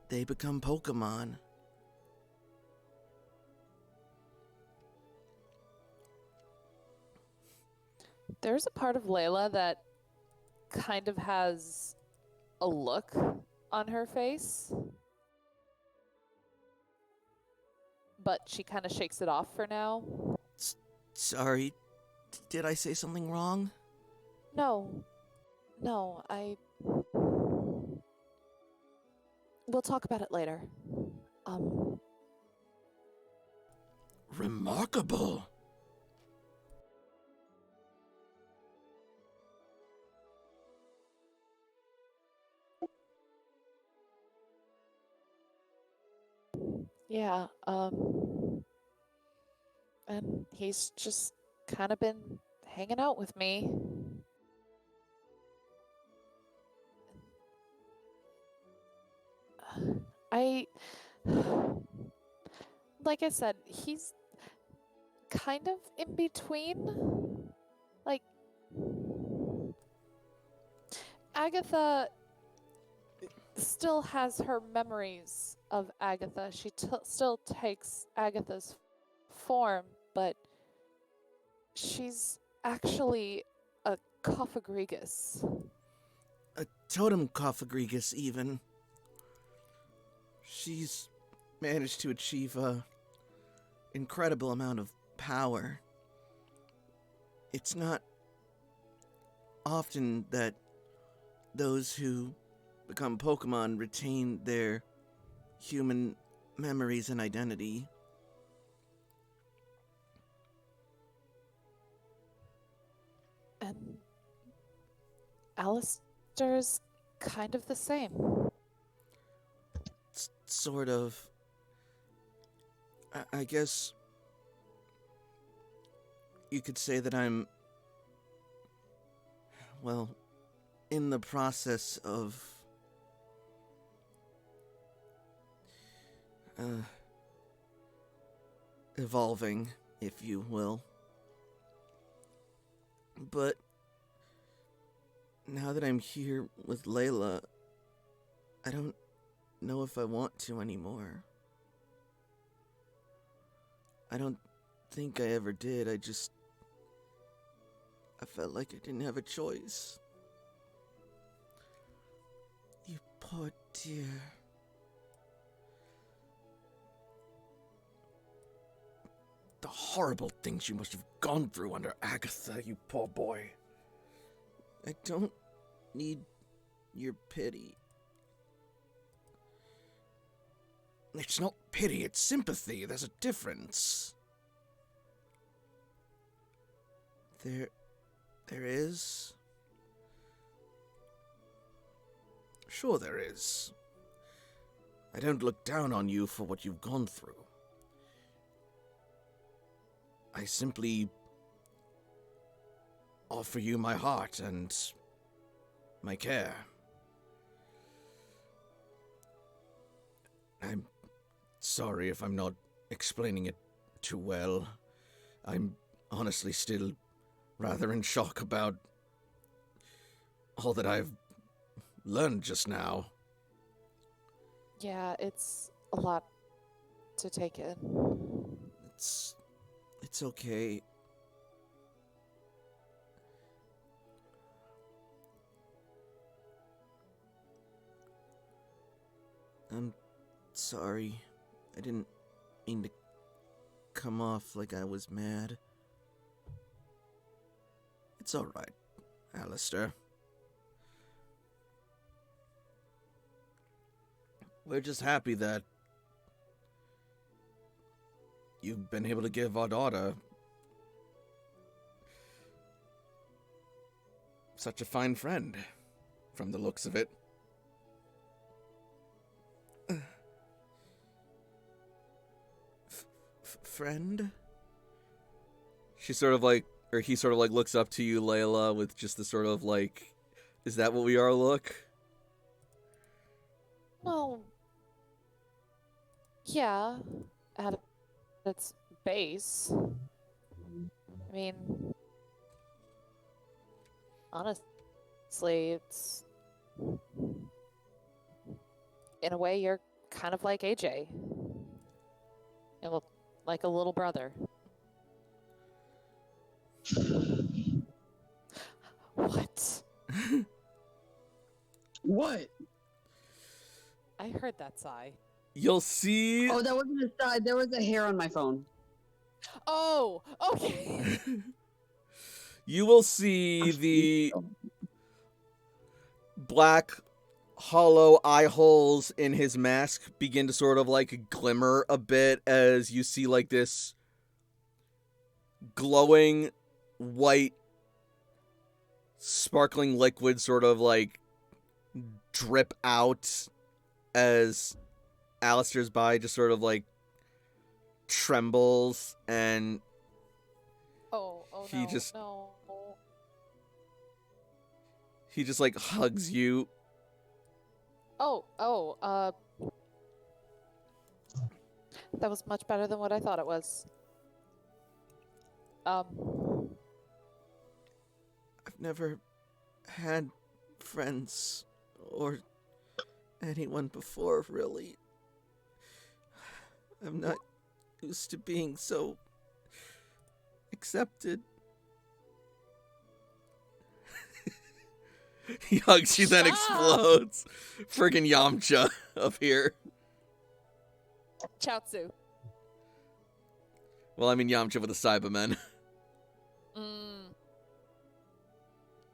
they become Pokemon. There's a part of Layla that kind of has a look on her face, but she kind of shakes it off for now. Sorry, did I say something wrong? No, we'll talk about it later. Remarkable. Yeah, and he's just kind of been hanging out with me. Like I said, he's kind of in between. Like, Agatha still has her memories of Agatha. She still takes Agatha's form, but she's actually a Cophagrigus. A totem Cophagrigus, even. She's managed to achieve a incredible amount of power. It's not often that those who become Pokemon retain their human memories and identity. And Alistair's kind of the same. Sort of. I guess you could say that I'm, well, in the process of evolving, if you will. But now that I'm here with Layla, I don't know if I want to anymore. I don't think I ever did. I felt like I didn't have a choice. You poor dear. The horrible things you must have gone through under Agatha, you poor boy. I don't need your pity. It's not pity, it's sympathy. There's a difference. There is? Sure there is. I don't look down on you for what you've gone through. I simply offer you my heart and my care. I'm sorry if I'm not explaining it too well. I'm honestly still rather in shock about all that I've learned just now. Yeah, it's a lot to take in. It's okay. I'm sorry. I didn't mean to come off like I was mad. It's alright, Alistair. We're just happy that you've been able to give our daughter such a fine friend, from the looks of it. Friend? She sort of like, or he sort of like looks up to you, Layla, with just the sort of like, is that what we are look? Well, yeah, at its base. I mean, honestly, it's in a way you're kind of like AJ. Like a little brother. What? What? I heard that sigh. You'll see. Oh, that wasn't a side. There was a hair on my phone. Oh, okay. You will see the black hollow eye holes in his mask begin to sort of like glimmer a bit as you see like this glowing white sparkling liquid sort of like drip out as Alistair's body just sort of like trembles, and he just like hugs you. That was much better than what I thought it was. I've never had friends or anyone before, really. I'm not used to being so accepted. He hugs you, then Stop. explodes. Friggin' Yamcha up here. Chaozu. Well, I mean Yamcha with the Cybermen,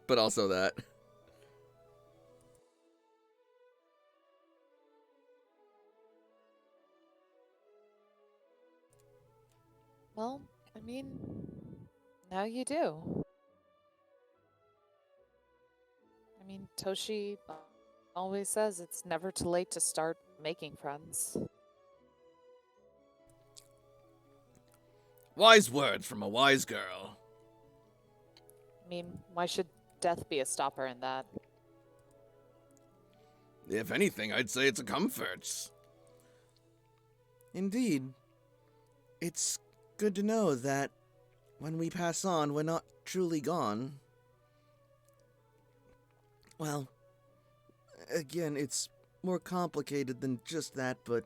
but also that. Well, I mean, now you do. I mean, Toshi always says it's never too late to start making friends. Wise words from a wise girl. I mean, why should death be a stopper in that? If anything, I'd say it's a comfort. Indeed. It's good to know that when we pass on, we're not truly gone. Well, again, it's more complicated than just that, but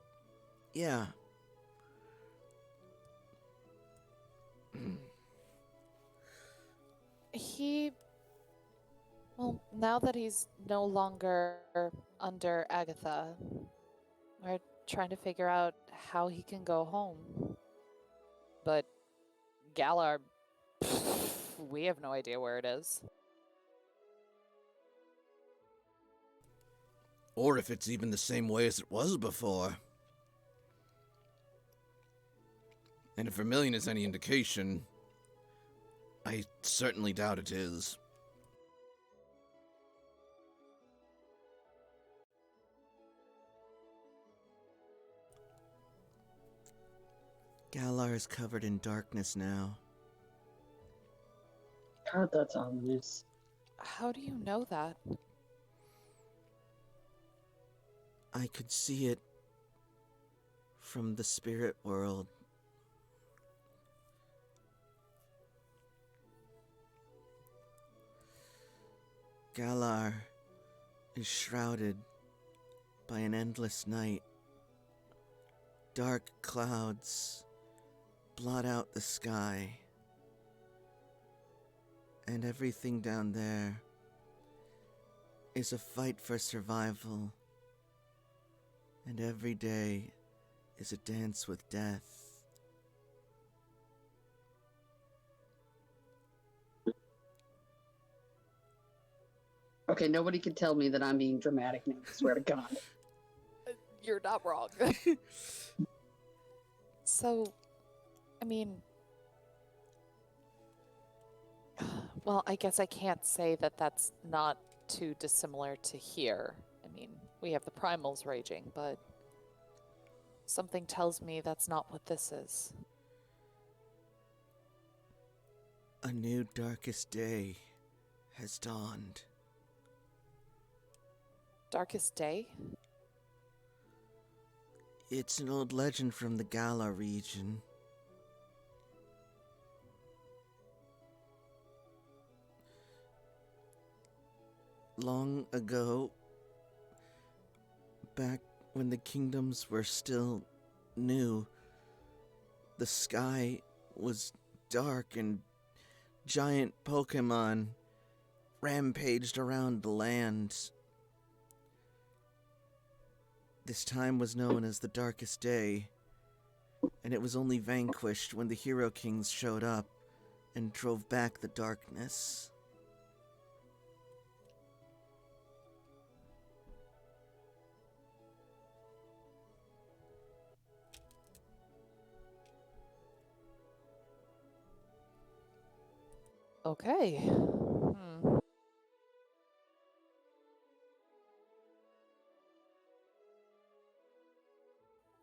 yeah. Well, now that he's no longer under Agatha, we're trying to figure out how he can go home. But Galar, we have no idea where it is. Or if it's even the same way as it was before. And if Vermilion is any indication, I certainly doubt it is. Galar is covered in darkness now. God, that's obvious. How do you know that? I could see it from the spirit world. Galar is shrouded by an endless night. Dark clouds blot out the sky. And everything down there is a fight for survival. And every day is a dance with death. Okay, nobody can tell me that I'm being dramatic now. I swear to God. You're not wrong. So, I mean, well, I guess I can't say that that's not too dissimilar to here. I mean, we have the primals raging, but something tells me that's not what this is. A new darkest day has dawned. Darkest Day? It's an old legend from the Galar region. Long ago, back when the kingdoms were still new, the sky was dark and giant Pokemon rampaged around the land. This time was known as the Darkest Day, and it was only vanquished when the Hero Kings showed up and drove back the darkness. Okay.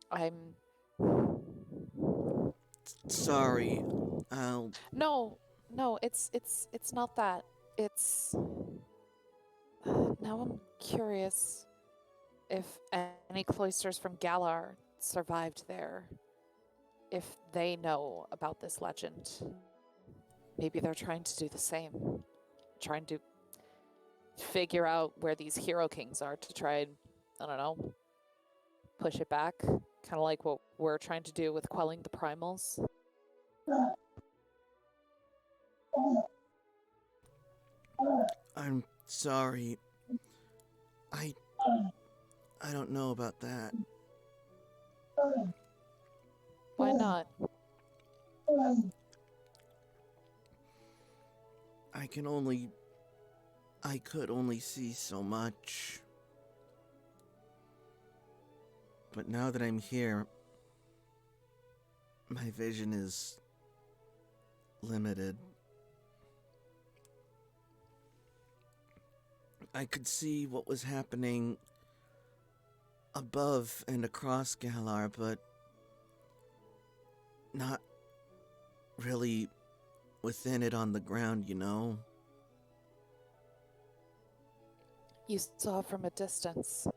I'm... Sorry, I'll... No, it's not that. It's... Now I'm curious if any cloisters from Galar survived there. If they know about this legend. Maybe they're trying to do the same. Trying to figure out where these Hero Kings are to try and I don't know, push it back, kind of like what we're trying to do with quelling the primals. I'm sorry. I don't know about that. Why not? I could only see so much. But now that I'm here, my vision is limited. I could see what was happening above and across Galar, but not really within it on the ground, you know? You saw from a distance.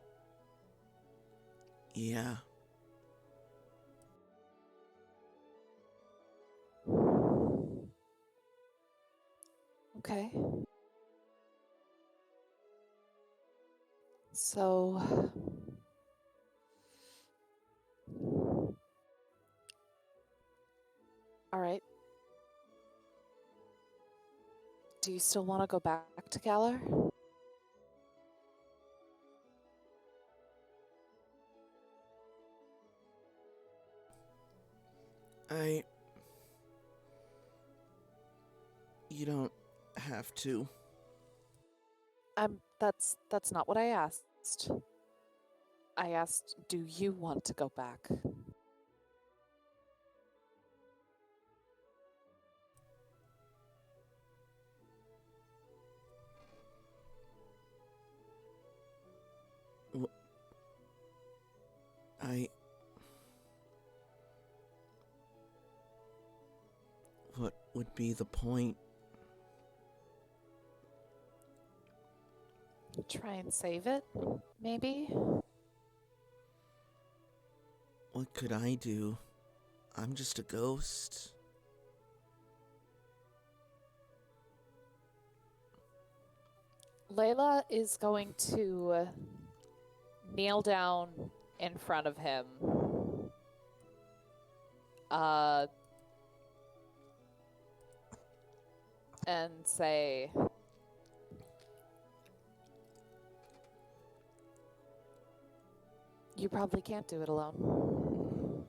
Yeah. Okay. So, all right. Do you still want to go back to Galar? You don't have to. That's not what I asked. I asked, do you want to go back? What would be the point? Try and save it, maybe? What could I do? I'm just a ghost. Layla is going to kneel down in front of him. And say, you probably can't do it alone.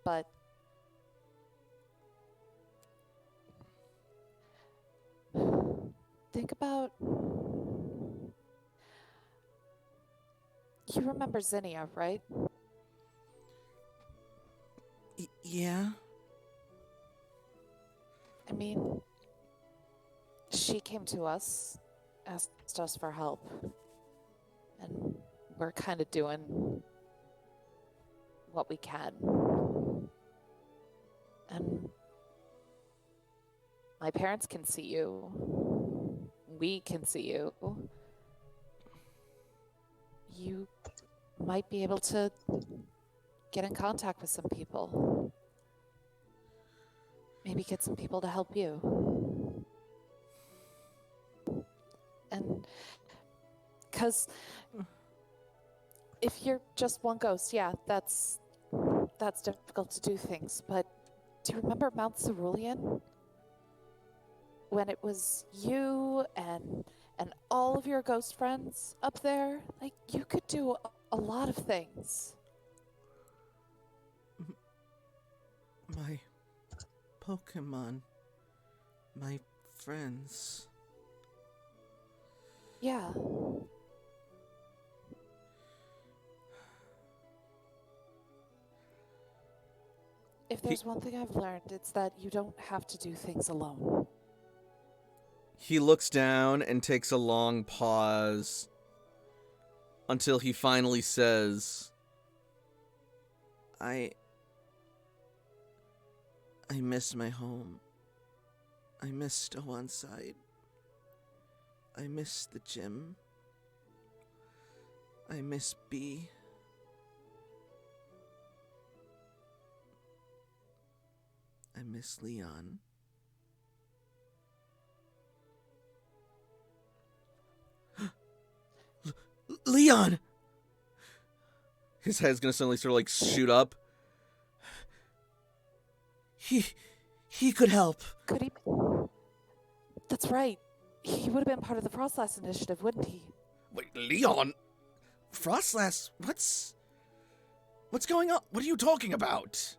But think about... You remember Zinnia, right? Yeah? I mean, she came to us, asked us for help, and we're kind of doing what we can. And my parents can see you. We can see you. You might be able to get in contact with some people. Maybe get some people to help you. And because if you're just one ghost, yeah, that's difficult to do things. But do you remember Mount Cerulean? When it was you and all of your ghost friends up there? Like, you could do a lot of things. My Pokemon. My friends. Yeah. If there's one thing I've learned, it's that you don't have to do things alone. He looks down and takes a long pause until he finally says, I miss my home. I miss Stow on Side. I miss the gym. I miss B. I miss Leon. Leon! His head's gonna suddenly sort of like shoot up. He could help. Could he? That's right. He would have been part of the Frostlass initiative, wouldn't he? Wait, Leon? Frostlass? What's going on? What are you talking about?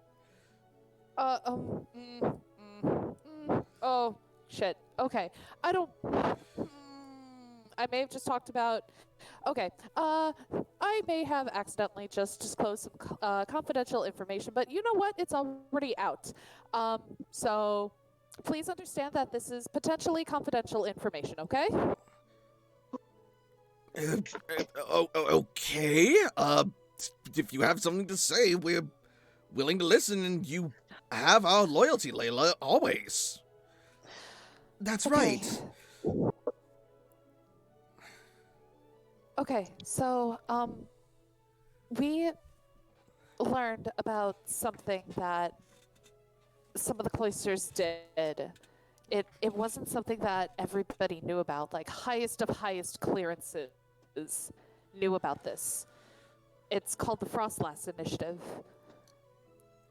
Oh, shit. Okay. I don't... I may have just talked about... Okay. I may have accidentally just disclosed some confidential information, but you know what? It's already out. So please understand that this is potentially confidential information, okay? Okay. If you have something to say, we're willing to listen, and you have our loyalty, Layla, always. That's right. Okay, so, we learned about something that some of the cloisters did. It wasn't something that everybody knew about, like highest of highest clearances knew about this. It's called the Frostlass Initiative.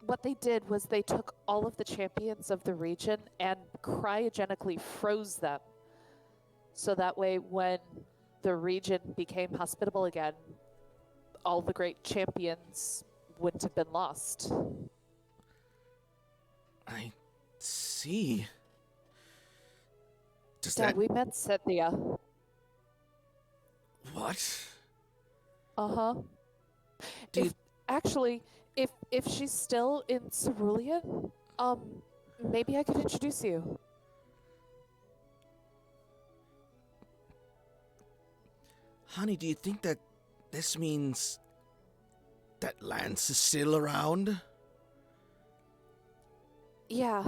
What they did was they took all of the champions of the region and cryogenically froze them. So that way when the region became hospitable again, all the great champions wouldn't have been lost. I see. Does Dad, that... we met Cynthia. What? Uh-huh. If she's still in Cerulean, maybe I could introduce you. Honey, do you think that this means that Lance is still around? Yeah,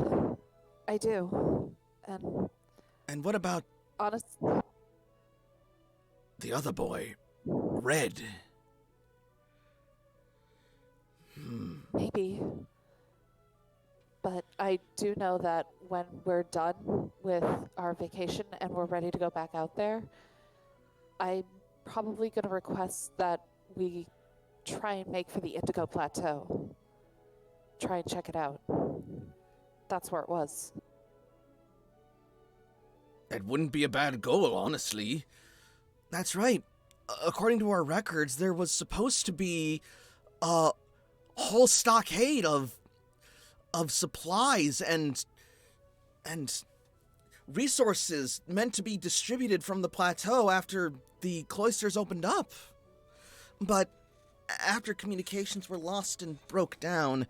I do. And what about Honest. the other boy, Red? Maybe. But I do know that when we're done with our vacation and we're ready to go back out there, I'm probably going to request that we try and make for the Indigo Plateau. Try and check it out. That's where it was. That wouldn't be a bad goal, honestly. That's right. According to our records, there was supposed to be a whole stockade of supplies and resources meant to be distributed from the plateau after the cloisters opened up. But after communications were lost and broke down,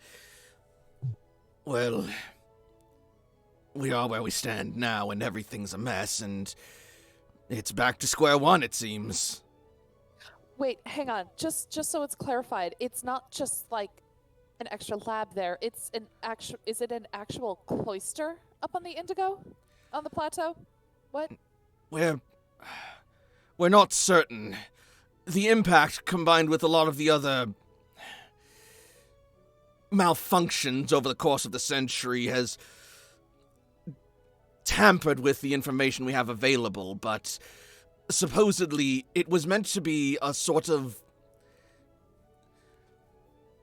well, we are where we stand now, and everything's a mess, and it's back to square one, it seems. Wait, hang on. Just so it's clarified, it's not just like an extra lab there. It's an actual. Is it an actual cloister up on the Indigo, on the plateau? What? We're not certain. The impact, combined with a lot of the other malfunctions over the course of the century, has tampered with the information we have available, but supposedly it was meant to be a sort of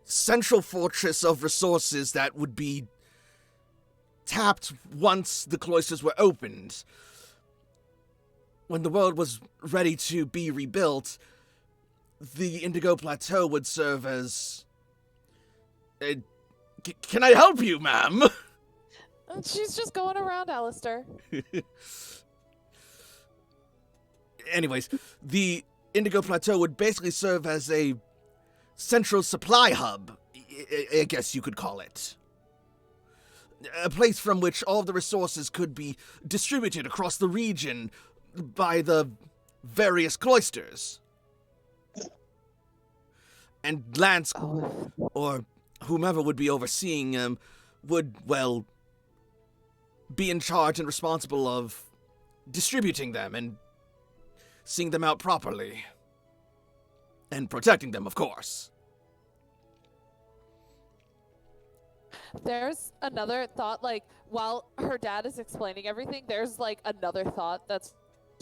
central fortress of resources that would be tapped once the cloisters were opened. When the world was ready to be rebuilt, the Indigo Plateau would serve as... Can I help you, ma'am? She's just going around, Alistair. Anyways, the Indigo Plateau would basically serve as a central supply hub, I guess you could call it. A place from which all of the resources could be distributed across the region by the various cloisters. And Lance, or whomever would be overseeing would, well, be in charge and responsible of distributing them and seeing them out properly. And protecting them, of course. There's another thought, like, while her dad is explaining everything, there's, like, another thought that's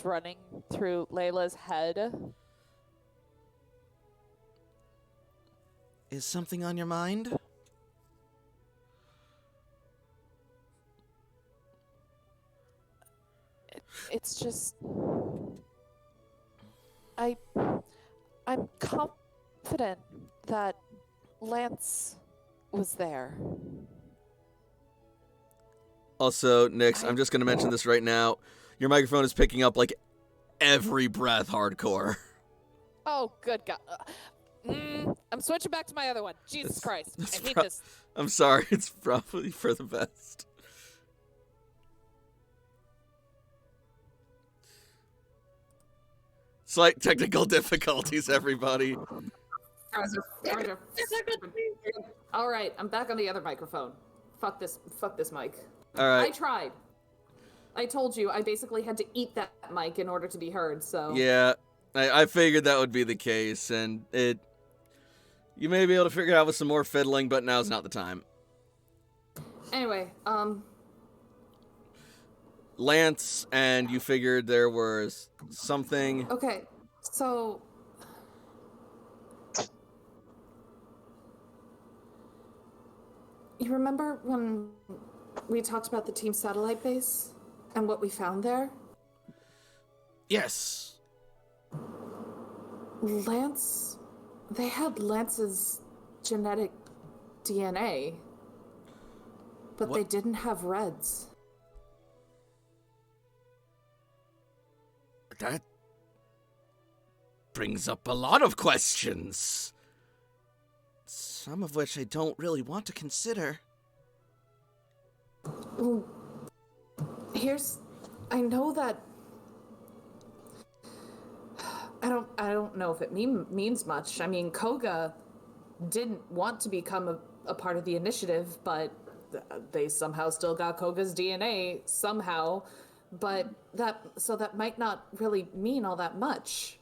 running through Layla's head. Is something on your mind? It's just I'm confident that Lance was there. Also, Nix, I'm just going to mention this right now. Your microphone is picking up like every breath hardcore. Oh, good God. I'm switching back to my other one. Jesus Christ. I hate this. I'm sorry, it's probably for the best. Slight technical difficulties, everybody. Roger. All right, I'm back on the other microphone. Fuck this mic. All right. I tried. I told you I basically had to eat that mic in order to be heard. So Yeah, I figured that would be the case, and you may be able to figure it out with some more fiddling, but now's not the time. Anyway, Lance, and you figured there was something. okay, so you remember when we talked about the team satellite base and what we found there? Yes. Lance, they had Lance's genetic DNA, but they didn't have Red's. That brings up a lot of questions. Some of which I don't really want to consider. Well, I know that I don't know if it means much. I mean, Koga didn't want to become a part of the initiative, but they somehow still got Koga's DNA somehow. But that might not really mean all that much.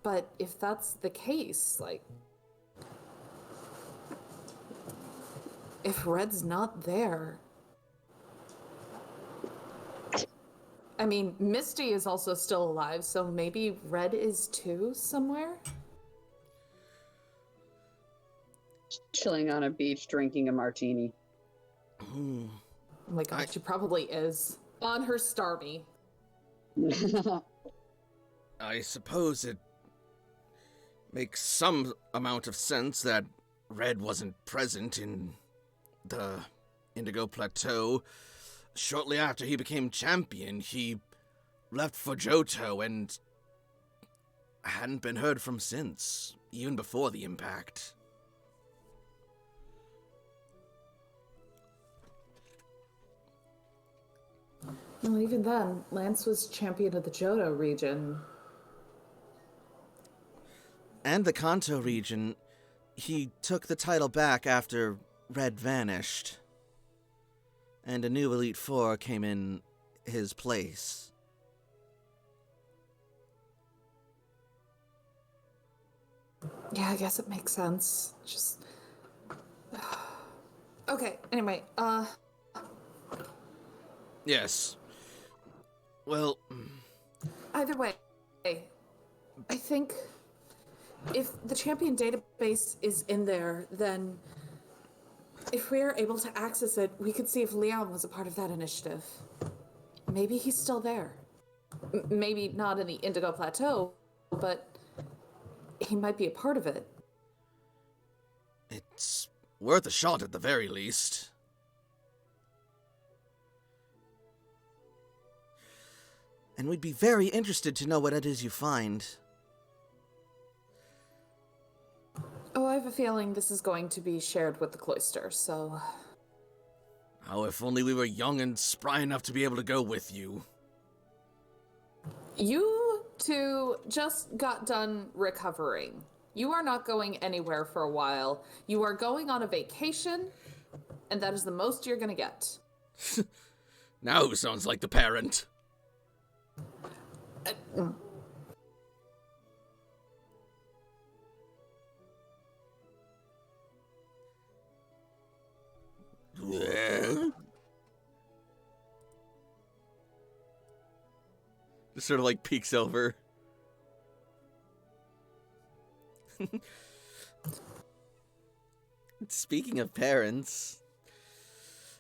But if that's the case, like, if Red's not there, I mean, Misty is also still alive, so maybe Red is too somewhere? Chilling on a beach, drinking a martini. Oh my god, she probably is. On her Starmie. I suppose it makes some amount of sense that Red wasn't present in the Indigo Plateau. Shortly after he became champion, he left for Johto and hadn't been heard from since, even before the impact. Well, even then, Lance was champion of the Johto region. And the Kanto region. He took the title back after Red vanished. And a new Elite Four came in his place. Yeah, I guess it makes sense. Just... Okay, anyway, Yes. Well... Either way, I think if the champion database is in there, then if we're able to access it, we could see if Leon was a part of that initiative. Maybe he's still there. Maybe not in the Indigo Plateau, but he might be a part of it. It's worth a shot at the very least. And we'd be very interested to know what it is you find. Oh, I have a feeling this is going to be shared with the cloister, so... Oh, if only we were young and spry enough to be able to go with you. You two just got done recovering. You are not going anywhere for a while. You are going on a vacation, and that is the most you're gonna get. Now who sounds like the parent? Just sort of like peeks over. speaking of parents,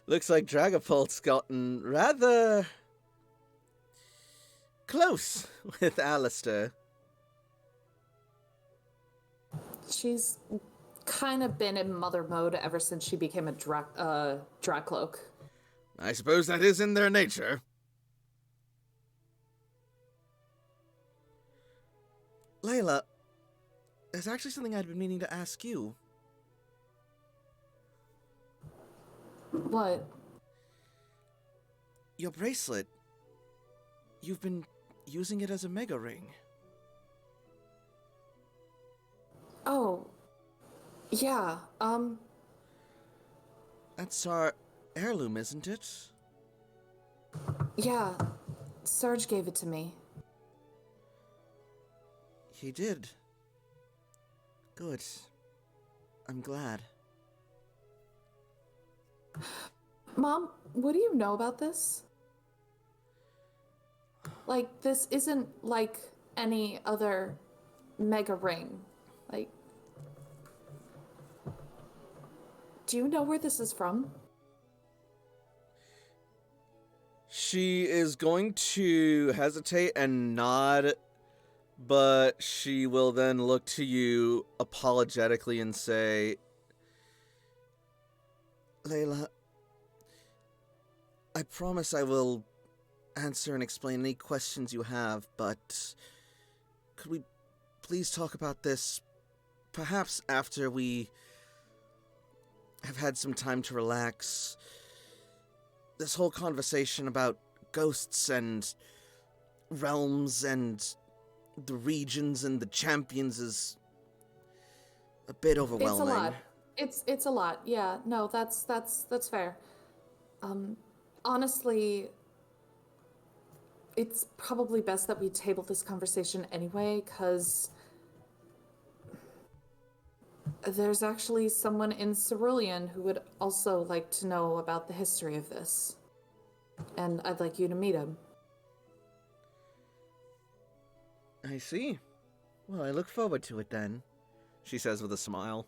looks like Dragapult's gotten rather close with Alistair. She's kind of been in mother mode ever since she became a Dracloak. I suppose that is in their nature. Layla, there's actually something I'd been meaning to ask you. What? Your bracelet. You've been using it as a mega ring. Oh. Yeah, That's our heirloom, isn't it? yeah. Sarge gave it to me. He did. Good. I'm glad. Mom, what do you know about this? Like, this isn't like any other mega ring. Like, do you know where this is from? She is going to hesitate and nod, but she will then look to you apologetically and say, Layla, I promise I will answer and explain any questions you have, but could we please talk about this perhaps after we have had some time to relax? This whole conversation about ghosts and realms and the regions and the champions is a bit overwhelming. It's a lot. It's a lot. Yeah. No, that's fair. Honestly, it's probably best that we table this conversation anyway, because there's actually someone in Cerulean who would also like to know about the history of this. And I'd like you to meet him. I see. Well, I look forward to it then, she says with a smile.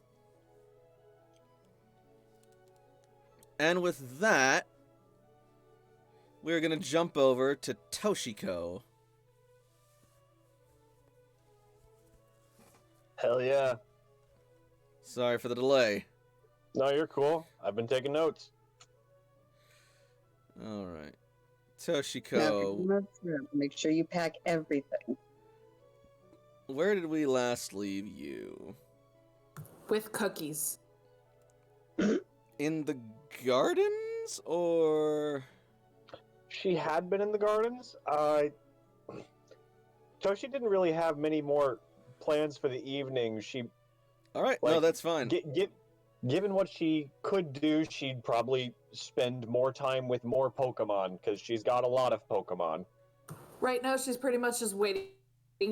And with that, we're gonna jump over to Toshiko. Hell yeah. Sorry for the delay. No, you're cool. I've been taking notes. Alright. Now, Toshiko, make sure you pack everything. where did we last leave you? With cookies. In the gardens, or...? She had been in the gardens. Toshi didn't really have many more plans for the evening. She, Alright, no, that's fine. given what she could do, she'd probably spend more time with more Pokemon, because she's got a lot of Pokemon. Right now, she's pretty much just waiting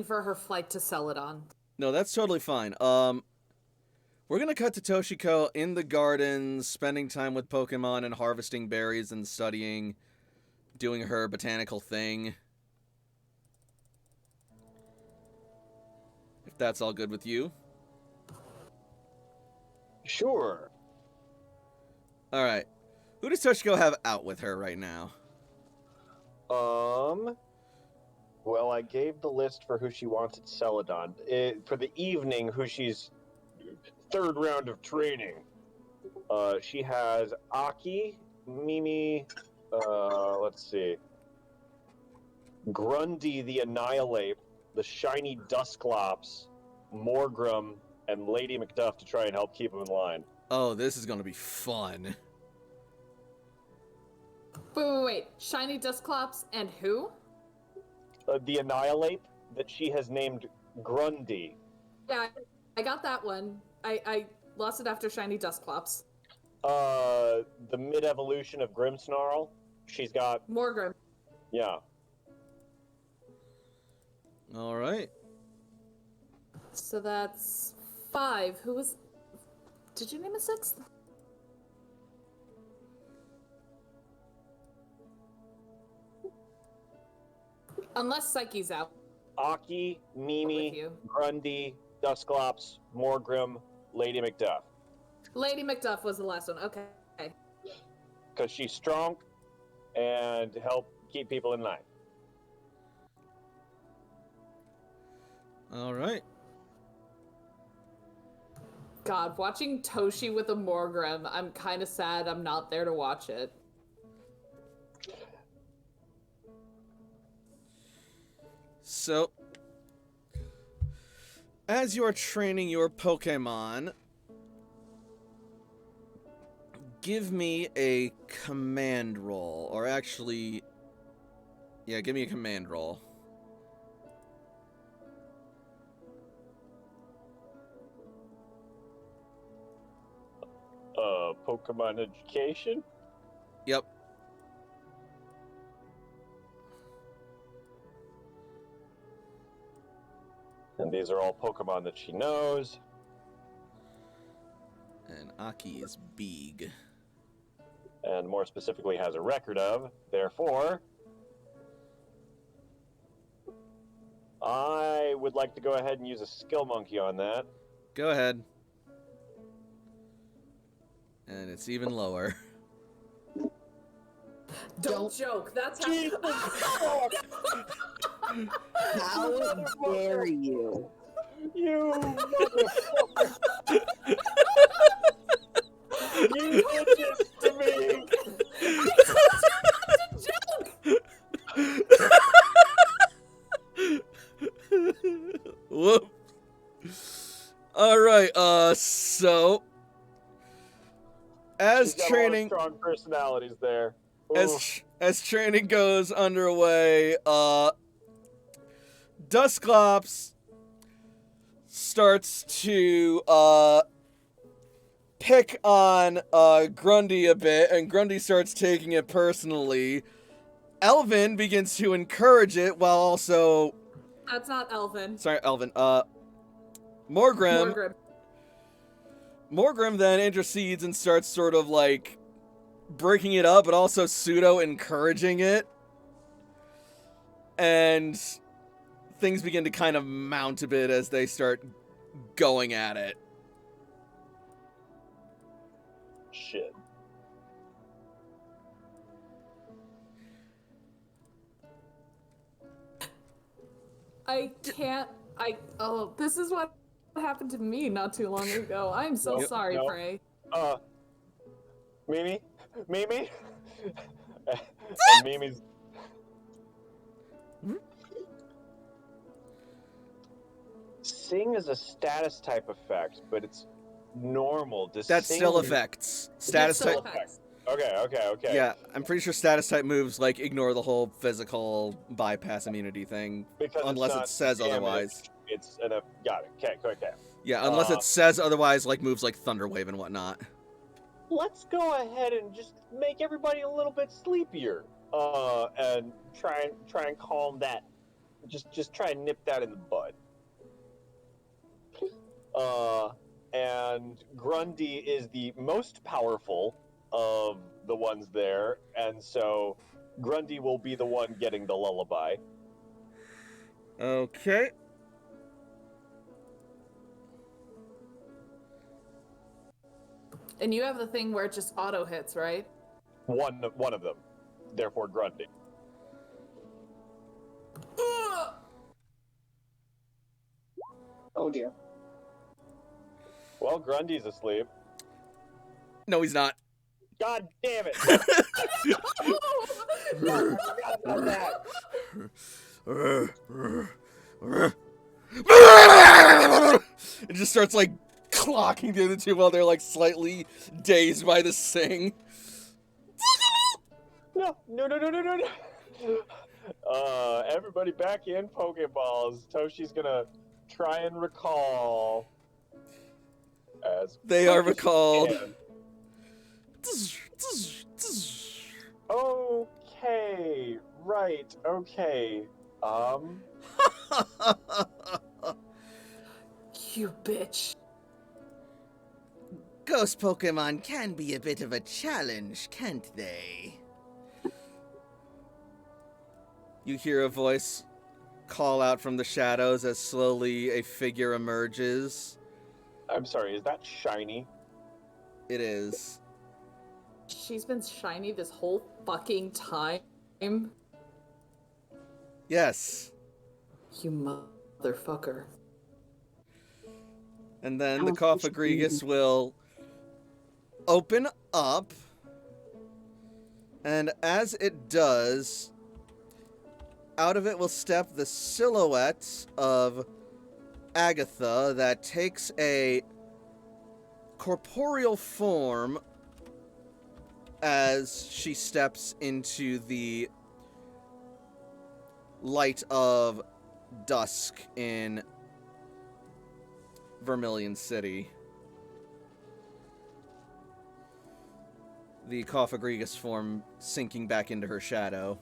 for her flight to Celadon. No, that's totally fine. We're gonna cut to Toshiko in the gardens, spending time with Pokemon and harvesting berries and studying, doing her botanical thing. If that's all good with you. Sure. Alright. Who does Toshiko have out with her right now? Well, I gave the list for who she wants at Celadon. For the evening, who she's... Third round of training. She has Aki, Mimi, let's see. Grundy the Annihilate, the Shiny Dusclops, Morgrim, and Lady Macduff to try and help keep him in line. Oh, this is gonna be fun. Wait. Shiny Dusclops and who? The Annihilate that she has named Grundy. Yeah, I got that one. I lost it after Shiny Dusclops. The mid-evolution of Grimmsnarl. She's got... Morgrim. Yeah. Alright. So that's 5. Who was... Did you name a 6th? Unless Psyche's out. Aki, With Mimi, you. Grundy, Dusclops, Morgrim, Lady Macduff. Lady Macduff was the last one. Okay. Because she's strong and help keep people in line. All right. God, watching Toshi with a Morgrim, I'm kind of sad I'm not there to watch it. So, as you're training your Pokemon, give me a command roll. Or actually, yeah, give me a command roll. Pokemon education? Yep. And these are all Pokemon that she knows. And Aki is big. And more specifically has a record of. Therefore, I would like to go ahead and use a skill monkey on that. Go ahead. And it's even lower. Don't joke. That's how. How dare you? You motherfucker! You did this to me! Whoop. Alright, so as She's got training a lot of strong personalities there. as training goes underway, Dusclops starts to pick on Grundy a bit, and Grundy starts taking it personally. Elvin begins to encourage it while also... That's not Elvin. Sorry, Elvin. Morgrim then intercedes and starts sort of like breaking it up, but also pseudo-encouraging it. And things begin to kind of mount a bit as they start going at it. Shit. I can't. Oh, this is what happened to me not too long ago. I'm so Nope, sorry, nope. Prey. Mimi? And Mimi's... Sing is a status type effect, but it's normal. Does That Sing still use- affects. Status Still type. affects. Okay. Yeah, I'm pretty sure status type moves like ignore the whole physical bypass immunity thing. Because Unless it's it not says damage, otherwise. It's an... Got it. Okay. Yeah, unless it says otherwise, like moves like Thunder Wave and whatnot. Let's go ahead and just make everybody a little bit sleepier. And try and calm that. Just try and nip that in the bud. And Grundy is the most powerful of the ones there, and so Grundy will be the one getting the lullaby. Okay. And you have the thing where it just auto hits, right? One of them. Therefore, Grundy. Oh dear. Well, Grundy's asleep. No, he's not. God damn it! No. I forgot about that. It just starts like clocking the other two while they're like slightly dazed by the sing. No. Everybody back in Pokeballs. Toshi's gonna try and recall. As They are recalled. can. Okay, right, okay. You bitch. Ghost Pokemon can be a bit of a challenge, can't they? You hear a voice call out from the shadows as slowly a figure emerges. I'm sorry, is that shiny? it is. She's been shiny this whole fucking time. Yes. You motherfucker. And then I the don't think Cofagrigus will open up. And as it does, out of it will step the silhouette of Agatha that takes a corporeal form as she steps into the light of dusk in Vermilion City. The Cofagrigus form sinking back into her shadow.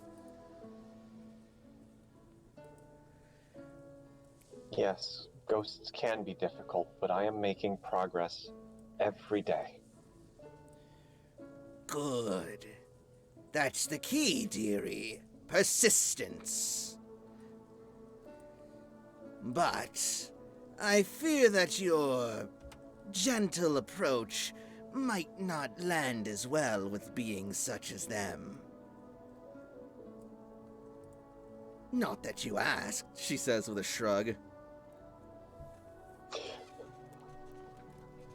Yes, ghosts can be difficult, but I am making progress every day. Good. That's the key, dearie. Persistence. But I fear that your gentle approach might not land as well with beings such as them. Not that you asked, She says with a shrug.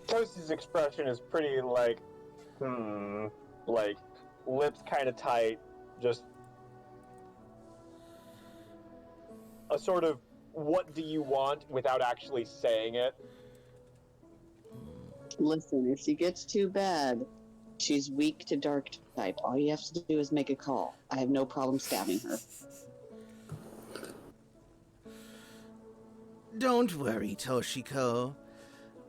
Toasty's expression is pretty like, like lips kind of tight, just a sort of what do you want without actually saying it. Listen, if she gets too bad, she's weak to dark type. All you have to do is make a call. I have no problem stabbing her. Don't worry, Toshiko.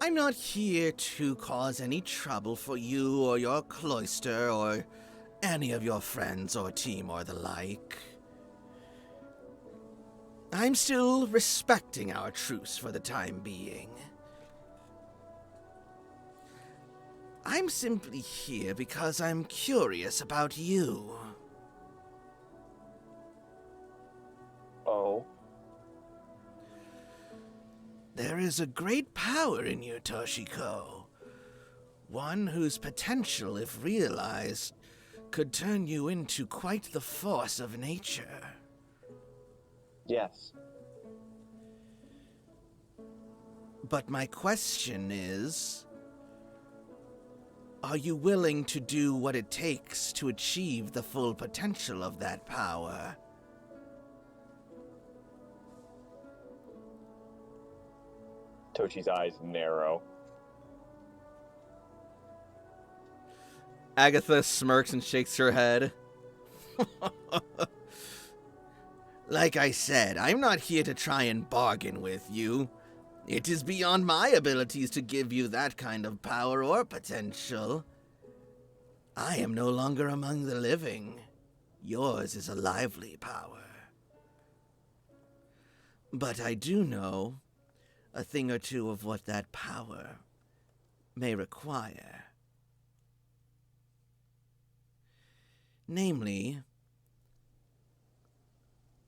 I'm not here to cause any trouble for you or your cloister or any of your friends or team or the like. I'm still respecting our truce for the time being. I'm simply here because I'm curious about you. Oh. There is a great power in you, Toshiko. One whose potential, if realized, could turn you into quite the force of nature. Yes. But my question is, are you willing to do what it takes to achieve the full potential of that power? Tochi's eyes narrow. Agatha smirks and shakes her head. Like I said, I'm not here to try and bargain with you. It is beyond my abilities to give you that kind of power or potential. I am no longer among the living. Yours is a lively power. But I do know a thing or two of what that power may require. Namely,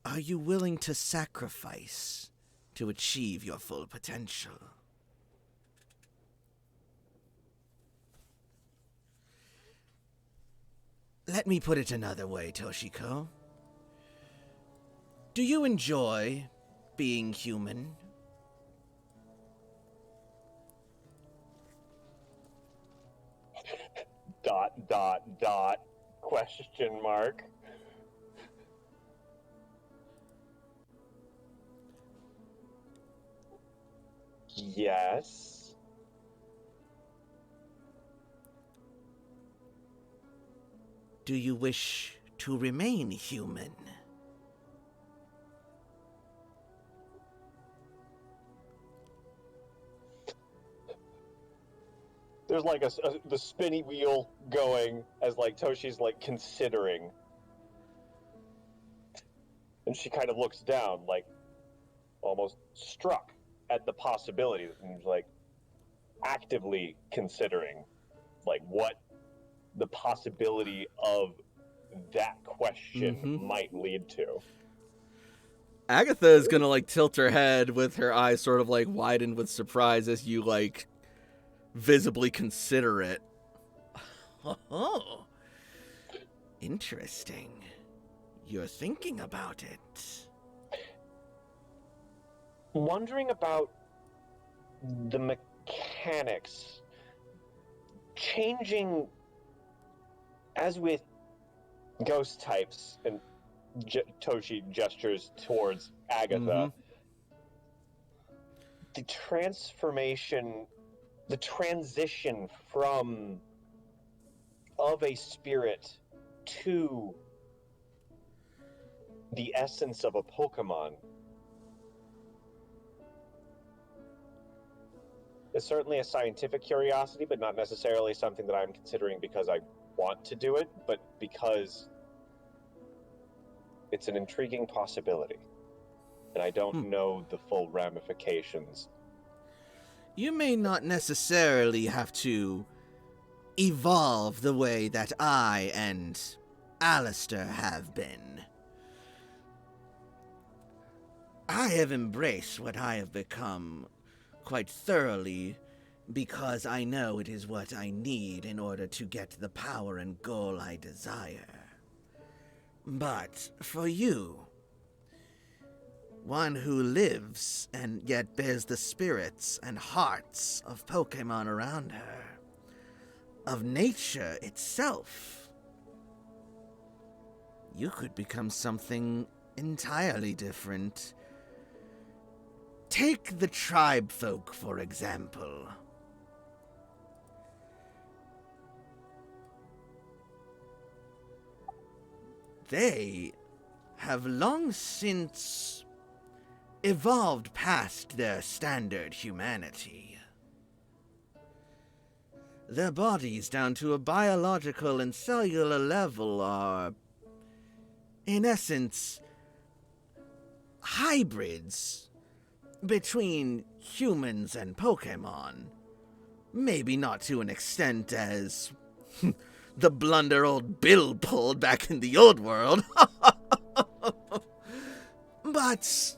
are you willing to sacrifice to achieve your full potential? Let me put it another way, Toshiko. Do you enjoy being human? ... question mark. Yes. Do you wish to remain human? There's like the spinny wheel going as like Toshi's like considering. And she kind of looks down, like almost struck at the possibility, and like actively considering like what the possibility of that question might lead to. Agatha is gonna like tilt her head with her eyes sort of like widened with surprise as you like visibly consider it. Oh, interesting. You're thinking about it. Wondering about the mechanics. Changing, as with ghost types, and Toshi gestures towards Agatha, the transformation, the transition from of a spirit to the essence of a Pokemon is certainly a scientific curiosity, but not necessarily something that I'm considering because I want to do it, but because it's an intriguing possibility. And I don't know the full ramifications. You may not necessarily have to evolve the way that I and Alistair have been. I have embraced what I have become quite thoroughly because I know it is what I need in order to get the power and goal I desire. But for you, one who lives and yet bears the spirits and hearts of Pokemon around her, of nature itself, you could become something entirely different. Take the tribe folk, for example. They have long since evolved past their standard humanity. Their bodies, down to a biological and cellular level, are, in essence, hybrids between humans and Pokemon. Maybe not to an extent as the blunder old Bill pulled back in the old world. But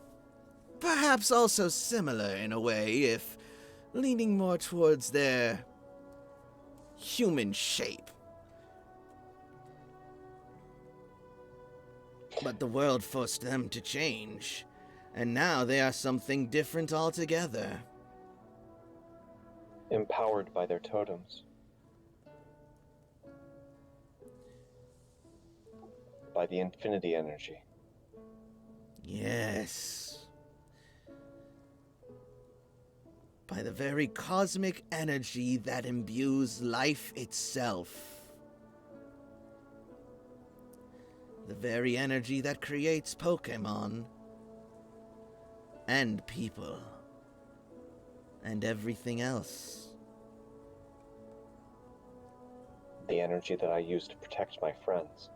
perhaps also similar in a way, if leaning more towards their human shape. But the world forced them to change, and now they are something different altogether. Empowered by their totems. By the infinity energy. Yes. By the very cosmic energy that imbues life itself. The very energy that creates Pokemon. And people. And everything else. The energy that I use to protect my friends.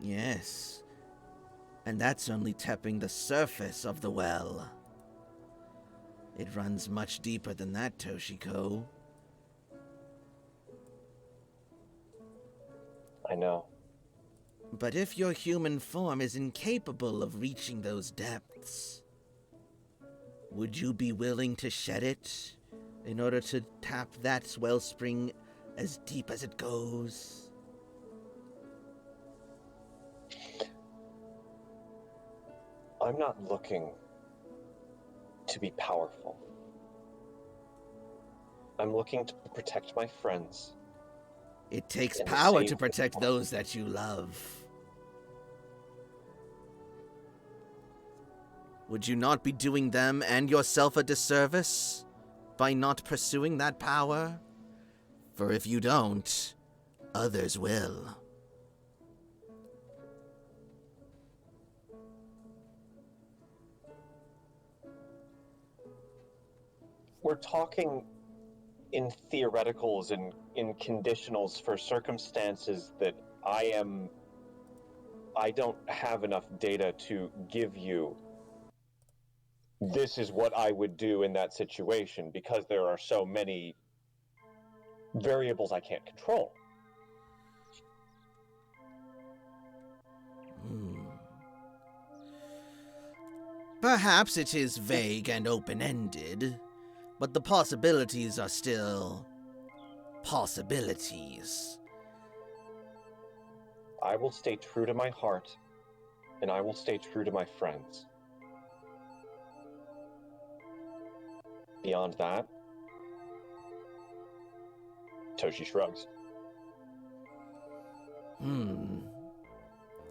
Yes. And that's only tapping the surface of the well. It runs much deeper than that, Toshiko. I know. But if your human form is incapable of reaching those depths, would you be willing to shed it in order to tap that wellspring as deep as it goes? I'm not looking to be powerful. I'm looking to protect my friends. It takes And power save to the protect world. those that you love. Would you not be doing them and yourself a disservice by not pursuing that power? For if you don't, others will. We're talking in theoreticals and in conditionals for circumstances that I don't have enough data to give you. This is what I would do in that situation because there are so many variables I can't control. Perhaps it is vague and open-ended, But the possibilities are still possibilities. I will stay true to my heart, and I will stay true to my friends. Beyond that, Toshi shrugs.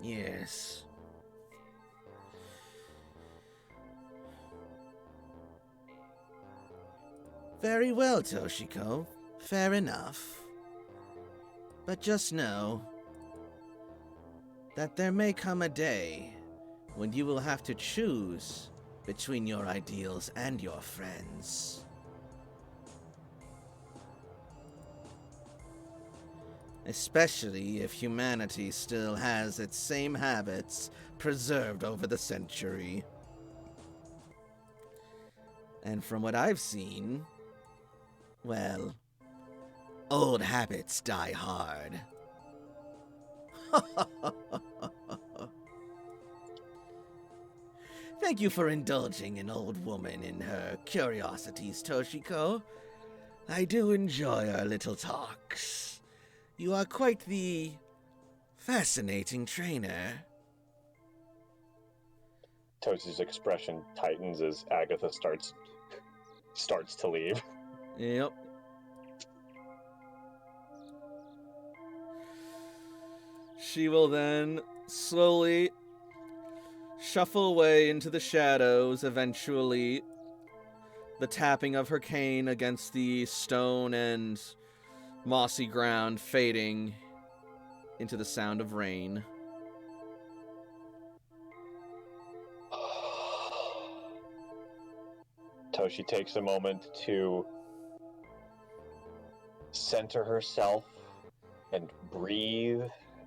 Yes. Very well, Toshiko. Fair enough. But just know that there may come a day when you will have to choose between your ideals and your friends. Especially if humanity still has its same habits preserved over the century. And from what I've seen, well, old habits die hard. Thank you for indulging an old woman in her curiosities, Toshiko. I do enjoy our little talks. You are quite the fascinating trainer. Toshi's expression tightens as Agatha starts to leave. Yep. She will then slowly shuffle away into the shadows, eventually the tapping of her cane against the stone and mossy ground fading into the sound of rain. Toshi takes a moment to center herself and breathe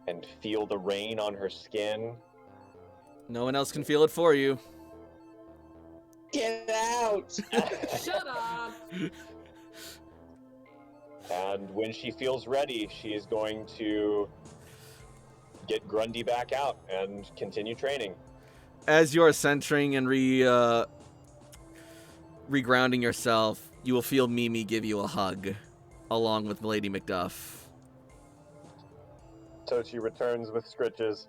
and feel the rain on her skin. No one else can feel it for you. Get out! Shut up! And when she feels ready, she is going to get Grundy back out and continue training. As you are centering and regrounding yourself, you will feel Mimi give you a hug, along with Lady Macduff. Toshi returns with scritches.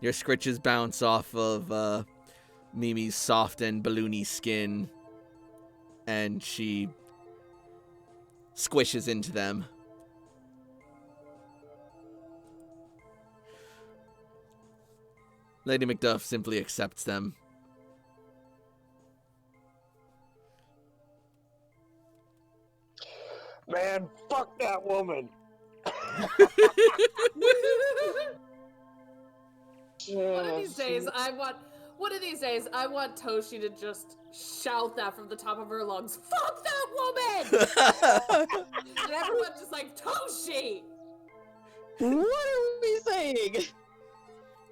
Your scritches bounce off of Mimi's soft and balloony skin, and she squishes into them. Lady Macduff simply accepts them. Man, fuck that woman! One of these days, I want Toshi to just shout that from the top of her lungs. Fuck that woman! And everyone's just like, Toshi! What are we saying?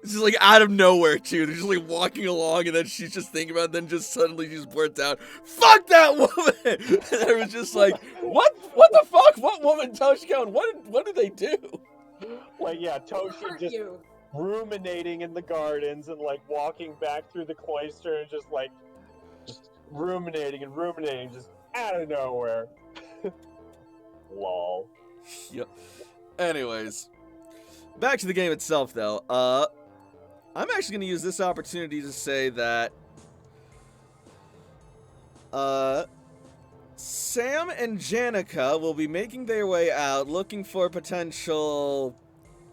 It's just like out of nowhere, too. They're just like walking along, and then she's just thinking about it, and then just suddenly she just blurts out, "Fuck that woman!" And I was just like, what the fuck? What woman, Toshiko? And what did they do? Like, yeah, Toshi just ruminating in the gardens and like walking back through the cloister and just ruminating, just out of nowhere. Lol. Yep. Anyways, back to the game itself, though. I'm actually going to use this opportunity to say that Sam and Janica will be making their way out looking for potential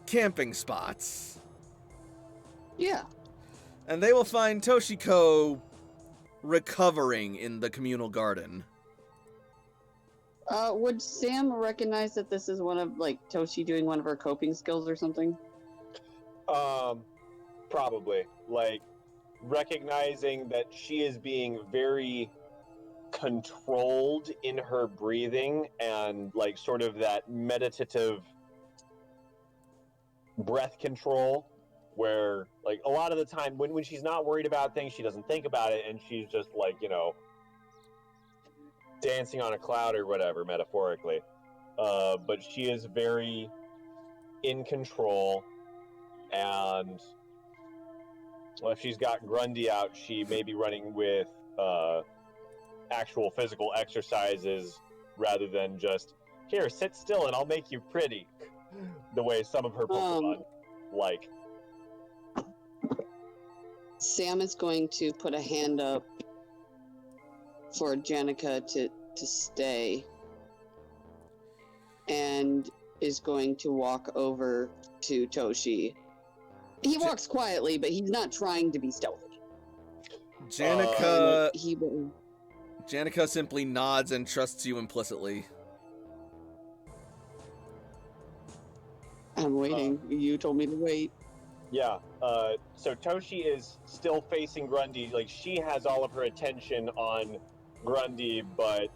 camping spots. Yeah. And they will find Toshiko recovering in the communal garden. Would Sam recognize that this is one of, like, Toshi doing one of her coping skills or something? Probably. Like, recognizing that she is being very controlled in her breathing and, like, sort of that meditative breath control where, like, a lot of the time when she's not worried about things, she doesn't think about it, and she's just, like, you know, dancing on a cloud or whatever, metaphorically. But she is very in control, and well, if she's got Grundy out, she may be running with actual physical exercises rather than just, here, sit still and I'll make you pretty. The way some of her Pokemon like. Sam is going to put a hand up for Janica to stay, and is going to walk over to Toshi. He walks quietly, but he's not trying to be stealthy. Janica, He will. Janica simply nods and trusts you implicitly. I'm waiting. You told me to wait. Yeah, so Toshi is still facing Grundy. Like, she has all of her attention on Grundy, but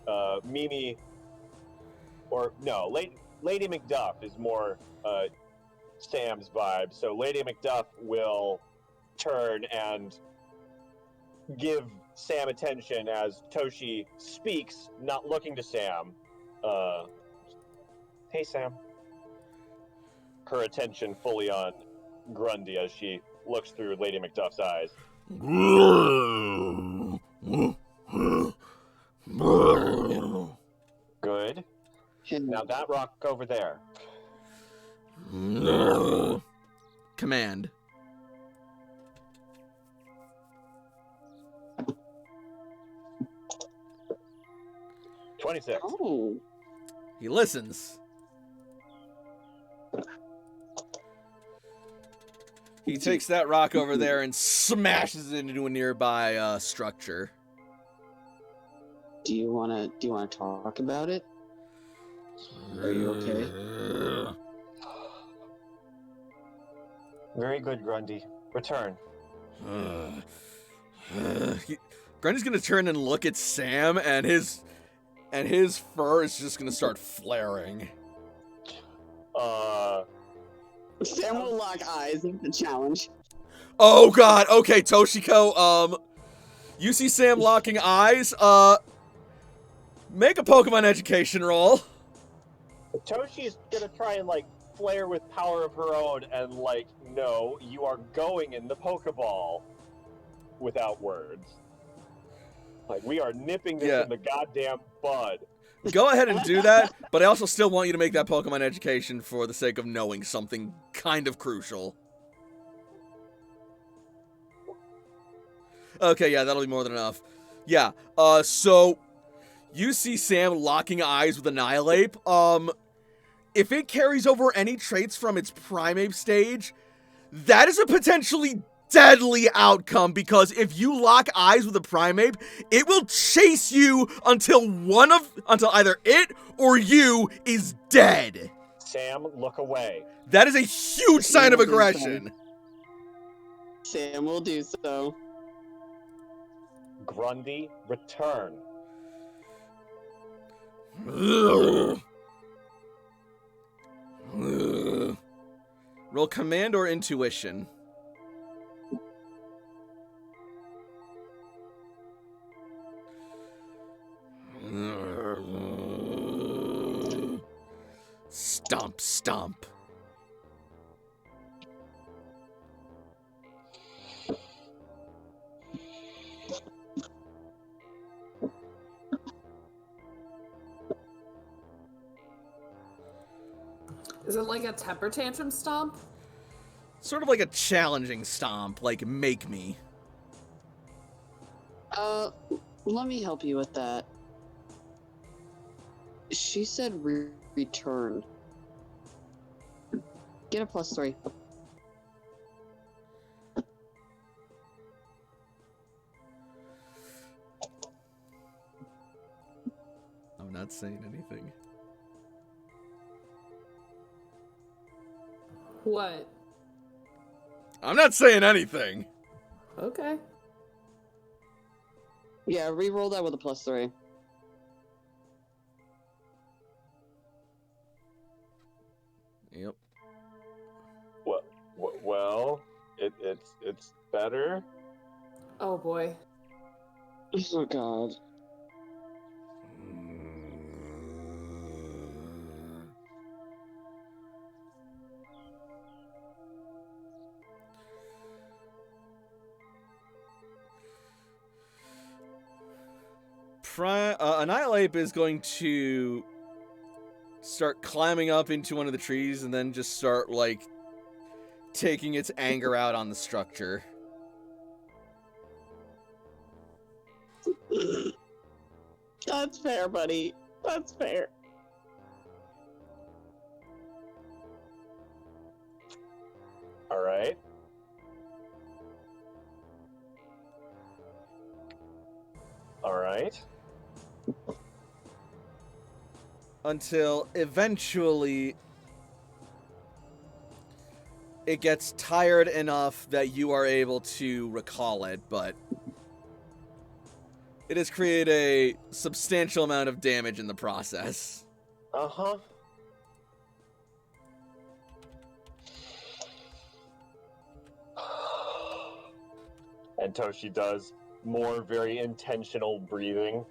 Mimi, or no, Lady Macduff is more Sam's vibe. So Lady Macduff will turn and give Sam attention as Toshi speaks, not looking to Sam. Hey, Sam. Her attention fully on Grundy as she looks through Lady Macduff's eyes. Good. Now that rock over there. Command. $26. Oh. He listens. He takes that rock over there and smashes it into a nearby structure. Do you wanna talk about it? Are you okay? Very good, Grundy. Return. Grundy's gonna turn and look at Sam, and his fur is just gonna start flaring. Sam will lock eyes. It's a challenge. Oh god, okay, Toshiko, you see Sam locking eyes, make a Pokemon education roll. Toshi's gonna try and, like, flare with power of her own and, like, no, you are going in the Pokeball. Without words. Like, we are nipping this in the goddamn bud. Go ahead and do that, but I also still want you to make that Pokemon education for the sake of knowing something kind of crucial. Okay, yeah, that'll be more than enough. Yeah, so you see Sam locking eyes with Annihilape. If it carries over any traits from its Primeape stage, that is a potentially deadly outcome, because if you lock eyes with a Primeape, it will chase you until either it or you is dead. Sam, look away. That is a huge sign of aggression. Sam will do so. Grundy, return. Roll command or intuition. Stomp, stomp. Is it like a temper tantrum stomp? Sort of like a challenging stomp, like make me. Let me help you with that. She said return. Get a +3. I'm not saying anything. What? I'm not saying anything. Okay. Yeah, re-roll that with a +3. Yep. Well, it's better. Oh boy. Oh god. Annihilate is going to start climbing up into one of the trees and then just start, like, taking its anger out on the structure. That's fair, buddy. That's fair. All right. All right. Until eventually it gets tired enough that you are able to recall it, but it has created a substantial amount of damage in the process. Uh-huh. And Toshi does more very intentional breathing.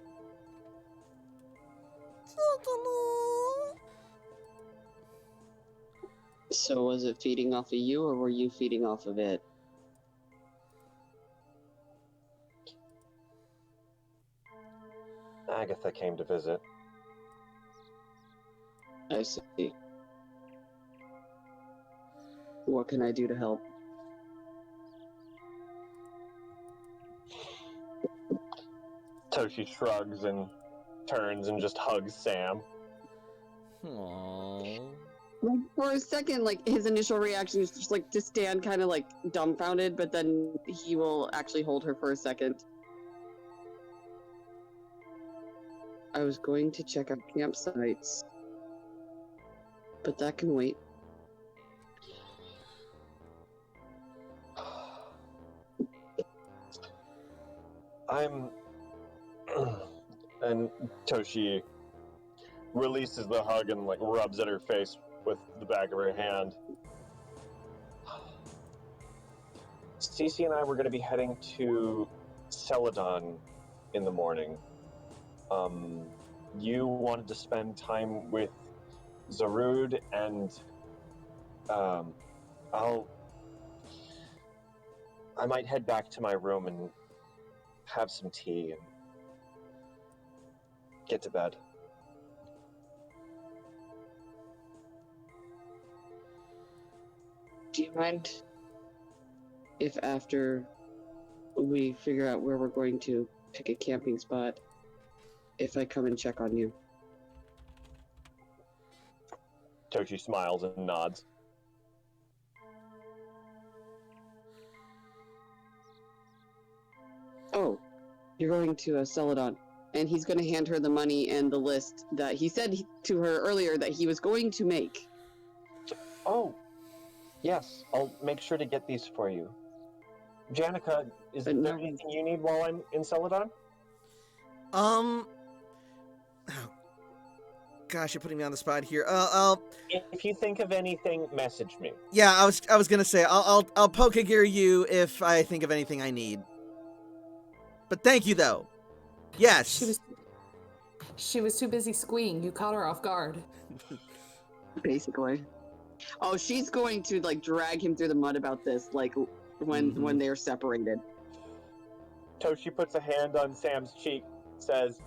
So was it feeding off of you, or were you feeding off of it? Agatha came to visit. I see. What can I do to help? Toshi shrugs and turns and just hugs Sam. Aww. Like, for a second, like, his initial reaction is just, like, to stand kind of, like, dumbfounded, but then he will actually hold her for a second. I was going to check out campsites, but that can wait. I'm... And Toshi releases the hug and, like, rubs at her face with the back of her hand. Cece and I were going to be heading to Celadon in the morning. You wanted to spend time with Zarud, and I might head back to my room and have some tea and get to bed. Do you mind if after we figure out where we're going to pick a camping spot, if I come and check on you? Toshi smiles and nods. Oh, you're going to Celadon. And he's going to hand her the money and the list that he said to her earlier that he was going to make. Oh, yes. I'll make sure to get these for you. Janica, is there anything you need while I'm in Celadon? Oh, gosh, you're putting me on the spot here. If you think of anything, message me. Yeah, I was gonna say I'll Pokegear you if I think of anything I need. But thank you though. Yes. She was too busy squeeing. You caught her off guard. Basically. Oh, she's going to, like, drag him through the mud about this, like, when they're separated. Toshi puts a hand on Sam's cheek, says,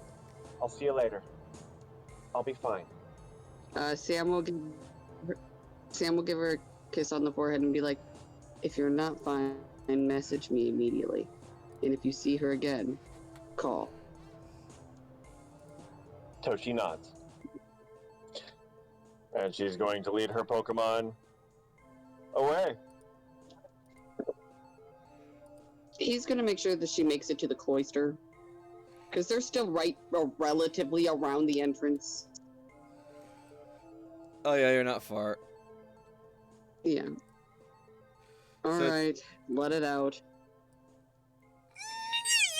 I'll see you later. I'll be fine. Sam will give her a kiss on the forehead and be like, if you're not fine, message me immediately. And if you see her again, call. Toshi nods. And she's going to lead her Pokemon away. He's going to make sure that she makes it to the cloister. Because they're still relatively around the entrance. Oh yeah, you're not far. Yeah. Alright, let it out.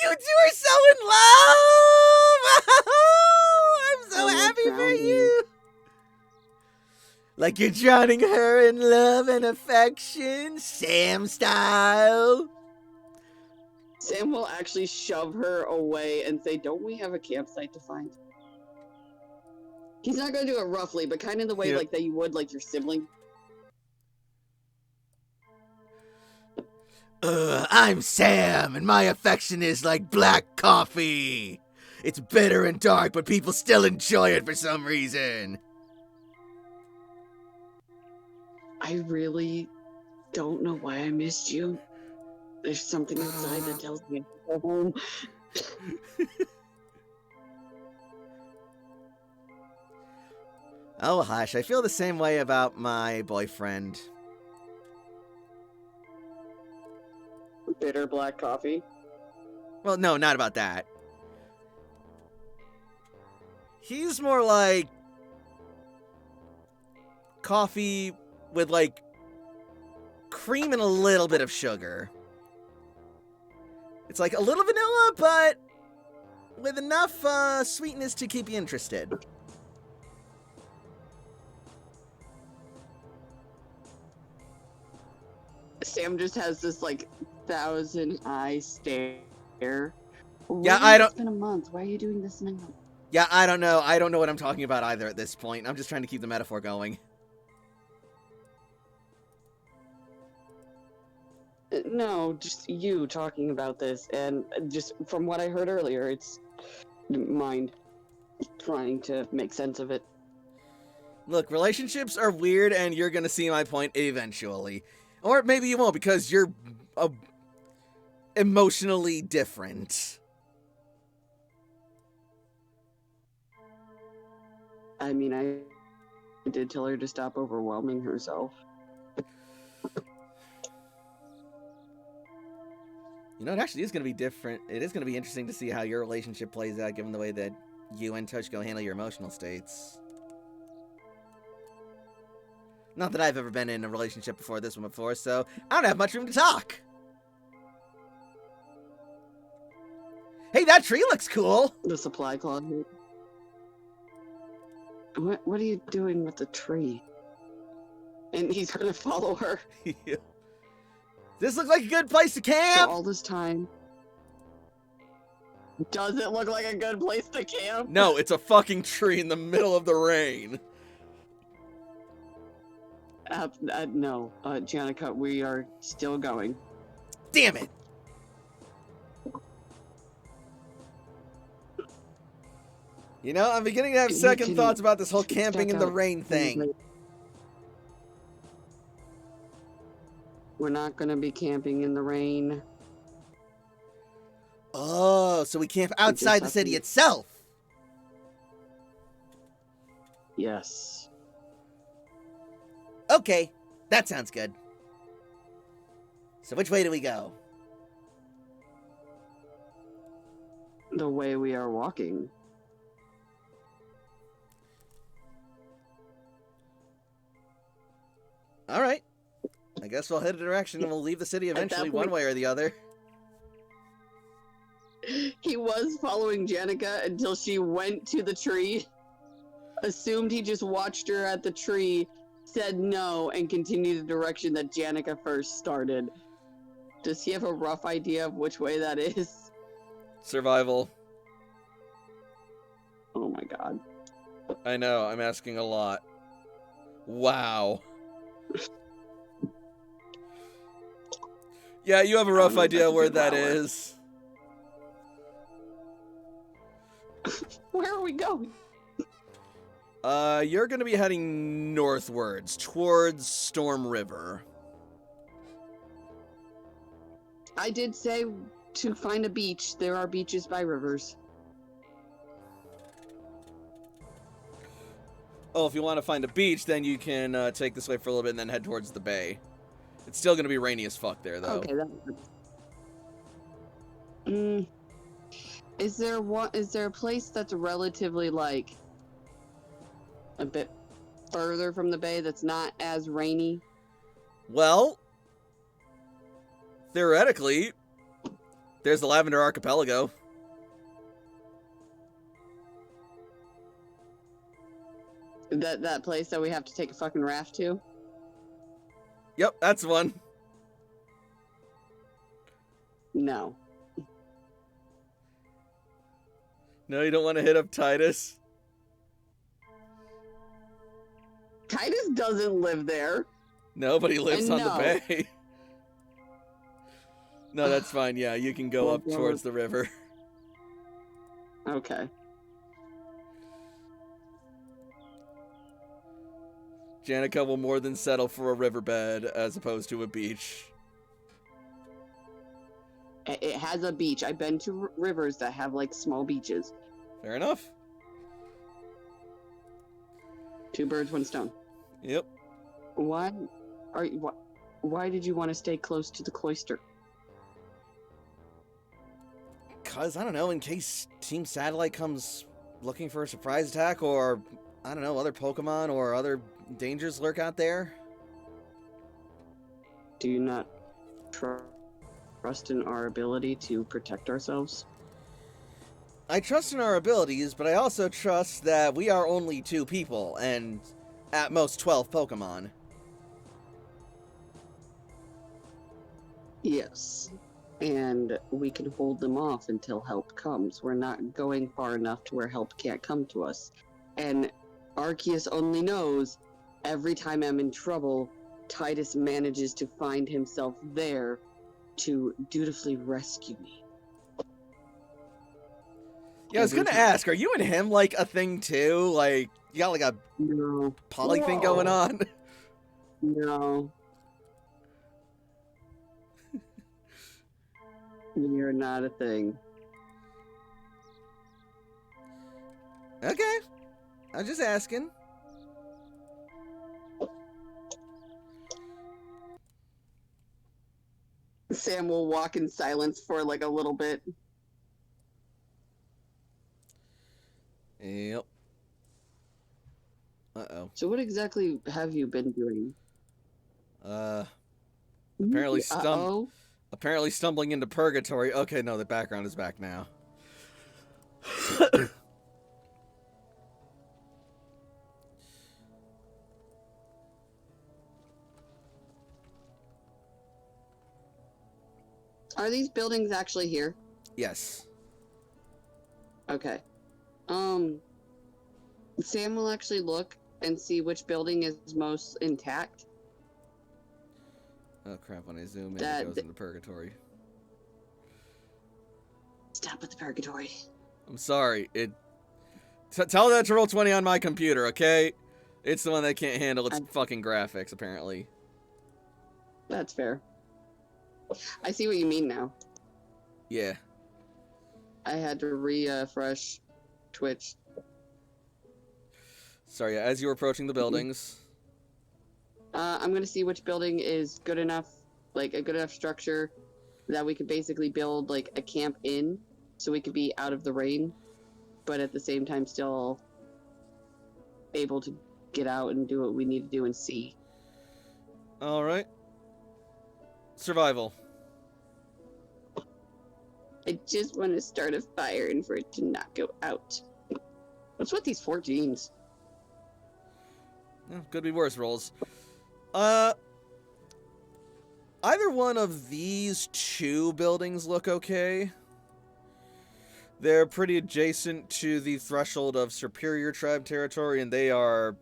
You two are so in love! I'm so happy for you! Like you're drowning her in love and affection, Sam style. Sam will actually shove her away and say, don't we have a campsite to find? He's not going to do it roughly, but kind of the way like that you would like your sibling. I'm Sam, and my affection is like black coffee. It's bitter and dark, but people still enjoy it for some reason. I really don't know why I missed you. There's something inside that tells me to go home. Oh, hush. I feel the same way about my boyfriend. Bitter black coffee. Well, no, not about that. He's more like coffee with, like, cream and a little bit of sugar. It's like a little vanilla, but with enough sweetness to keep you interested. Sam just has this, like, 1,000-eye stare. Yeah, I don't... It's been a month. Why are you doing this now? Yeah, I don't know. I don't know what I'm talking about either at this point. I'm just trying to keep the metaphor going. No, just you talking about this, and just from what I heard earlier, it's mind trying to make sense of it. Look, relationships are weird, and you're gonna see my point eventually. Or maybe you won't, because you're emotionally different. I mean, I did tell her to stop overwhelming herself. You know, it actually is going to be different. It is going to be interesting to see how your relationship plays out, given the way that you and Toshiko handle your emotional states. Not that I've ever been in a relationship before this one before, so I don't have much room to talk. Hey, that tree looks cool! The supply closet. What are you doing with the tree? And he's gonna follow her. This looks like a good place to camp! So all this time. Does it look like a good place to camp? No, it's a fucking tree in the middle of the rain. No, Janica, we are still going. Damn it! You know, I'm beginning to have second thoughts about this whole camping in the rain thing. We're not gonna be camping in the rain. Oh, so we camp outside the city itself. Yes. Okay, that sounds good. So which way do we go? The way we are walking. All right. I guess we'll head a direction and we'll leave the city eventually, one way or the other. He was following Janica until she went to the tree, assumed he just watched her at the tree, said no, and continued the direction that Janica first started. Does he have a rough idea of which way that is? Survival. Oh my god. I know, I'm asking a lot. Wow. Yeah, you have a rough idea where that is. Where are we going? You're gonna be heading northwards, towards Storm River. I did say to find a beach. There are beaches by rivers. Oh, if you want to find a beach, then you can take this way for a little bit and then head towards the bay. It's still gonna be rainy as fuck there, though. Okay, is there a place that's relatively, like, a bit further from the bay that's not as rainy? Well, theoretically, there's the Lavender Archipelago. That place that we have to take a fucking raft to? Yep, that's one. No. No, you don't want to hit up Titus? Titus doesn't live there. No, but he lives on No. the bay. No, that's fine. Yeah, you can go up towards the river. Okay. Janica will more than settle for a riverbed as opposed to a beach. It has a beach. I've been to rivers that have like small beaches. Fair enough. 2 birds, 1 stone. Yep. Why why did you want to stay close to the cloister? Cause, I don't know, in case Team Satellite comes looking for a surprise attack, or, I don't know, other Pokemon or other dangers lurk out there. Do you not trust in our ability to protect ourselves? I trust in our abilities, but I also trust that we are only 2 people, and at most 12 Pokemon. Yes. And we can hold them off until help comes. We're not going far enough to where help can't come to us. And Arceus only knows every time I'm in trouble, Titus manages to find himself there to dutifully rescue me. Yeah, I was gonna ask, are you and him, like, a thing too? Like, you got, like, a No. poly thing going on? No. You're not a thing. Okay. I'm just asking. Sam will walk in silence for like a little bit. Yep. Uh-oh. So what exactly have you been doing? Apparently Uh-oh. apparently stumbling into purgatory. Okay, no, the background is back now. Are these buildings actually here? Yes. Okay. Sam will actually look and see which building is most intact. Oh crap, when I zoom in, That- it goes into purgatory. Stop with the purgatory. I'm sorry, tell that to roll 20 on my computer, okay? It's the one that can't handle its fucking graphics, apparently. That's fair. I see what you mean now. Yeah. I had to refresh Twitch. Sorry, as you were approaching the buildings. I'm gonna see which building is good enough, like a good enough structure that we could basically build like a camp in, so we could be out of the rain, but at the same time still able to get out and do what we need to do and see. Alright. Survival. I just want to start a fire and for it to not go out. What's with these 14s? Yeah, could be worse rolls. Either one of these 2 buildings look okay. They're pretty adjacent to the threshold of Superior Tribe territory, and they are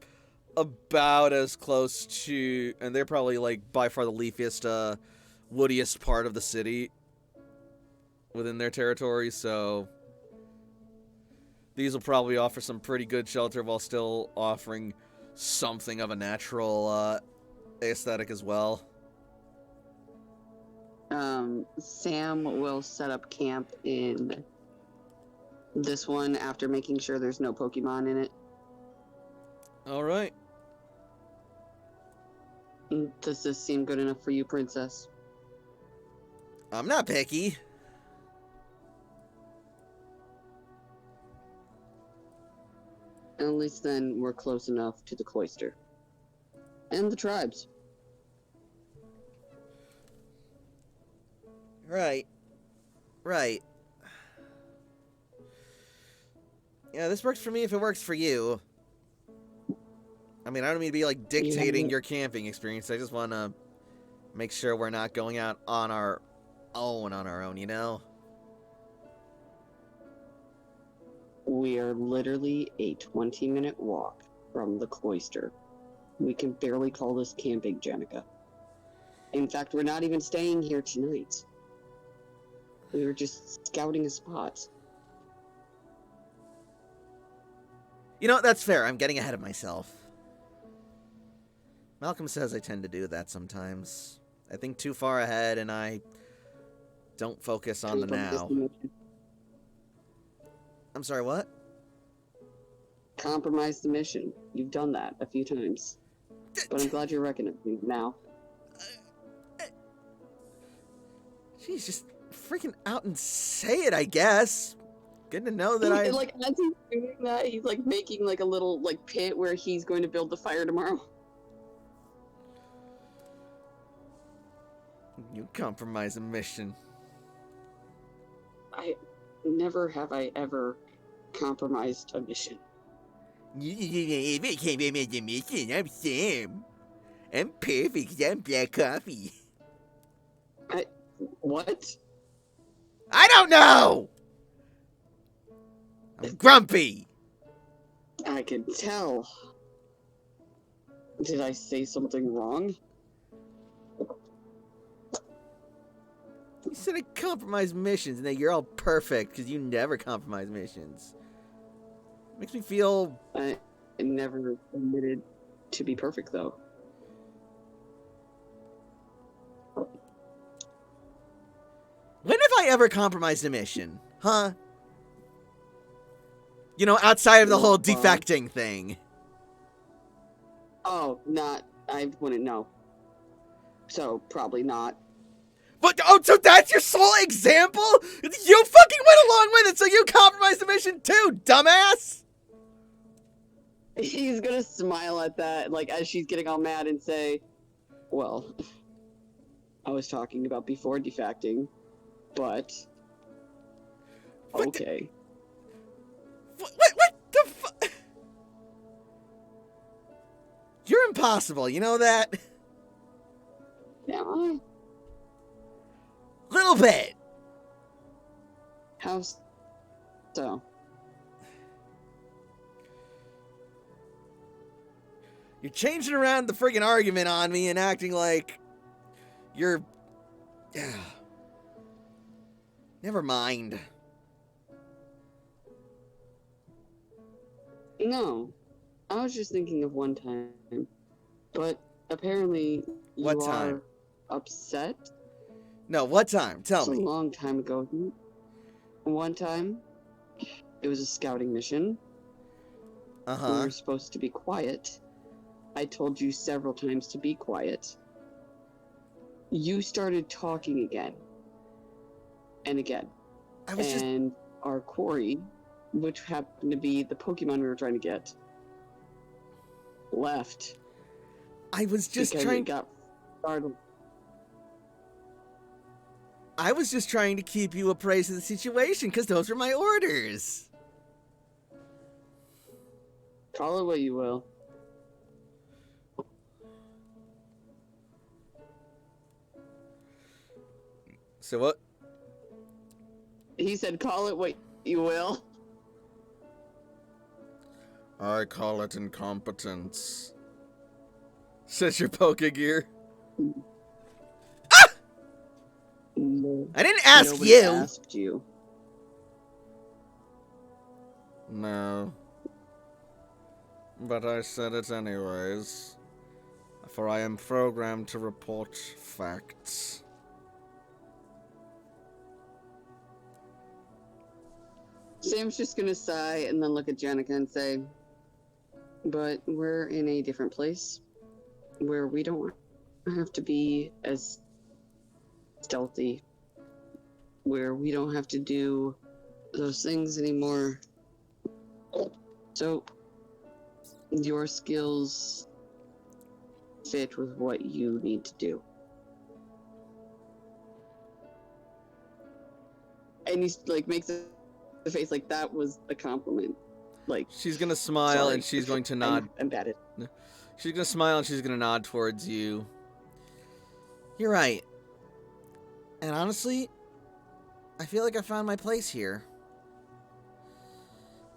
about as close to, and they're probably like by far the leafiest, woodiest part of the city within their territory, so these will probably offer some pretty good shelter while still offering something of a natural aesthetic as well. Sam will set up camp in this one after making sure there's no Pokemon in it. Alright. Does this seem good enough for you, Princess? I'm not picky. At least then we're close enough to the cloister. And the tribes. Right. Right. Yeah, this works for me if it works for you. I mean, I don't mean to be, like, dictating your camping experience. I just want to make sure we're not going out on our own, you know? We are literally a 20-minute walk from the cloister. We can barely call this camping, Janica. In fact, we're not even staying here tonight. We were just scouting a spot. You know, that's fair. I'm getting ahead of myself. Malcolm says I tend to do that sometimes. I think too far ahead and I don't focus on the now. I'm sorry, what? Compromise the mission. You've done that a few times. But I'm glad you're recognizing it now. Jeez, just freaking out and say it, I guess. Good to know that I... Like, as he's doing that, he's, like, making, like, a little, like, pit where he's going to build the fire tomorrow. You compromise a mission. Never have I ever compromised a mission. You never compromise a mission. I'm Sam. I'm perfect. I'm black coffee. What? I don't know! I'm grumpy. I can tell. Did I say something wrong? You said I compromise missions and that you're all perfect because you never compromise missions. Makes me feel... I never admitted to be perfect, though. When have I ever compromised a mission? Huh? You know, outside of the whole defecting thing. Oh, I wouldn't know. So, probably not. But, oh, so that's your sole example? You fucking went along with it, so you compromised the mission too, dumbass! He's gonna smile at that, like, as she's getting all mad and say, well, I was talking about before defecting, but... okay. What the fu- You're impossible, you know that? Am I? Little bit. How so? You're changing around the friggin' argument on me and acting like you're... Never mind. No. I was just thinking of one time. But apparently you What time? are upset. No, what time? Tell It's me. a long time ago. One time, it was a scouting mission. We Uh-huh. were supposed to be quiet. I told you several times to be quiet. You started talking again. And again. I was just... And our quarry, which happened to be the Pokemon we were trying to get, left. I was just because trying... it got startled. I was just trying to keep you appraised of the situation, because those were my orders. Call it what you will. So what? He said, call it what you will. I call it incompetence. Says your Pokegear. No, I didn't ask nobody you. asked you. No. But I said it anyways. For I am programmed to report facts. Sam's just gonna sigh and then look at Jenica and say, but we're in a different place where we don't have to be as stealthy, where we don't have to do those things anymore. So your skills fit with what you need to do. And he like makes the face like that was a compliment. Like She's gonna smile sorry, and she's going to nod. I'm bad at She's gonna smile and she's gonna nod towards you. You're right. And honestly, I feel like I found my place here.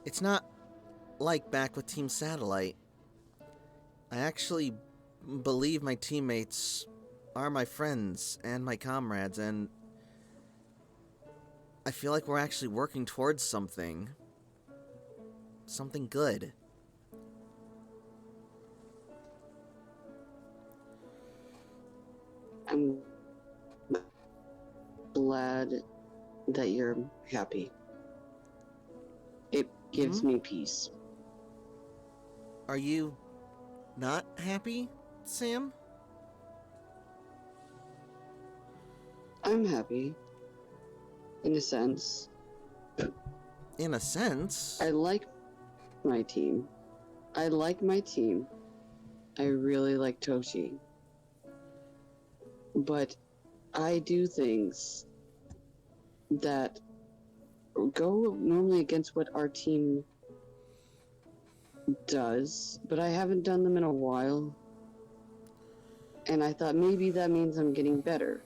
It's not like back with Team Satellite. I actually believe my teammates are my friends and my comrades, and I feel like we're actually working towards something. Something good. I'm glad that you're happy. It gives me peace. Are you not happy, Sam? I'm happy. In a sense. In a sense. I like my team. I like my team. I really like Toshi. But I do things that go normally against what our team does, but I haven't done them in a while. And I thought maybe that means I'm getting better.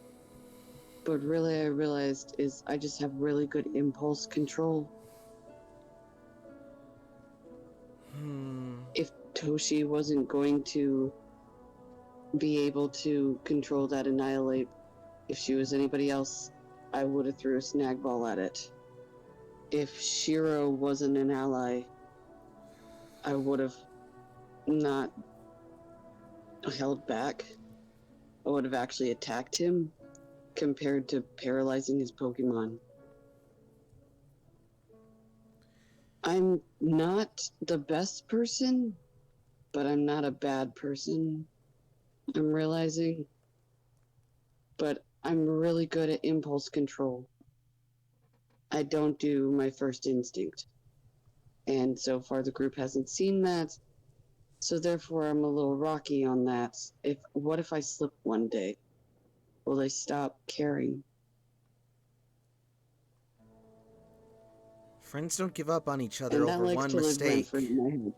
But really I realized is I just have really good impulse control. If Toshi wasn't going to be able to control that Annihilate, if she was anybody else, I would have threw a snag ball at it. If Shiro wasn't an ally, I would have not held back. I would have actually attacked him compared to paralyzing his Pokemon. I'm not the best person, but I'm not a bad person. I'm realizing. But I'm really good at impulse control. I don't do my first instinct. And so far the group hasn't seen that. So therefore I'm a little rocky on that. What if I slip one day? Will they stop caring? Friends don't give up on each other And that over likes one to live mistake. rent-free in my head.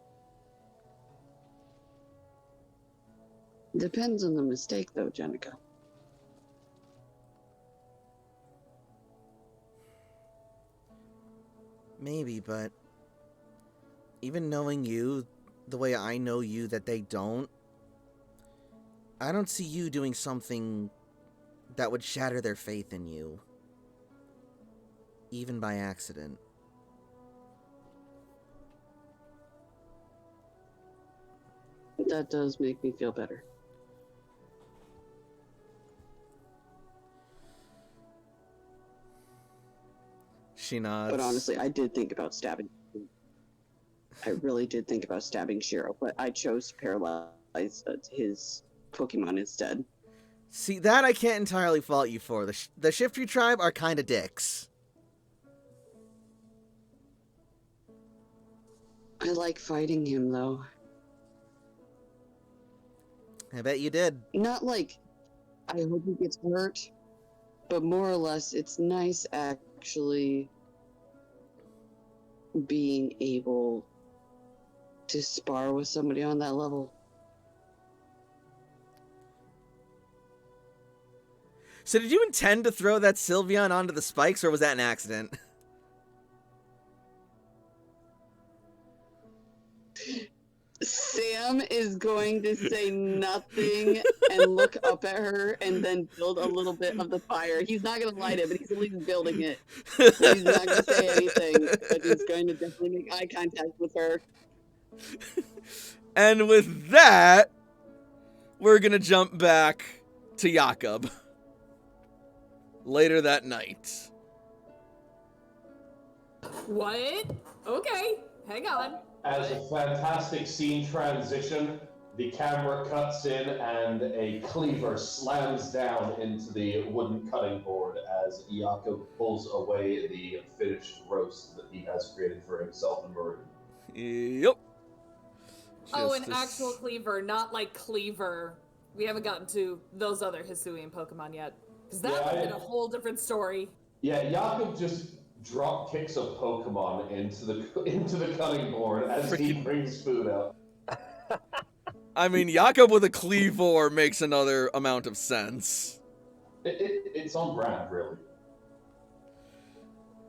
Depends on the mistake though, Jenica. Maybe, but even knowing you the way I know you that they don't, I don't see you doing something that would shatter their faith in you. Even by accident. That does make me feel better. She nods. But honestly, I did think about stabbing. I really did think about stabbing Shiro, but I chose to paralyze his Pokemon instead. See, that I can't entirely fault you for. The Shiftry tribe are kind of dicks. I like fighting him, though. I bet you did. Not like I hope he gets hurt, but more or less, it's nice actually being able to spar with somebody on that level. So did you intend to throw that Sylveon onto the spikes, or was that an accident? Sam is going to say nothing and look up at her and then build a little bit of the fire. He's not going to light it, but he's at least building it. So he's not going to say anything, but he's going to definitely make eye contact with her. And with that, we're going to jump back to Jakob. Later that night. What? Okay, hang on. As a fantastic scene transition, the camera cuts in and a cleaver slams down into the wooden cutting board as Jakob pulls away the finished roast that he has created for himself and Maroon. Yep. Oh, Just an actual cleaver, not like Cleaver. We haven't gotten to those other Hisuian Pokemon yet. Because that would have been a whole different story. Yeah, Jakob just drop kicks a Pokemon into the cutting board as he brings food out. I mean, Jakob with a Cleavor makes another amount of sense. It's on brand, really.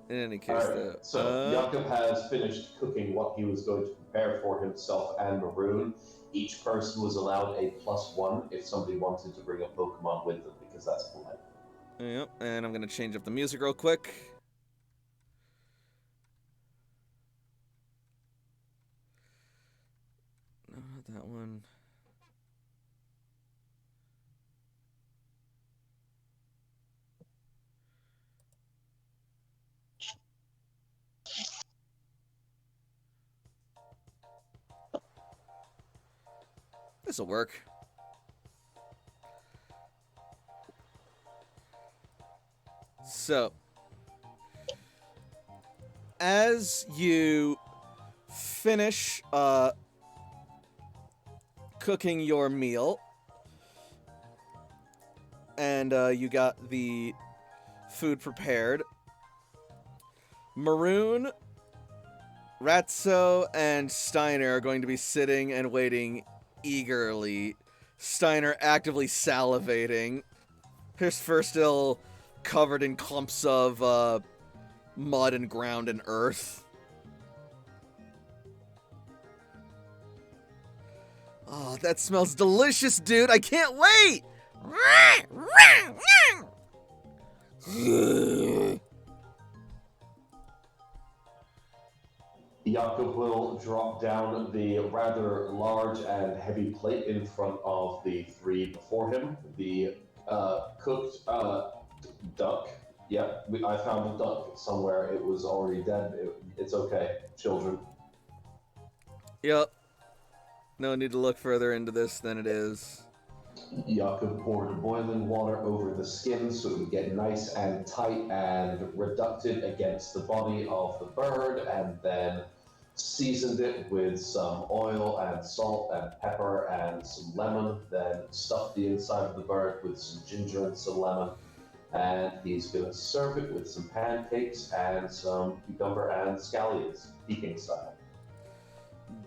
In any case, Alright, so Jakob has finished cooking what he was going to prepare for himself and Maroon. Each person was allowed a +1 if somebody wanted to bring a Pokemon with them, because that's polite. Yep, and I'm going to change up the music real quick. No, not that one. This'll work. So, as you finish cooking your meal, and you got the food prepared, Maroon, Ratso, and Steiner are going to be sitting and waiting eagerly. Steiner actively salivating. His fur still covered in clumps of mud and ground and earth. Oh, that smells delicious, dude. I can't wait! Jakob will drop down the rather large and heavy plate in front of the three before him. The cooked duck. Yep, I found a duck somewhere. It was already dead. It's okay, children. Yep. No need to look further into this than it is. Jakob poured boiling water over the skin so it would get nice and tight and reducted against the body of the bird, and then seasoned it with some oil and salt and pepper and some lemon, then stuffed the inside of the bird with some ginger and some lemon, and he's going to serve it with some pancakes and some cucumber and scallions, Peking style.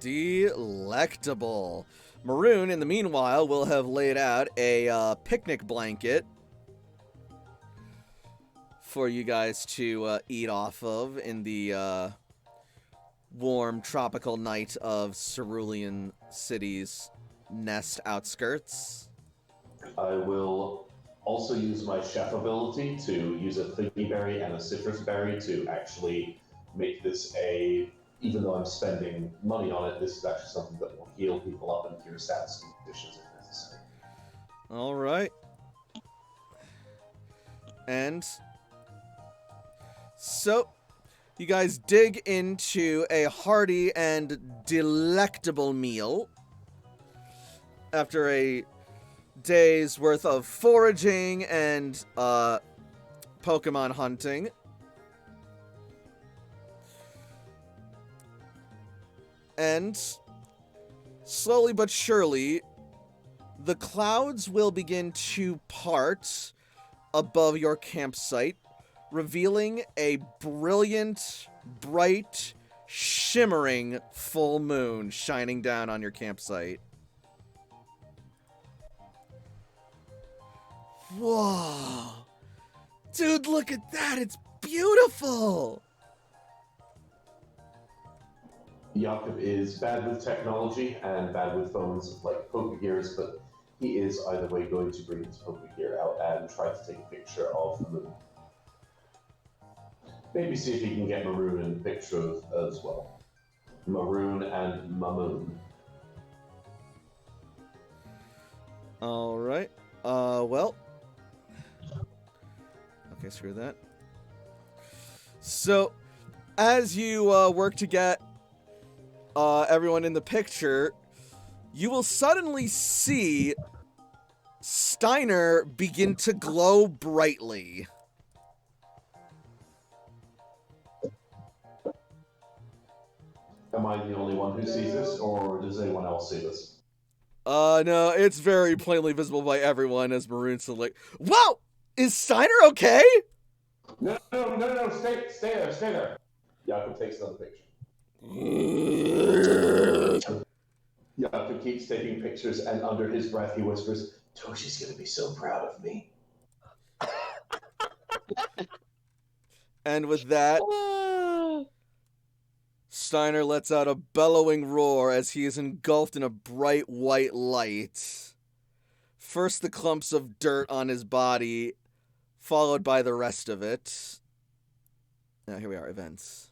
Delectable. Maroon, in the meanwhile, will have laid out a picnic blanket for you guys to eat off of in the warm tropical night of Cerulean City's Nest outskirts. I will also use my chef ability to use a thingy berry and a citrus berry to actually make this even though I'm spending money on it, this is actually something that will heal people up and cure status conditions if necessary. All right. And so, you guys dig into a hearty and delectable meal after a day's worth of foraging and Pokemon hunting. And slowly but surely, the clouds will begin to part above your campsite, revealing a brilliant, bright, shimmering full moon shining down on your campsite. Whoa! Dude, look at that! It's beautiful! Jakob is bad with technology and bad with phones like Pokegears, but he is either way going to bring his Pokegear out and try to take a picture of the moon. Maybe see if he can get Maroon in the picture as well. Maroon and Mamoon. Alright. Well. Okay, screw that. So, as you work to get everyone in the picture, you will suddenly see Steiner begin to glow brightly. Am I the only one who sees this, or does anyone else see this? No, it's very plainly visible by everyone as Maroon's like, whoa! Is Steiner okay? No, stay there. Jakob takes another picture. Jakob keeps taking pictures, and under his breath he whispers, Toshi's gonna be so proud of me. And with that, Steiner lets out a bellowing roar as he is engulfed in a bright white light. First the clumps of dirt on his body, followed by the rest of it. Now here we are, events.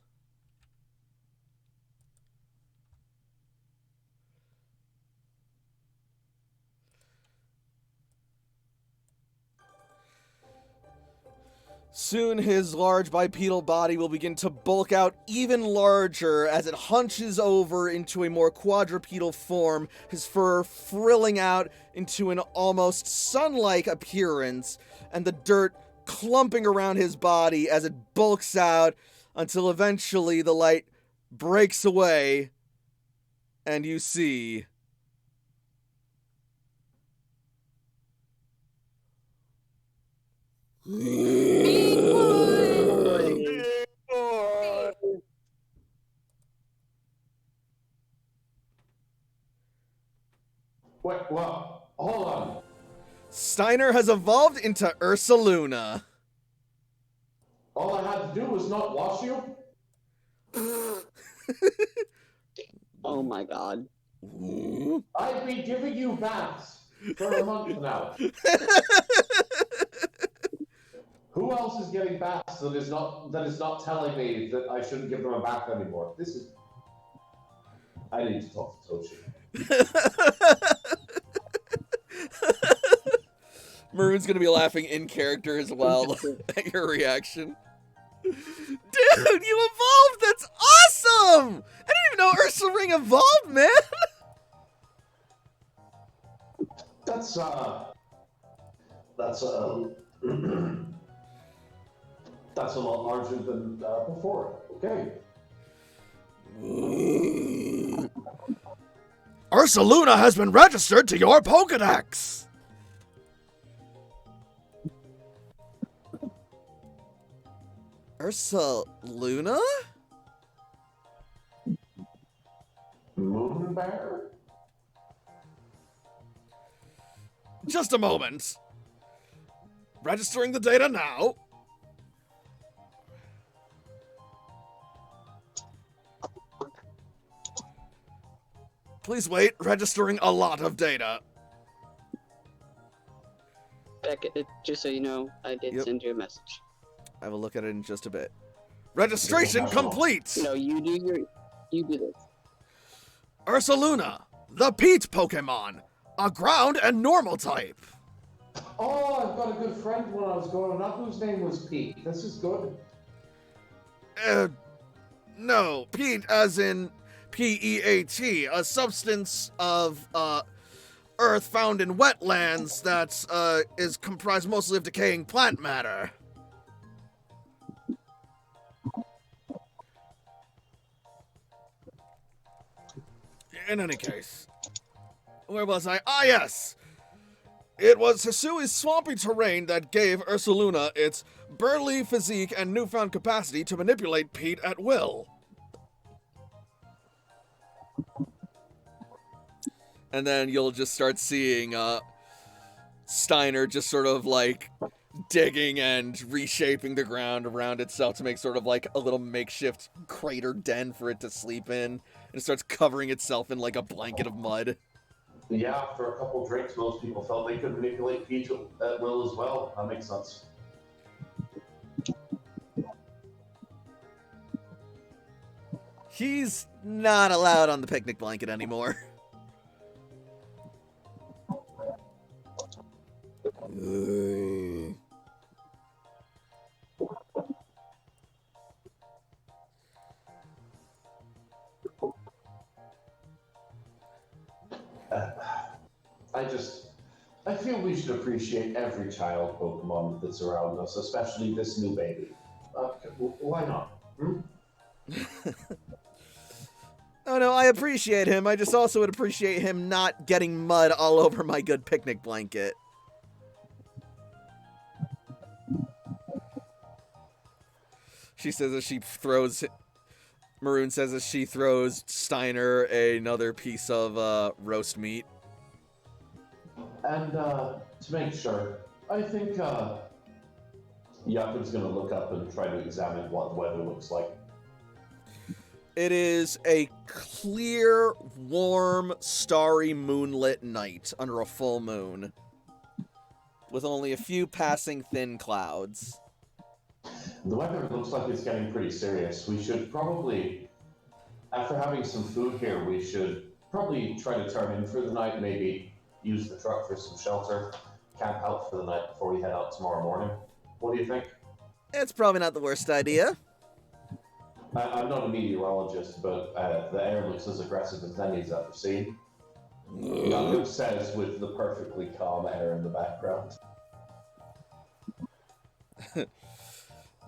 Soon his large bipedal body will begin to bulk out even larger as it hunches over into a more quadrupedal form, his fur frilling out into an almost sun-like appearance, and the dirt clumping around his body as it bulks out until eventually the light breaks away and you see Wait, well, hold on. Steiner has evolved into Ursaluna. All I had to do was not wash you? Oh my god. I've been giving you baths for a month now. Who else is getting baths that is not telling me that I shouldn't give them a bath anymore? This is... I need to talk to Toshi. Maroon's gonna be laughing in character as well at your reaction. Dude, you evolved! That's awesome! I didn't even know Ursaring evolved, man! That's that's a lot larger than before. Okay. Ursaluna has been registered to your Pokedex! Ursaluna? Moonbear? Just a moment. Registering the data now. Please wait, registering a lot of data. Beckett, just so you know, I did send you a message. I will look at it in just a bit. Registration complete! No, you do this. Ursaluna, the Pete Pokemon, a ground and normal type. Oh, I've got a good friend when I was growing up whose name was Pete. This is good. No, Pete as in P-E-A-T, a substance of, earth found in wetlands that, is comprised mostly of decaying plant matter. In any case, where was I? Ah, yes! It was Hisui's swampy terrain that gave Ursaluna its burly physique and newfound capacity to manipulate Pete at will. And then you'll just start seeing Steiner just sort of like digging and reshaping the ground around itself to make sort of like a little makeshift crater den for it to sleep in. And it starts covering itself in like a blanket of mud. Yeah, for a couple drinks, most people felt they could manipulate Pete at will as well. That makes sense. He's not allowed on the picnic blanket anymore. I feel we should appreciate every child Pokemon that's around us, especially this new baby. Why not? Oh no, I appreciate him. I just also would appreciate him not getting mud all over my good picnic blanket. She says as she throws... Maroon says as she throws Steiner another piece of roast meat. And to make sure, I think Yakub's going to look up and try to examine what the weather looks like. It is a clear, warm, starry, moonlit night under a full moon, with only a few passing thin clouds. The weather looks like it's getting pretty serious. We should probably, after having some food here, we should probably try to turn in for the night, maybe use the truck for some shelter, camp out for the night before we head out tomorrow morning. What do you think? It's probably not the worst idea. I'm not a meteorologist, but the air looks as aggressive as any's ever seen. Jakob says with the perfectly calm air in the background.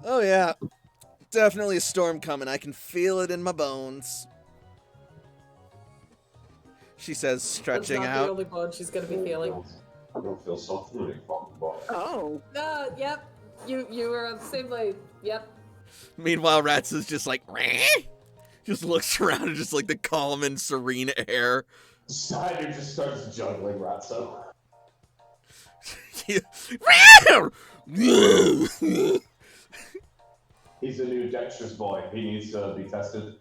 Oh yeah, definitely a storm coming. I can feel it in my bones. She says, stretching That's not out. the only bone she's gonna be feeling. I don't feel something really fucking bad. Oh. Yep. You were on the same blade. Yep. Meanwhile, Rats is just like, just looks around and just like the calm and serene air. Steiner just starts juggling Ratso. He's a new dexterous boy. He needs to be tested.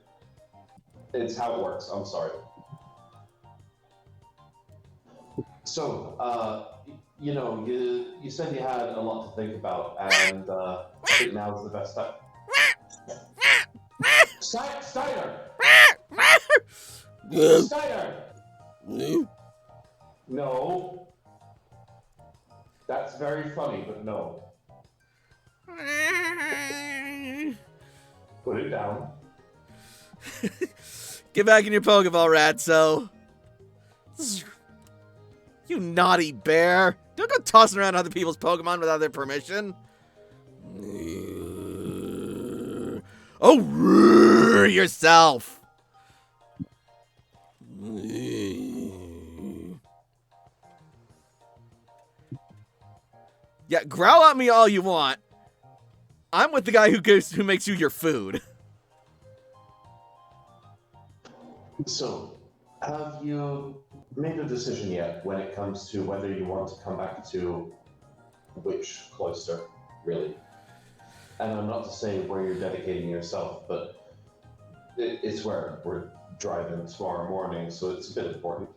It's how it works. I'm sorry. So, you said you had a lot to think about, and I think now is the best time. Steiner! Steiner! No. That's very funny, but no. Put it down. Get back in your Pokeball, Ratso. You naughty bear. Don't go tossing around other people's Pokemon without their permission. Oh, roar yourself. Yeah, growl at me all you want. I'm with the guy who makes you your food. So, have you made a decision yet when it comes to whether you want to come back to which cloister, really? And I'm not to say where you're dedicating yourself, but it's where we're driving tomorrow morning, so it's a bit important.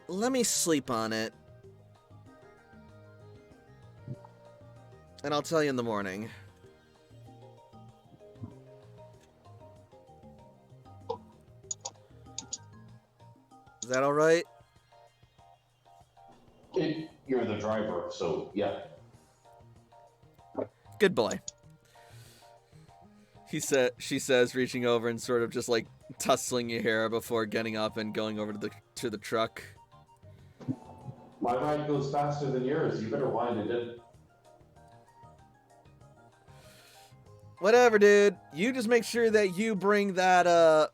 Let me sleep on it. And I'll tell you in the morning. Is that alright? You're the driver, so yeah. Good boy. She says, reaching over and sort of just like tussling your hair before getting up and going over to the truck. My ride goes faster than yours. You better wind it in. Whatever, dude. You just make sure that you bring that,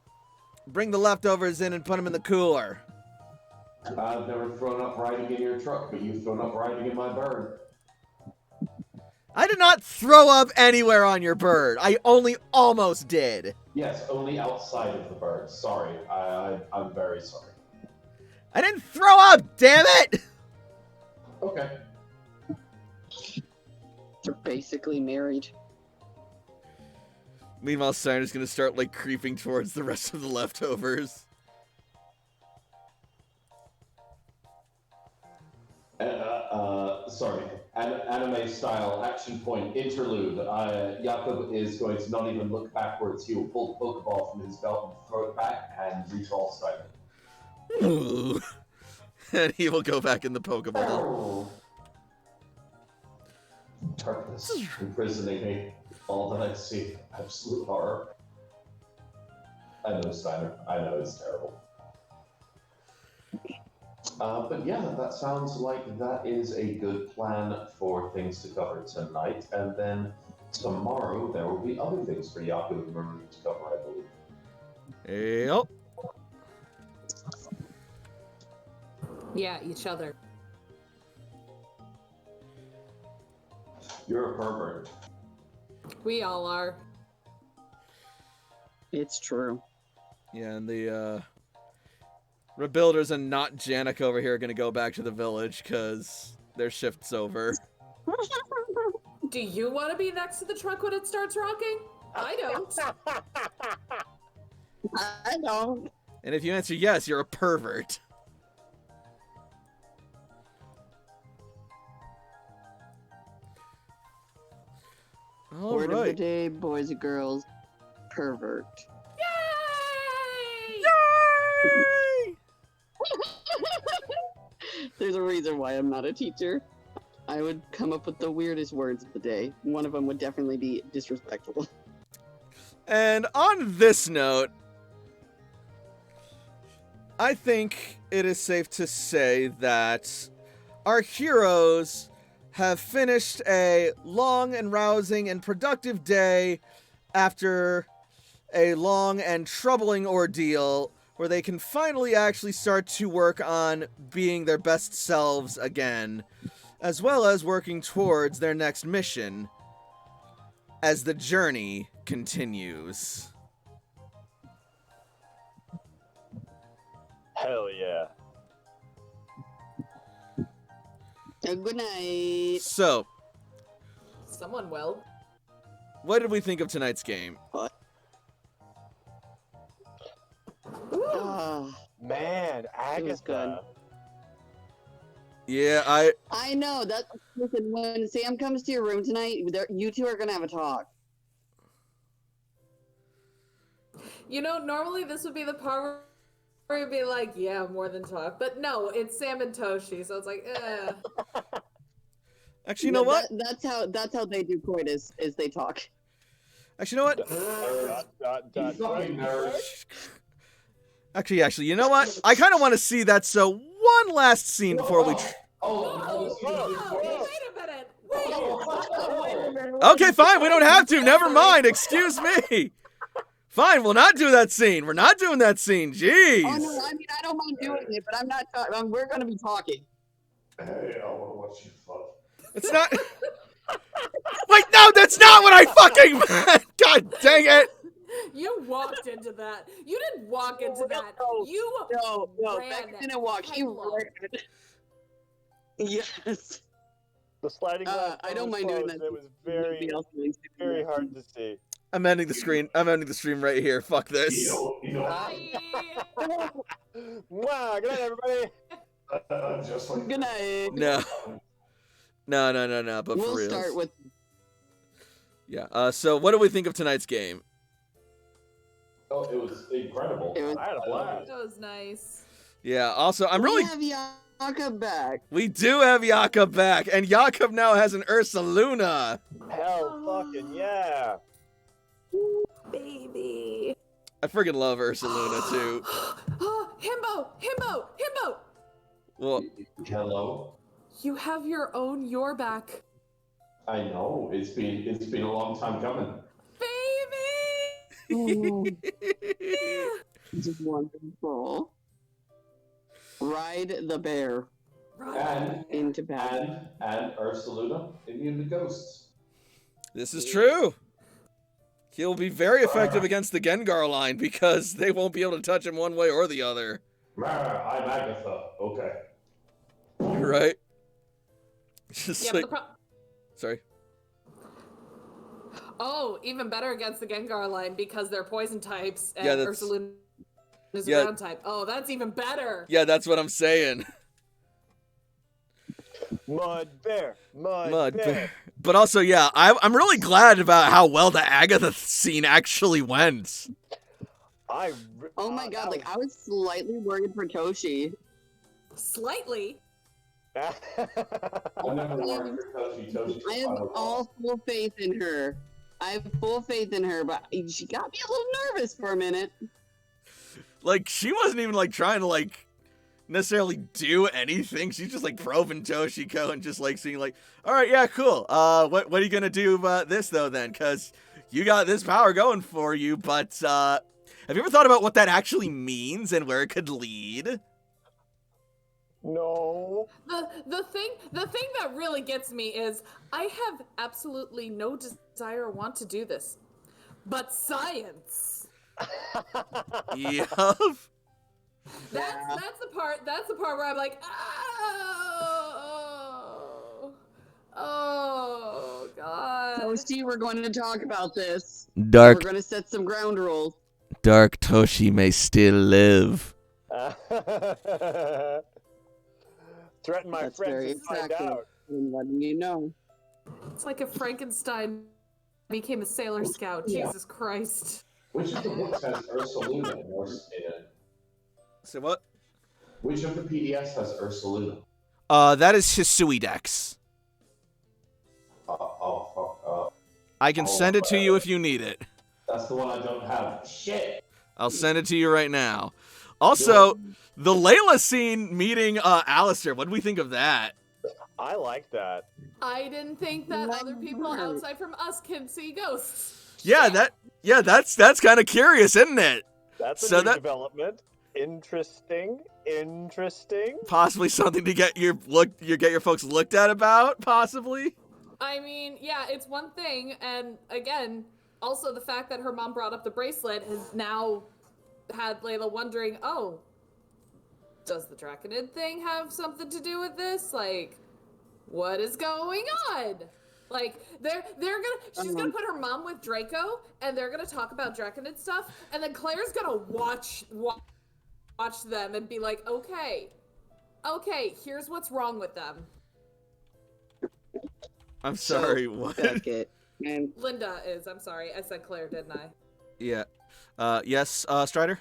bring the leftovers in and put them in the cooler. I've never thrown up riding in your truck, but you've thrown up riding in my bird. I did not throw up anywhere on your bird. I only almost did. Yes, only outside of the bird. Sorry. I'm very sorry. I didn't throw up, damn it! Okay. They're basically married. Meanwhile, Steiner's gonna start, like, creeping towards the rest of the leftovers. Sorry. Anime style action point interlude. Jakob is going to not even look backwards. He will pull the Pokeball from his belt and throw it back and reach all Steiner. And he will go back in the Pokeball. Darkness imprisoning me. All that I see, absolute horror. I know, Steiner. I know it's terrible. But yeah, that sounds like that is a good plan for things to cover tonight. And then tomorrow there will be other things for Jakob and Maru to cover, I believe. Yep. Yeah, each other. You're a pervert. We all are. It's true. Yeah, and the, Rebuilders and not Janik over here are gonna go back to the village, because their shift's over. Do you want to be next to the truck when it starts rocking? I don't. I don't. And if you answer yes, you're a pervert. Word of the Alright. day, boys and girls. Pervert. There's a reason why I'm not a teacher. I would come up with the weirdest words of the day. One of them would definitely be disrespectful. And on this note, I think it is safe to say that our heroes have finished a long and rousing and productive day after a long and troubling ordeal where they can finally actually start to work on being their best selves again, as well as working towards their next mission as the journey continues. Hell yeah. Good night. So, Someone will. what did we think of tonight's game? Man, It was good. Agatha. Yeah, I know that. Listen, when Sam comes to your room tonight, you two are gonna have a talk. You know, normally this would be the part where you'd be like, yeah, more than talk. But no, it's Sam and Toshi, so it's like, eh. Actually, you know what? That's how they do coitus, is they talk. Actually, you know what? Fucking nerds. Actually, you know what? I kind of want to see that, so one last scene before we... Wait a minute! Wait! Okay, fine, we don't have to. Never mind. Excuse me. Fine, we'll not do that scene. We're not doing that scene. Jeez. Oh no, I mean I don't mind doing it, but I'm not. We're gonna be talking. Hey, I want to watch you fuck. It's not... Wait, no, that's not what I fucking meant. God dang it. You walked into that. You didn't walk into that. You No, ran Beck didn't walk. He headlong. ran. Yes. The sliding glass I don't door mind doing closed. that. It was very hard to see. I'm ending the screen. I'm ending the stream right here. Fuck this. You know. Wow, good night, everybody. Just like Good night. No. No. But We'll for real. start with. Yeah. So what do we think of tonight's game? Oh, it was incredible. It was- I had a blast. That was nice. Yeah. Also, I'm really. We have Yaka back. We do have Jakob back, and Jakob now has an Ursa Luna. Hell fucking yeah. Baby. I freaking love Ursa Luna too. Himbo! Well, Hello. You have your own your back. I know. It's been a long time coming. Baby! This is wonderful. Ride the bear And into battle. and Ursaluna, Indian the Ghosts. this is true. He'll be very effective against the Gengar line because they won't be able to touch him one way or the other. I'm Agatha. Okay. Right? Just Yeah, like, but sorry. Oh, even better against the Gengar line because they're poison types and Yeah, that's- Ursaluna is a yeah. ground type. Oh, that's even better. Yeah, that's what I'm saying. Mud bear. Mud bear. But also, yeah, I'm really glad about how well the Agatha scene actually went. Oh my god, like I was slightly worried for Toshi. Slightly. I'm never worried for Toshi. I have all full faith in her. I have full faith in her, but she got me a little nervous for a minute. Like, she wasn't even, like, trying to, like, necessarily do anything. She's just, like, probing Toshiko and just, like, seeing, like, all right, yeah, cool. What are you gonna do about this, though, then? Because you got this power going for you, but, have you ever thought about what that actually means and where it could lead? No. The thing that really gets me is I have absolutely no desire or want to do this. But science. Yup. That's the part where I'm like, oh god. Toshi, we're going to talk about this. Dark, We're going to set some ground rules. Dark Toshi may still live. Threaten my That's friends very and find exactly. out. I'm letting you know. It's like if Frankenstein became a Sailor Scout. Jesus Christ. Which of the books has Ursaluna in it? So what? Which of the PDFs has Ursaluna? That is Hisui Dex. Fuck. I can send it to you if you need it. That's the one I don't have. Shit! I'll send it to you right now. Also, the Layla scene meeting Alistair. What do we think of that? I like that. I didn't think that other people outside from us can see ghosts. Yeah, that's kind of curious, isn't it? That's a new development. Interesting. Possibly something to get your folks looked at about, possibly. I mean, yeah, it's one thing, and again, also the fact that her mom brought up the bracelet has now had Layla wondering, oh, does the Draconid thing have something to do with this? Like, what is going on? Like, she's gonna put her mom with Draco, and they're gonna talk about Draconid stuff, and then Claire's gonna watch them and be like, okay, here's what's wrong with them. I'm sorry, what? Linda is, I'm sorry, I said Claire, didn't I? Yeah. Yes, Strider?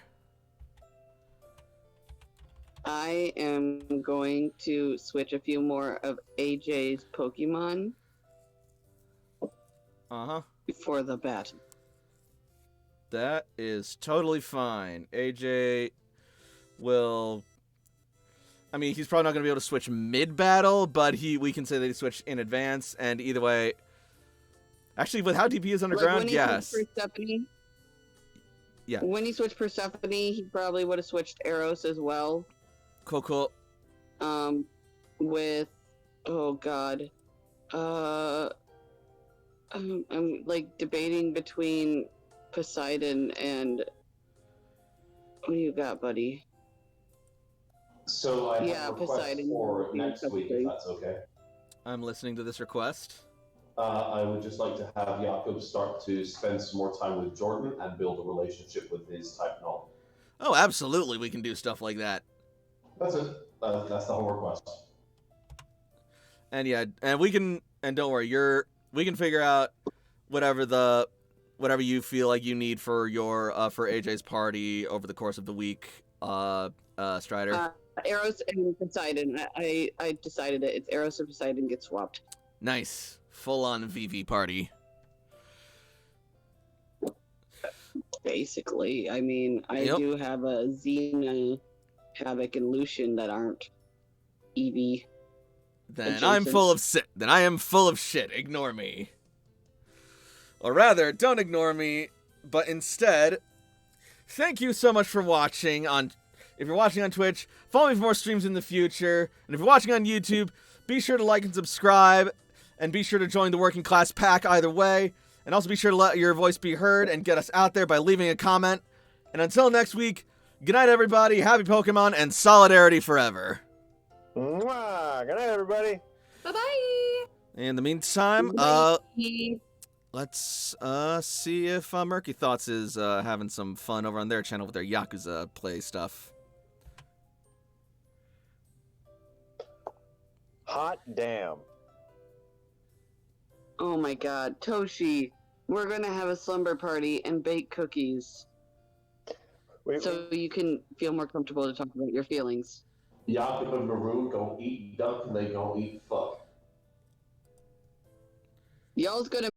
I am going to switch a few more of AJ's Pokemon. For the battle. That is totally fine. AJ will... I mean, he's probably not going to be able to switch mid-battle, but we can say that he switched in advance, and either way... Actually, with how deep he is underground, yes. Yeah. When he switched Persephone, he probably would have switched Eros as well. Cool. With... Oh, God. I'm like debating between Poseidon and... What do you got, buddy? So I have a request for next week, if that's okay. I'm listening to this request. I would just like to have Jakob start to spend some more time with Jordan and build a relationship with his type null. Oh, absolutely, we can do stuff like that. That's it. That's the whole request. And yeah, and we can, and don't worry, we can figure out whatever you feel like you need for your for AJ's party over the course of the week. Strider. Eros and Poseidon. I decided it. It's Eros and Poseidon get swapped. Nice. Full-on VV party. Basically. I mean, I do have a Xena, Havoc, and Lucian that aren't EV. Then I am full of shit. Ignore me. Or rather, don't ignore me, but instead, thank you so much for watching if you're watching on Twitch, follow me for more streams in the future. And if you're watching on YouTube, be sure to like and subscribe. And be sure to join the Working Class Pack either way. And also be sure to let your voice be heard and get us out there by leaving a comment. And until next week, good night, everybody. Happy Pokemon and solidarity forever. Mwah! Good night, everybody. Bye-bye. In the meantime, let's see if Murky Thoughts is having some fun over on their channel with their Yakuza play stuff. Hot damn. Oh my God, Toshi, we're gonna have a slumber party and bake cookies. So you can feel more comfortable to talk about your feelings. Jakob and Maroon don't eat duck and they don't eat fuck. Y'all's gonna